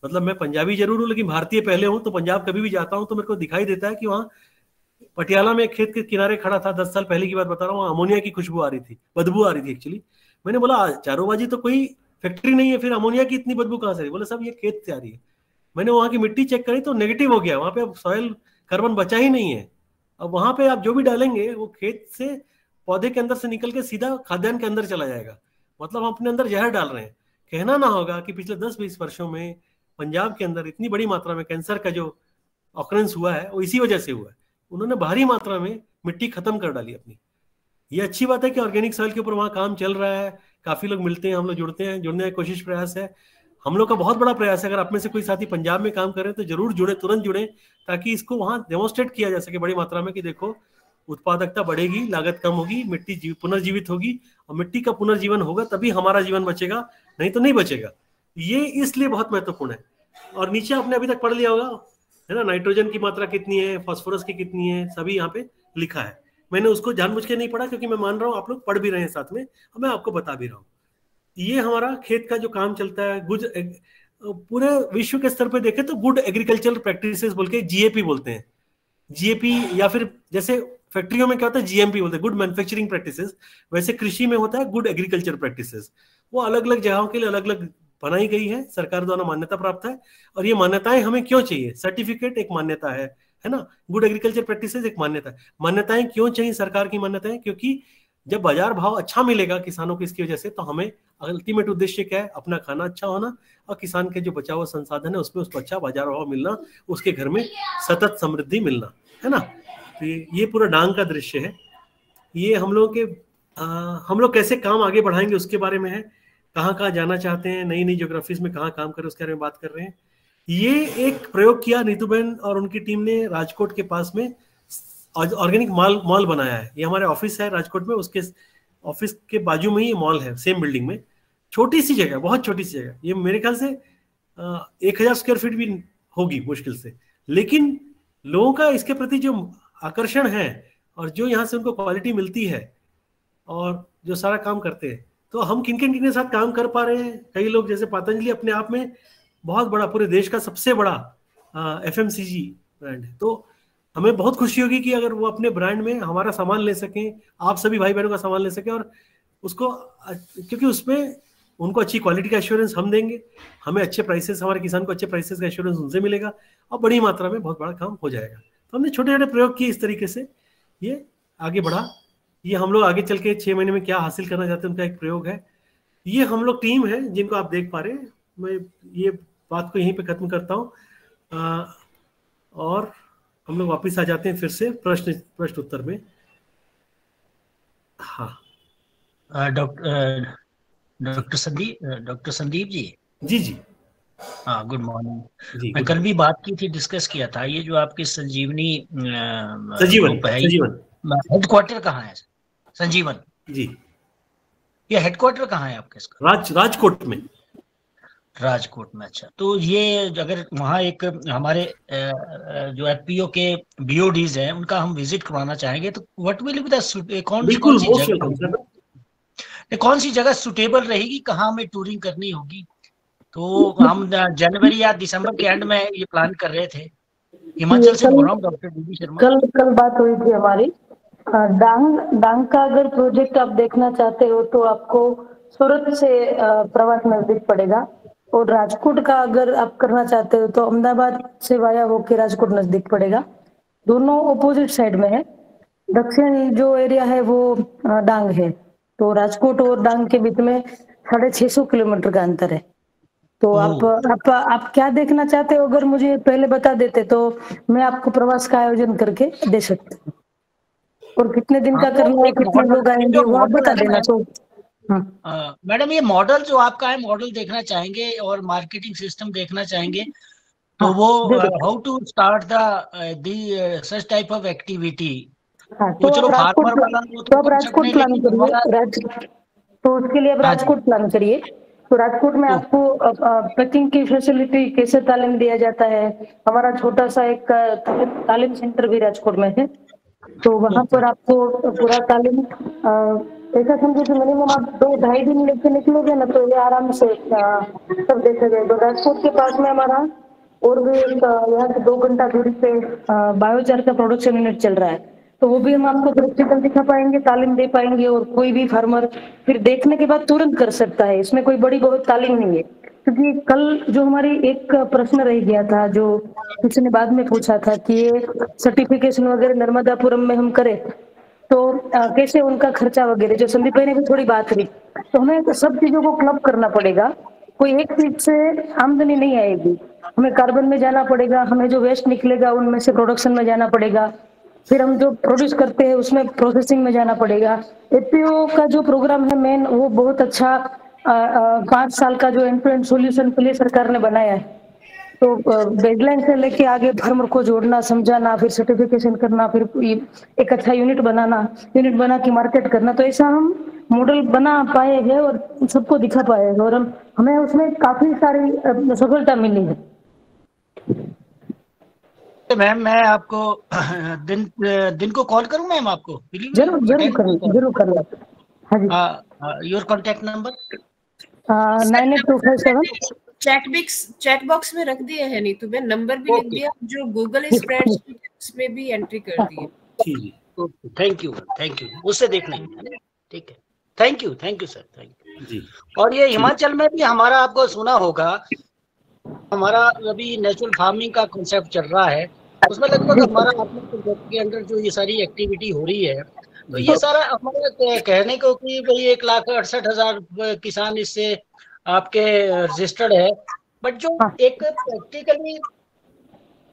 मतलब मैं पंजाबी जरूर हूँ लेकिन भारतीय पहले हूँ, तो पंजाब कभी भी जाता हूँ तो मेरे को दिखाई देता है कि वहाँ पटियाला में खेत के किनारे खड़ा था, 10 साल पहले की बात बता रहा हूँ, अमोनिया की खुशबू आ रही थी, बदबू आ रही थी एक्चुअली। मैंने बोला चारोबाजी तो कोई फैक्ट्री नहीं है, फिर अमोनिया की इतनी बदबू कहाँ से आ रही? बोले सब ये खेत से आ रही है। मैंने वहां की मिट्टी चेक करी तो नेगेटिव हो गया, वहां पे सॉइल कार्बन बचा ही नहीं है। अब वहां पे आप जो भी डालेंगे वो खेत से पौधे के अंदर से निकल के सीधा खाद्यान्न के अंदर चला जाएगा। मतलब हम अपने अंदर जहर डाल रहे हैं। कहना ना होगा कि पिछले 10-20 वर्षों में पंजाब के अंदर इतनी बड़ी मात्रा में कैंसर का जो ऑकरेंस हुआ है वो इसी वजह से हुआ है। उन्होंने भारी मात्रा में मिट्टी खत्म कर डाली अपनी। ये अच्छी बात है कि ऑर्गेनिक सॉइल के ऊपर वहाँ काम चल रहा है, काफी लोग मिलते हैं, हम लोग जुड़ने की कोशिश प्रयास है। हम लोग का बहुत बड़ा प्रयास है। अगर आप में से कोई साथी पंजाब में काम कर रहे हैं तो जरूर जुड़े, तुरंत जुड़े, ताकि इसको वहां डेमोन्स्ट्रेट किया जा सके बड़ी मात्रा में कि देखो उत्पादकता बढ़ेगी, लागत कम होगी, मिट्टी पुनर्जीवित होगी, और मिट्टी का पुनर्जीवन होगा तभी हमारा जीवन बचेगा, नहीं तो नहीं बचेगा। ये इसलिए बहुत महत्वपूर्ण है। और नीचे आपने अभी तक पढ़ लिया होगा, है ना, नाइट्रोजन की मात्रा कितनी है, फास्फोरस की कितनी है, सभी यहाँ पे लिखा है। मैंने उसको जानबूझ के नहीं पढ़ा, क्योंकि मैं मान रहा हूँ आप लोग पढ़ भी रहे हैं साथ में, और मैं आपको बता भी रहा हूँ। ये हमारा खेत का जो काम चलता है, पूरे विश्व के स्तर पे देखें तो गुड एग्रीकल्चरल प्रैक्टिसेस बोल के जीएपी बोलते हैं। जीएपी, या फिर जैसे फैक्ट्रियों में क्या होता है जीएमपी बोलते हैं, गुड मैन्युफैक्चरिंग प्रैक्टिसेस, वैसे कृषि में होता है गुड एग्रीकल्चर प्रैक्टिसेस। वो अलग अलग जगहों के लिए अलग अलग बनाई गई है, सरकार द्वारा मान्यता प्राप्त है। और ये मान्यताएं हमें क्यों चाहिए? सर्टिफिकेट एक मान्यता है ना, गुड एग्रीकल्चर प्रैक्टिसेस एक मान्यता है। मान्यताएं क्यों चाहिए सरकार की मान्यताएं? क्योंकि जब बाजार भाव अच्छा मिलेगा किसानों को इसकी वजह से, तो हमें अल्टीमेट उद्देश्य क्या है? अपना खाना अच्छा होना, और किसान के जो बचा हुआ संसाधन है उसमें उसको अच्छा बाजार भाव मिलना, उसके घर में सतत समृद्धि मिलना, है ना। तो ये पूरा डांग का दृश्य है। ये हम लोग कैसे काम आगे बढ़ाएंगे उसके बारे में है, कहाँ कहाँ जाना चाहते हैं, नई नई ज्योग्राफीज में कहाँ काम करें उसके बारे में बात कर रहे हैं। ये एक प्रयोग किया नीतूबेन और उनकी टीम ने राजकोट के पास में, ऑर्गेनिक मॉल बनाया है। ये हमारे ऑफिस है राजकोट में, उसके ऑफिस के बाजू में ही मॉल है, सेम बिल्डिंग में, छोटी सी जगह, बहुत छोटी सी जगह। ये मेरे ख्याल से 1000 स्क्वायर फीट भी होगी मुश्किल से, लेकिन लोगों का इसके प्रति जो आकर्षण है और जो यहाँ से उनको क्वालिटी मिलती है और जो सारा काम करते हैं, तो हम किन किन के साथ काम कर पा रहे हैं। कई लोग जैसे पतंजलि अपने आप में बहुत बड़ा, पूरे देश का सबसे बड़ा FMCG ब्रांड है, तो हमें बहुत खुशी होगी कि अगर वो अपने ब्रांड में हमारा सामान ले सकें, आप सभी भाई बहनों का सामान ले सकें, और उसको, क्योंकि उसमें उनको अच्छी क्वालिटी का एश्योरेंस हम देंगे, हमें अच्छे प्राइसेस, हमारे किसान को अच्छे प्राइसेस का एश्योरेंस उनसे मिलेगा, और बड़ी मात्रा में बहुत बड़ा काम हो जाएगा। तो हमने छोटे छोटे प्रयोग किए इस तरीके से, ये आगे बढ़ा। ये हम लोग आगे चल के 6 महीने में क्या हासिल करना चाहते हैं उनका एक प्रयोग है। ये हम लोग टीम है जिनको आप देख पा रहे हैं। मैं ये बात को यहीं पे खत्म करता हूँ, और हम लोग वापस आ जाते हैं फिर से प्रश्न उत्तर में। हाँ, डॉक्टर संदीप जी। जी हाँ, गुड मॉर्निंग। मैं कल भी बात की थी, डिस्कस किया था, ये जो आपकी संजीवन हेडक्वार्टर कहाँ है? संजीवन जी, ये हेडक्वार्टर कहाँ है आपके इसका? राजकोट में। अच्छा, तो ये अगर वहाँ एक हमारे जो FPO के BODs हैं उनका हम विजिट करवाना चाहेंगे, तो व्हाट विल बी द कौन सी जगह सुटेबल रहेगी, कहाँ हमें टूरिंग करनी होगी? तो हम जनवरी या दिसंबर के एंड में ये प्लान कर रहे थे। हिमाचल से बोल रहा हूँ, डॉक्टर DB शर्मा। कल बात हुई थी हमारी। डांग का अगर प्रोजेक्ट आप देखना चाहते हो तो आपको सूरत से प्रवास नजदीक पड़ेगा, और राजकोट का अगर आप करना चाहते हो तो अहमदाबाद से वाया होकर राजकोट नजदीक पड़ेगा। दोनों ऑपोजिट साइड में है। दक्षिण जो एरिया है वो डांग है, तो राजकोट और डांग के बीच में 650 किलोमीटर का अंतर है। तो आप क्या देखना चाहते हो, अगर मुझे पहले बता देते तो मैं आपको प्रवास का आयोजन करके दे सकती हूँ, और कितने दिन का करना है, कितने लोग आएंगे वो आप बता देना। तो मैडम, ये मॉडल जो आपका है, मॉडल देखना चाहेंगे और मार्केटिंग सिस्टम देखना चाहेंगे, तो वो how to start the such type of activity. तो चलो फार्मर वाला तो आप राजकोट प्लान करिए, तो उसके लिए आप राजकोट प्लान करिए। तो राजकोट में आपको पैकिंग की फैसिलिटी कैसे तालीम दिया जाता है, हमारा छोटा सा एक तालीम सेंटर भी राजकोट में है, तो वहां पर आपको पूरा तालीम ऐसा समझो कि मिनिमम आप 2-2.5 दिन लेके निकलोगे ना, तो ये आराम से सब देखा जाए। तो राजकोट के पास में हमारा और भी एक यहाँ से 2 घंटा दूरी पे बायोचार का प्रोडक्शन यूनिट चल रहा है, तो वो भी हम आपको प्रैक्टिकल दिखा पाएंगे, तालीम दे पाएंगे, और कोई भी फार्मर फिर देखने के बाद तुरंत कर सकता है। इसमें कोई बड़ी बहुत तालीम नहीं है, क्योंकि कल जो हमारी एक प्रश्न रह गया था, जो किसी ने बाद में पूछा था कि ये सर्टिफिकेशन वगैरह नर्मदापुरम में हम करें तो कैसे उनका खर्चा वगैरह, जो संदीप भाई ने भी थोड़ी बात करी, तो हमें सब चीजों को क्लब करना पड़ेगा। कोई एक चीज से आमदनी नहीं आएगी, हमें कार्बन में जाना पड़ेगा, हमें जो वेस्ट निकलेगा उनमें से प्रोडक्शन में जाना पड़ेगा, फिर हम जो प्रोड्यूस करते हैं उसमें प्रोसेसिंग में जाना पड़ेगा। FPO का जो प्रोग्राम है मेन, वो बहुत अच्छा 5 साल का जो एंड टू एंड सोल्यूशन के लिए सरकार ने बनाया है। तो गाइडलाइन से लेके आगे फार्मर को जोड़ना, समझाना, फिर सर्टिफिकेशन करना, फिर एक अच्छा यूनिट बना के मार्केट करना, तो ऐसा हम मॉडल बना पाए हैं और सबको दिखा पाए हैं, और हमें उसमें काफी सारी सफलता मिली है। मैम मैं आपको दिन को कॉल करूं मैम आपको? जरूर जरूर करना। हाँ जी। Your contact number 98257। Chat box में रख दिए है, नहीं तो मैं नंबर भी लिख दिया, जो गूगल स्प्रेडशीट में भी एंट्री कर दी है। थैंक यू उससे देख लेंगे। ठीक है, thank you sir, thank you ji. और ये हिमाचल में भी हमारा, आपको सुना होगा, हमारा अभी नेचुरल फार्मिंग का कॉन्सेप्ट चल रहा है, उसमें लगभग हमारा अपने प्रोजेक्ट के अंदर जो ये सारी एक्टिविटी हो रही है, तो ये सारा हमारा कहने को कि भाई 1,68,000 किसान इससे आपके रजिस्टर्ड है, बट जो एक प्रैक्टिकली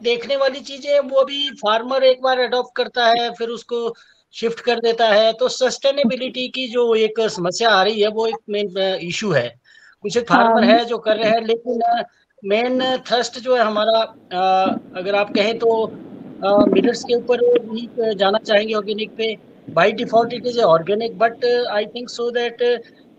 देखने वाली चीजें है वो भी फार्मर एक बार अडॉप्ट करता है फिर उसको शिफ्ट कर देता है, तो सस्टेनेबिलिटी की जो एक समस्या आ रही है वो एक मेन इशू है। कुछ एक फार्मर है जो कर रहे हैं, लेकिन मेन थ्रस्ट जो है हमारा, अगर आप कहें तो मिलेट्स के ऊपर भी जाना चाहेंगे, ऑर्गेनिक पे। By default it is organic, but I think so that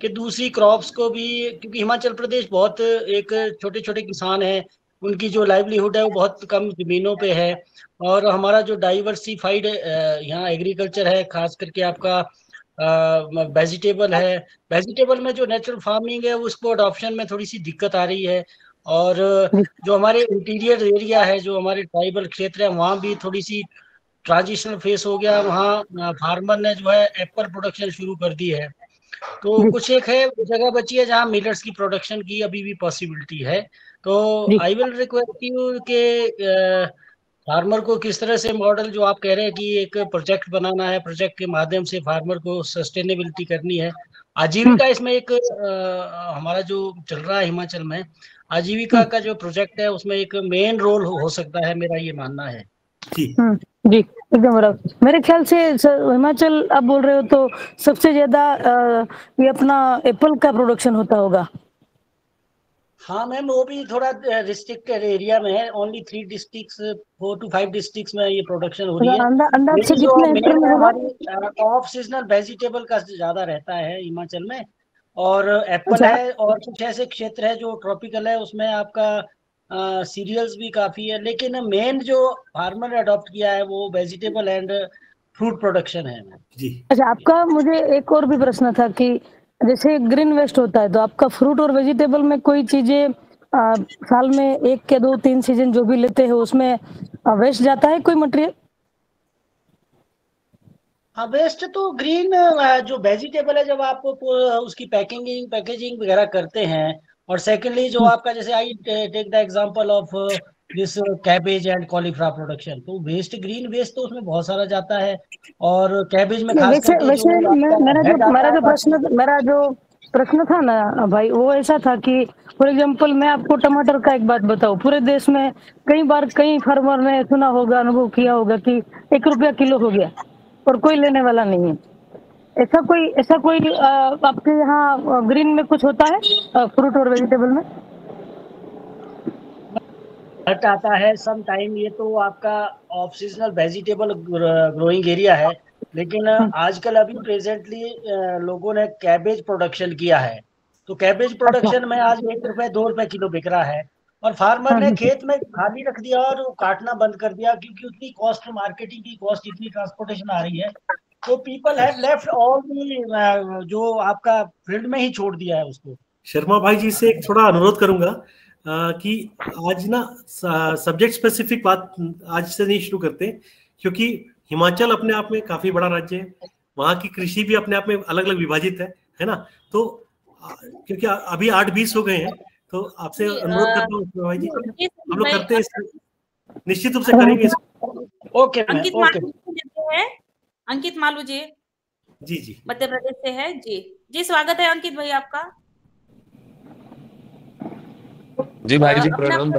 कि दूसरी क्रॉप्स को भी, क्योंकि हिमाचल प्रदेश बहुत एक छोटे छोटे किसान हैं, उनकी जो लाइवलीहुड है वो बहुत कम जमीनों पे है, और हमारा जो डाइवर्सिफाइड यहाँ एग्रीकल्चर है, खास करके आपका वेजिटेबल है, वेजिटेबल में जो नेचुरल फार्मिंग है उसको अडॉप्शन में थोड़ी सी दिक्कत आ रही है, और जो हमारे इंटीरियर एरिया है, जो हमारे ट्राइबल क्षेत्र है, वहाँ भी थोड़ी सी ट्रांजिशनल फेस हो गया। वहाँ फार्मर ने जो है एप्पल प्रोडक्शन शुरू कर दी है, तो कुछ एक है जगह बची है जहाँ मिलेट्स की प्रोडक्शन की अभी भी पॉसिबिलिटी है। तो आई विल रिक्वेस्ट यू के फार्मर को किस तरह से मॉडल जो आप कह रहे हैं कि एक प्रोजेक्ट बनाना है, प्रोजेक्ट के माध्यम से फार्मर को सस्टेनेबिलिटी करनी है, आजीविका इसमें एक हमारा जो चल रहा है हिमाचल में, आजीविका का जो प्रोजेक्ट है उसमें एक मेन रोल हो सकता है, मेरा ये मानना है। जी एकदम बराबर। मेरे ख्याल से हिमाचल आप बोल रहे हो तो सबसे ज्यादा ये अपना एप्पल का प्रोडक्शन होता होगा। हाँ मैम, वो भी थोड़ा रिस्ट्रिक्टेड एरिया में है, ओनली 3 डिस्ट्रिक्ट्स 4 to 5 डिस्ट्रिक्ट्स में ये प्रोडक्शन हो रही है। अंदाज से कितने हेक्टेयर में होगा? हमारी ऑफ सीजनल वेजिटेबल का ज्यादा रहता है हिमाचल में, और एप्पल है, और कुछ ऐसे क्षेत्र है जो ट्रॉपिकल है, उसमें आपका सीरियल्स भी काफी है, लेकिन मेन जो फार्मर ने अडॉप्ट किया है वो वेजिटेबल एंड फ्रूट प्रोडक्शन है। जी। अच्छा, आपका मुझे एक और भी प्रश्न था कि जैसे ग्रीन वेस्ट होता है, तो आपका फ्रूट और वेजिटेबल में कोई चीजें साल में 1 के 2 3 सीजन जो भी लेते हैं उसमें वेस्ट जाता है कोई मटेरियल? हाँ, वेस्ट तो ग्रीन जो वेजिटेबल है, जब आप उसकी पैकेजिंग वगैरह करते हैं, और सेकेंडली जो आपका, जैसे I take the example of this cabbage and cauliflower production, तो वेस्ट, ग्रीन वेस्ट तो उसमें बहुत सारा जाता है, और कैबेज में खास करके मेरा जो प्रश्न था ना भाई, वो ऐसा था कि फॉर एग्जांपल मैं आपको टमाटर का एक बात बताऊं, पूरे देश में कई बार कई फार्मर ने सुना होगा, अनुभव किया होगा कि 1 रुपया किलो हो गया और कोई लेने वाला नहीं है। ऐसा कोई आपके यहाँ ग्रीन में कुछ होता है फ्रूट और वेजिटेबल में? घट आता है सम टाइम, ये तो आपका of seasonal vegetable growing area है, लेकिन आजकल अभी प्रेजेंटली लोगों ने कैबेज प्रोडक्शन किया है, तो कैबेज प्रोडक्शन में आज 1 रुपए 2 रुपए किलो बिक रहा है, और फार्मर ने खेत में खाली रख दिया और काटना बंद कर दिया, क्योंकि उतनी कॉस्ट, मार्केटिंग की कॉस्ट, इतनी ट्रांसपोर्टेशन आ रही है, तो people have left all the जो आपका फील्ड में ही छोड़ दिया है उसको। शर्मा भाई जी से एक थोड़ा अनुरोध करूंगा कि आज ना सब्जेक्ट स्पेसिफिक बात आज से नहीं शुरू करते, क्योंकि हिमाचल अपने आप में काफी बड़ा राज्य है, वहाँ की कृषि भी अपने आप में अलग अलग विभाजित है ना, तो क्योंकि अभी 8:20 हो गए हैं, तो आपसे अनुरोध करता हूँ भाई जी, हम लोग करते हैं, निश्चित रूप से करेंगे। ओके, अंकित मालू जी जी मध्य प्रदेश से है। जी स्वागत है अंकित भाई आपका। जी भाई जी, प्रणाम।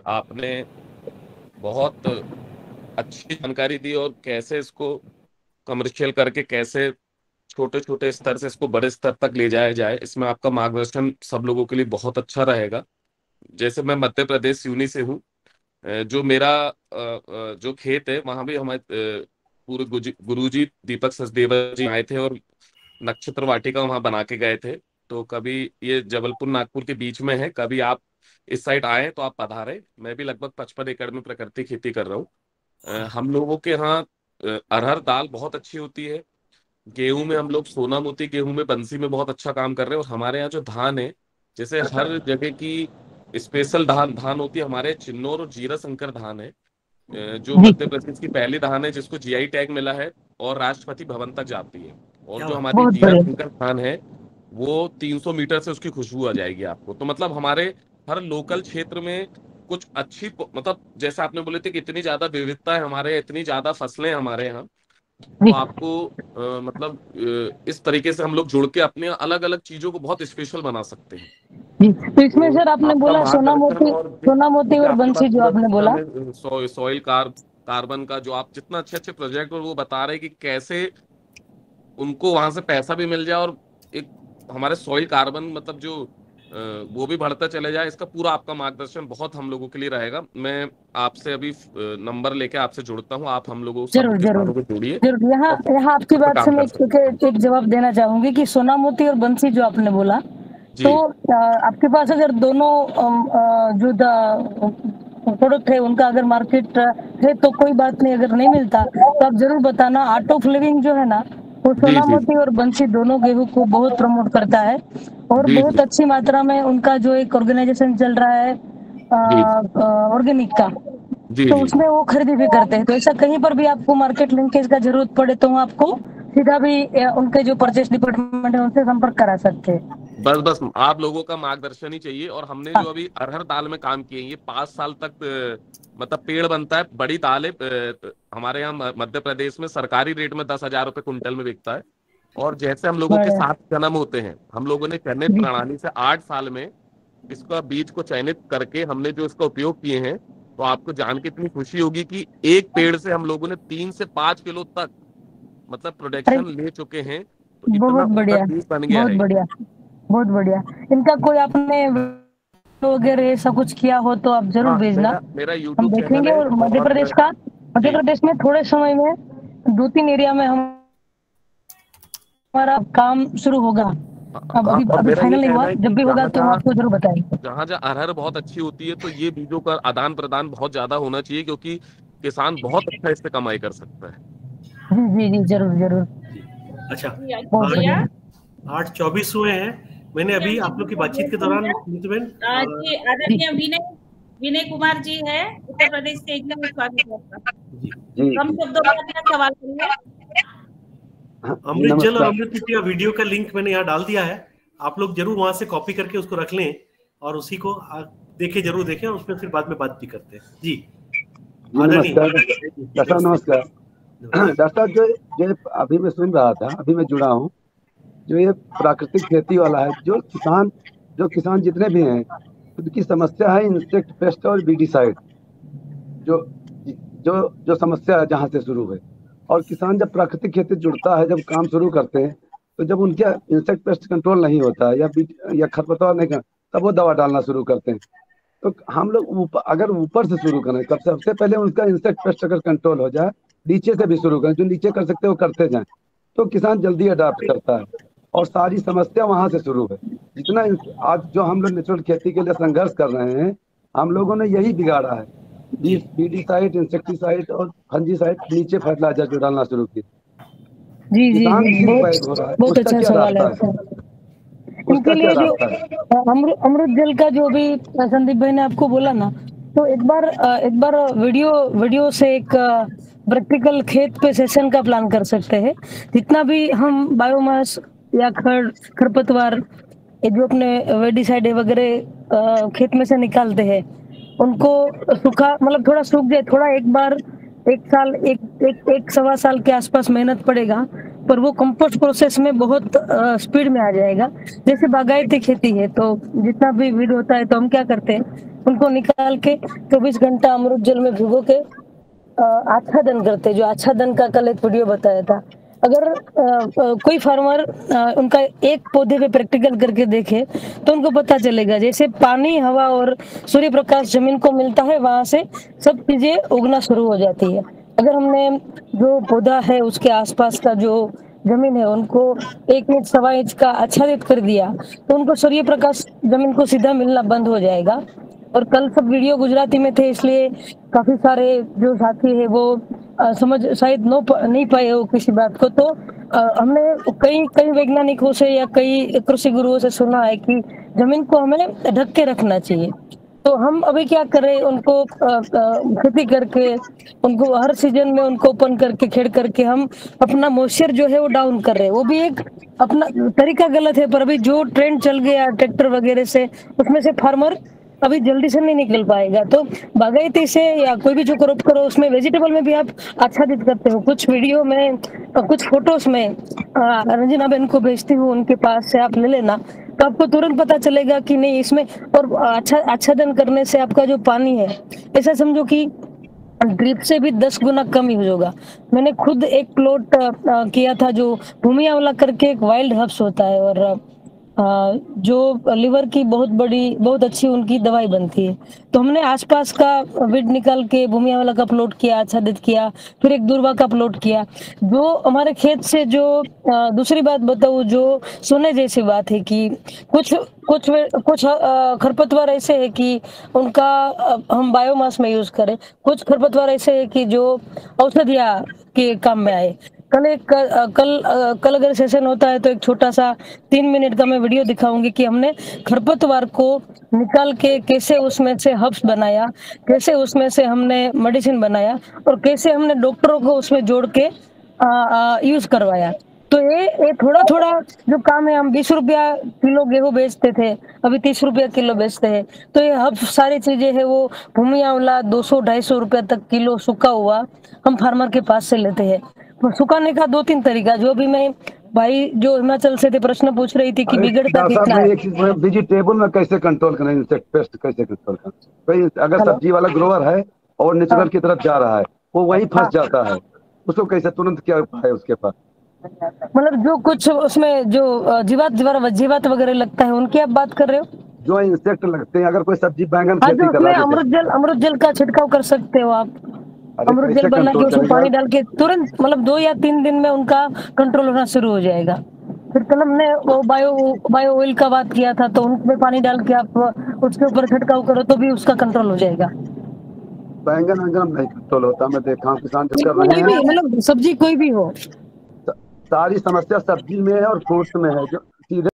आपने बहुत अच्छी जानकारी दी, और कैसे इसको कमर्शियल करके कैसे छोटे छोटे स्तर से इसको बड़े स्तर तक ले जाया जाए, इसमें आपका मार्गदर्शन सब लोगों के लिए बहुत अच्छा रहेगा। जैसे मैं मध्य प्रदेश यूनी से हूँ, जो मेरा जो खेत है, वहां भी हमारे पूरे गुरुजी दीपक सचदेवा जी आए थे और नक्षत्र वाटिका वहां बना के गए थे। तो कभी ये जबलपुर नागपुर के बीच में है, कभी आप इस साइड आए तो आप पधारे। मैं भी लगभग 55 एकड़ में प्राकृतिक खेती कर रहा हूँ। हम लोगों के यहाँ अरहर दाल बहुत अच्छी होती है। गेहूं में हम लोग सोना मोती गेहूं में बंसी में बहुत अच्छा काम कर रहे हैं। और हमारे यहाँ जो धान है, जैसे हर जगह की स्पेशल धान होती है, हमारे चिन्नौर और जीरा शंकर धान है जो मध्य प्रदेश की पहली धान है जिसको जीआई टैग मिला है और राष्ट्रपति भवन तक जाती है। और जो हमारी जीरा शंकर धान है वो 300 मीटर से उसकी खुशबू आ जाएगी आपको। तो मतलब हमारे हर लोकल क्षेत्र में कुछ अच्छी, मतलब जैसे आपने बोले थे कि इतनी ज्यादा विविधता है हमारे, इतनी ज्यादा फसलें हमारे यहाँ, तो आपको मतलब इस तरीके से हम लोग जुड़ के अपने अलग अलग चीजों को बहुत स्पेशल बना सकते हैं। तो इसमें सर आपने बोला सोना मोती और बंसी, जो आपने बोला सॉइल कार्बन का जो आप जितना अच्छे अच्छे प्रोजेक्ट और वो बता रहे हैं कि कैसे उनको वहां से पैसा भी मिल जाए और एक हमारे सॉइल कार्बन मतलब जो वो भी बढ़ता चले जाए, इसका पूरा आपका मार्गदर्शन बहुत हम लोगों के लिए रहेगा। मैं आपसे अभी नंबर लेके आपसे जुड़ता हूँ, आप हम लोगों जरूर जोड़िए। यहाँ आपकी बात से मैं एक जवाब देना चाहूंगी कि सोना मोती और बंसी जो आपने बोला, तो आपके पास अगर दोनों जो प्रोडक्ट है उनका अगर मार्केट है तो कोई बात नहीं, अगर नहीं मिलता तो आप जरूर बताना। आर्ट ऑफ लिविंग जो है ना, वो सोना मोती और बंसी दोनों गेहूं को बहुत प्रमोट करता है और बहुत अच्छी मात्रा में उनका जो एक ऑर्गेनाइजेशन चल रहा है ऑर्गेनिक का, तो उसमें वो खरीदी भी करते हैं। तो ऐसा कहीं पर भी आपको मार्केट लिंकेज का जरूरत पड़े तो आपको सीधा भी उनके जो परचेस डिपार्टमेंट है उनसे संपर्क करा सकते हैं। बस आप लोगों का मार्गदर्शन ही चाहिए। और हमने जो अभी अरहर दाल में काम किए, ये 5 साल तक मतलब पेड़ बनता है, बड़ी दाल है। हमारे यहाँ मध्य प्रदेश में सरकारी रेट में 10,000 रुपए कुंटल में बिकता है। और जैसे हम लोगों के 7 जन्म होते हैं, हम लोगों ने चयनित प्रणाली से 8 साल में इसका बीज को चयनित करके हमने जो इसका उपयोग किए हैं, तो आपको जान के इतनी खुशी होगी कि एक पेड़ से हम लोगों ने 3 से 5 किलो तक मतलब प्रोडक्शन ले चुके हैं। तो बहुत बढ़िया, बन गया बहुत बढ़िया, बहुत बढ़िया। इनका कोई आपने वगैरह ऐसा कुछ किया हो तो आप जरूर भेजना, हम देखेंगे। और मध्य प्रदेश में थोड़े समय में 2-3 एरिया में हमारा काम शुरू होगा। अब अभी फाइनल नहीं हुआ, जब भी होगा तो हम आपको जरूर बताएंगे। जहाँ अरहर बहुत अच्छी होती है तो ये बीजों का आदान प्रदान बहुत ज्यादा होना चाहिए, क्योंकि किसान बहुत अच्छा इससे कमाई कर सकता है। जी जरूर। अच्छा, 8:24 हुए हैं। मैंने अभी आप लोग की बातचीत के दौरान आदरणीय विनय कुमार जी है उत्तर प्रदेश से, एकदम स्वागत है आपका। हम शब्दों में अपना सवाल करेंगे। अमृत जल और अमृत कुटिया वीडियो का लिंक मैंने यहाँ डाल दिया है, आप लोग जरूर वहां से कॉपी करके उसको रख लें और उसी को जरूर देखें और उसमें फिर बाद में बात भी करते हैं। जी नमस्कार डॉक्टर साहब, जो अभी मैं सुन रहा था, अभी मैं जुड़ा हूँ, जो ये प्राकृतिक खेती वाला है, जो किसान जितने भी हैं, उनकी समस्या है इंसेक्ट पेस्ट और बीडीसाइड, जो समस्या है जहाँ से शुरू है। और किसान जब प्राकृतिक खेती जुड़ता है, जब काम शुरू करते हैं, तो जब उनके इंसेक्ट पेस्ट कंट्रोल नहीं होता है या खरपतवार नहीं, तब वो दवा डालना शुरू करते हैं। तो हम लोग अगर ऊपर से शुरू करें, तब सबसे पहले उनका इंसेक्ट पेस्ट अगर कंट्रोल हो जाए, नीचे से भी शुरू करें, जो नीचे कर सकते हैं वो करते जाएं, तो किसान जल्दी अडाप्ट करता है। और सारी समस्या वहां से शुरू है। जितना आज जो हम लोग नेचुरल खेती के लिए संघर्ष कर रहे हैं, हम लोगों ने यही बिगाड़ा है। बीडीसाइड, इंसेक्टिसाइड और फंजीसाइड, नीचे फर्टिलाइजर जो डालना शुरू किया। जी बहुत अच्छा सवाल है। इनके लिए जो अमृत जल का जो भी संदीप भाई ने आपको बोला ना, तो एक बार वीडियो से एक प्रैक्टिकल खेत पे सेशन का प्लान कर सकते हैं। जितना भी हम बायोमास या खरपतवार जो अपने वेडिसाइड वगैरह खेत में से निकालते हैं, उनको सूखा मतलब थोड़ा सूख जाए, थोड़ा एक सवा साल के आसपास मेहनत पड़ेगा, पर वो कंपोस्ट प्रोसेस में बहुत स्पीड में आ जाएगा। जैसे बागायती खेती है, तो जितना भी वीड होता है तो हम क्या करते हैं, उनको निकाल के 24 घंटा अमृत जल में भिगो के आच्छादन करते हैं। जो आच्छादन का कल एक वीडियो बताया था, अगर कोई फार्मर उनका एक पौधे पे प्रैक्टिकल करके देखे तो उनको पता चलेगा, जैसे पानी, हवा और सूर्य प्रकाश जमीन को मिलता है, वहां से सब चीजें उगना शुरू हो जाती है। अगर हमने जो पौधा है उसके आसपास का जो जमीन है उनको 1 इंच 1.25 इंच का आच्छादित कर दिया तो उनको सूर्य प्रकाश जमीन को सीधा मिलना बंद हो जाएगा। और कल सब वीडियो गुजराती में थे इसलिए काफी सारे जो साथी है वो समझ शायद नहीं पाए हो किसी बात को। तो हमने कई वैज्ञानिकों से या कई कृषि गुरुओं से सुना है कि जमीन को हमें ढक के रखना चाहिए। तो हम अभी क्या कर रहे हैं, उनको खेती करके उनको हर सीजन में उनको ओपन करके खेड़ करके हम अपना मॉइस्चर जो है वो डाउन कर रहे हैं। वो भी एक अपना तरीका गलत है, पर अभी जो ट्रेंड चल गया ट्रैक्टर वगैरह से उसमें से फार्मर अभी जल्दी से नहीं निकल पाएगा। तो बागायती से या कोई भी जो क्रॉप करो उसमें वेजिटेबल में भी आप आच्छादित करते हो। कुछ वीडियो में कुछ फोटोज में रंजना बहन को भेजती हूँ, उनके पास से आप ले लेना तो आपको तुरंत पता चलेगा कि नहीं इसमें। और आच्छादन करने से आपका जो पानी है ऐसा समझो कि ड्रिप से भी 10 गुना कम यूज होगा। मैंने खुद एक प्लॉट किया था जो भूमि आंवला करके एक वाइल्ड हर्ब्स होता है और जो लिवर की बहुत अच्छी उनकी दवाई बनती है। तो हमने आसपास का वीड निकाल के भूमि आंवला का प्लॉट किया, आच्छादित किया, फिर एक दूर्वा का प्लॉट किया। जो हमारे खेत से जो दूसरी बात बताऊं जो सोने जैसी बात है कि कुछ खरपतवार ऐसे है कि उनका हम बायोमास में यूज करें, कुछ खरपतवार ऐसे है कि जो औषधिया के काम में आए। कल अगर सेशन होता है तो एक छोटा सा 3 मिनट का मैं वीडियो दिखाऊंगी कि हमने खरपतवार को निकाल के कैसे उसमें से हर्ब्स बनाया, कैसे उसमें से हमने मेडिसिन बनाया और कैसे हमने डॉक्टरों को उसमें जोड़ के यूज करवाया। तो ये थोड़ा जो काम है, हम 20 रुपया किलो गेहूं बेचते थे, अभी 30 रुपया किलो बेचते हैं। तो ये हब सारी चीजें है वो भूमि आंवला 200-250 रुपया तक किलो सूखा हुआ हम फार्मर के पास से लेते हैं। सुखाने का 2-3 तरीका, जो भी मैं भाई जो हिमाचल से थे प्रश्न पूछ रही थी कि बिगड़ता कितना है। वेजिटेबल में कैसे कंट्रोल करें, इंसेक्ट पेस्ट कैसे कंट्रोल करें? कोई अगर सब्जी वाला ग्रोवर है और नेचुरल की तरफ जा रहा है वो वहीं फंस जाता है, उसको कैसे तुरंत क्या उपाय है उसके पास? मतलब जो कुछ उसमें जो जीवात वगैरह लगता है उनकी आप बात कर रहे हो? जो इंसेक्ट लगते हैं, अगर कोई सब्जी बैंगन खेती कर रहा है अमृत जल का छिड़काव कर सकते हो आप। अमृत जल बना के उसमें पानी डाल के तुरंत मतलब 2 या 3 दिन में उनका कंट्रोल होना शुरू हो जाएगा। फिर कल हमने वो बायो ऑयल का बात किया था, तो उनमें पानी डाल के आप उसके ऊपर छिड़काव करो तो भी उसका कंट्रोल हो जाएगा। बैंगन नहीं कंट्रोल होता, मैं देखा हूँ किसान जो कर रहे हैं। मतलब सब्जी कोई भी हो, सारी समस्या सब्जी में है और फ्रूट्स में है। जो सीधे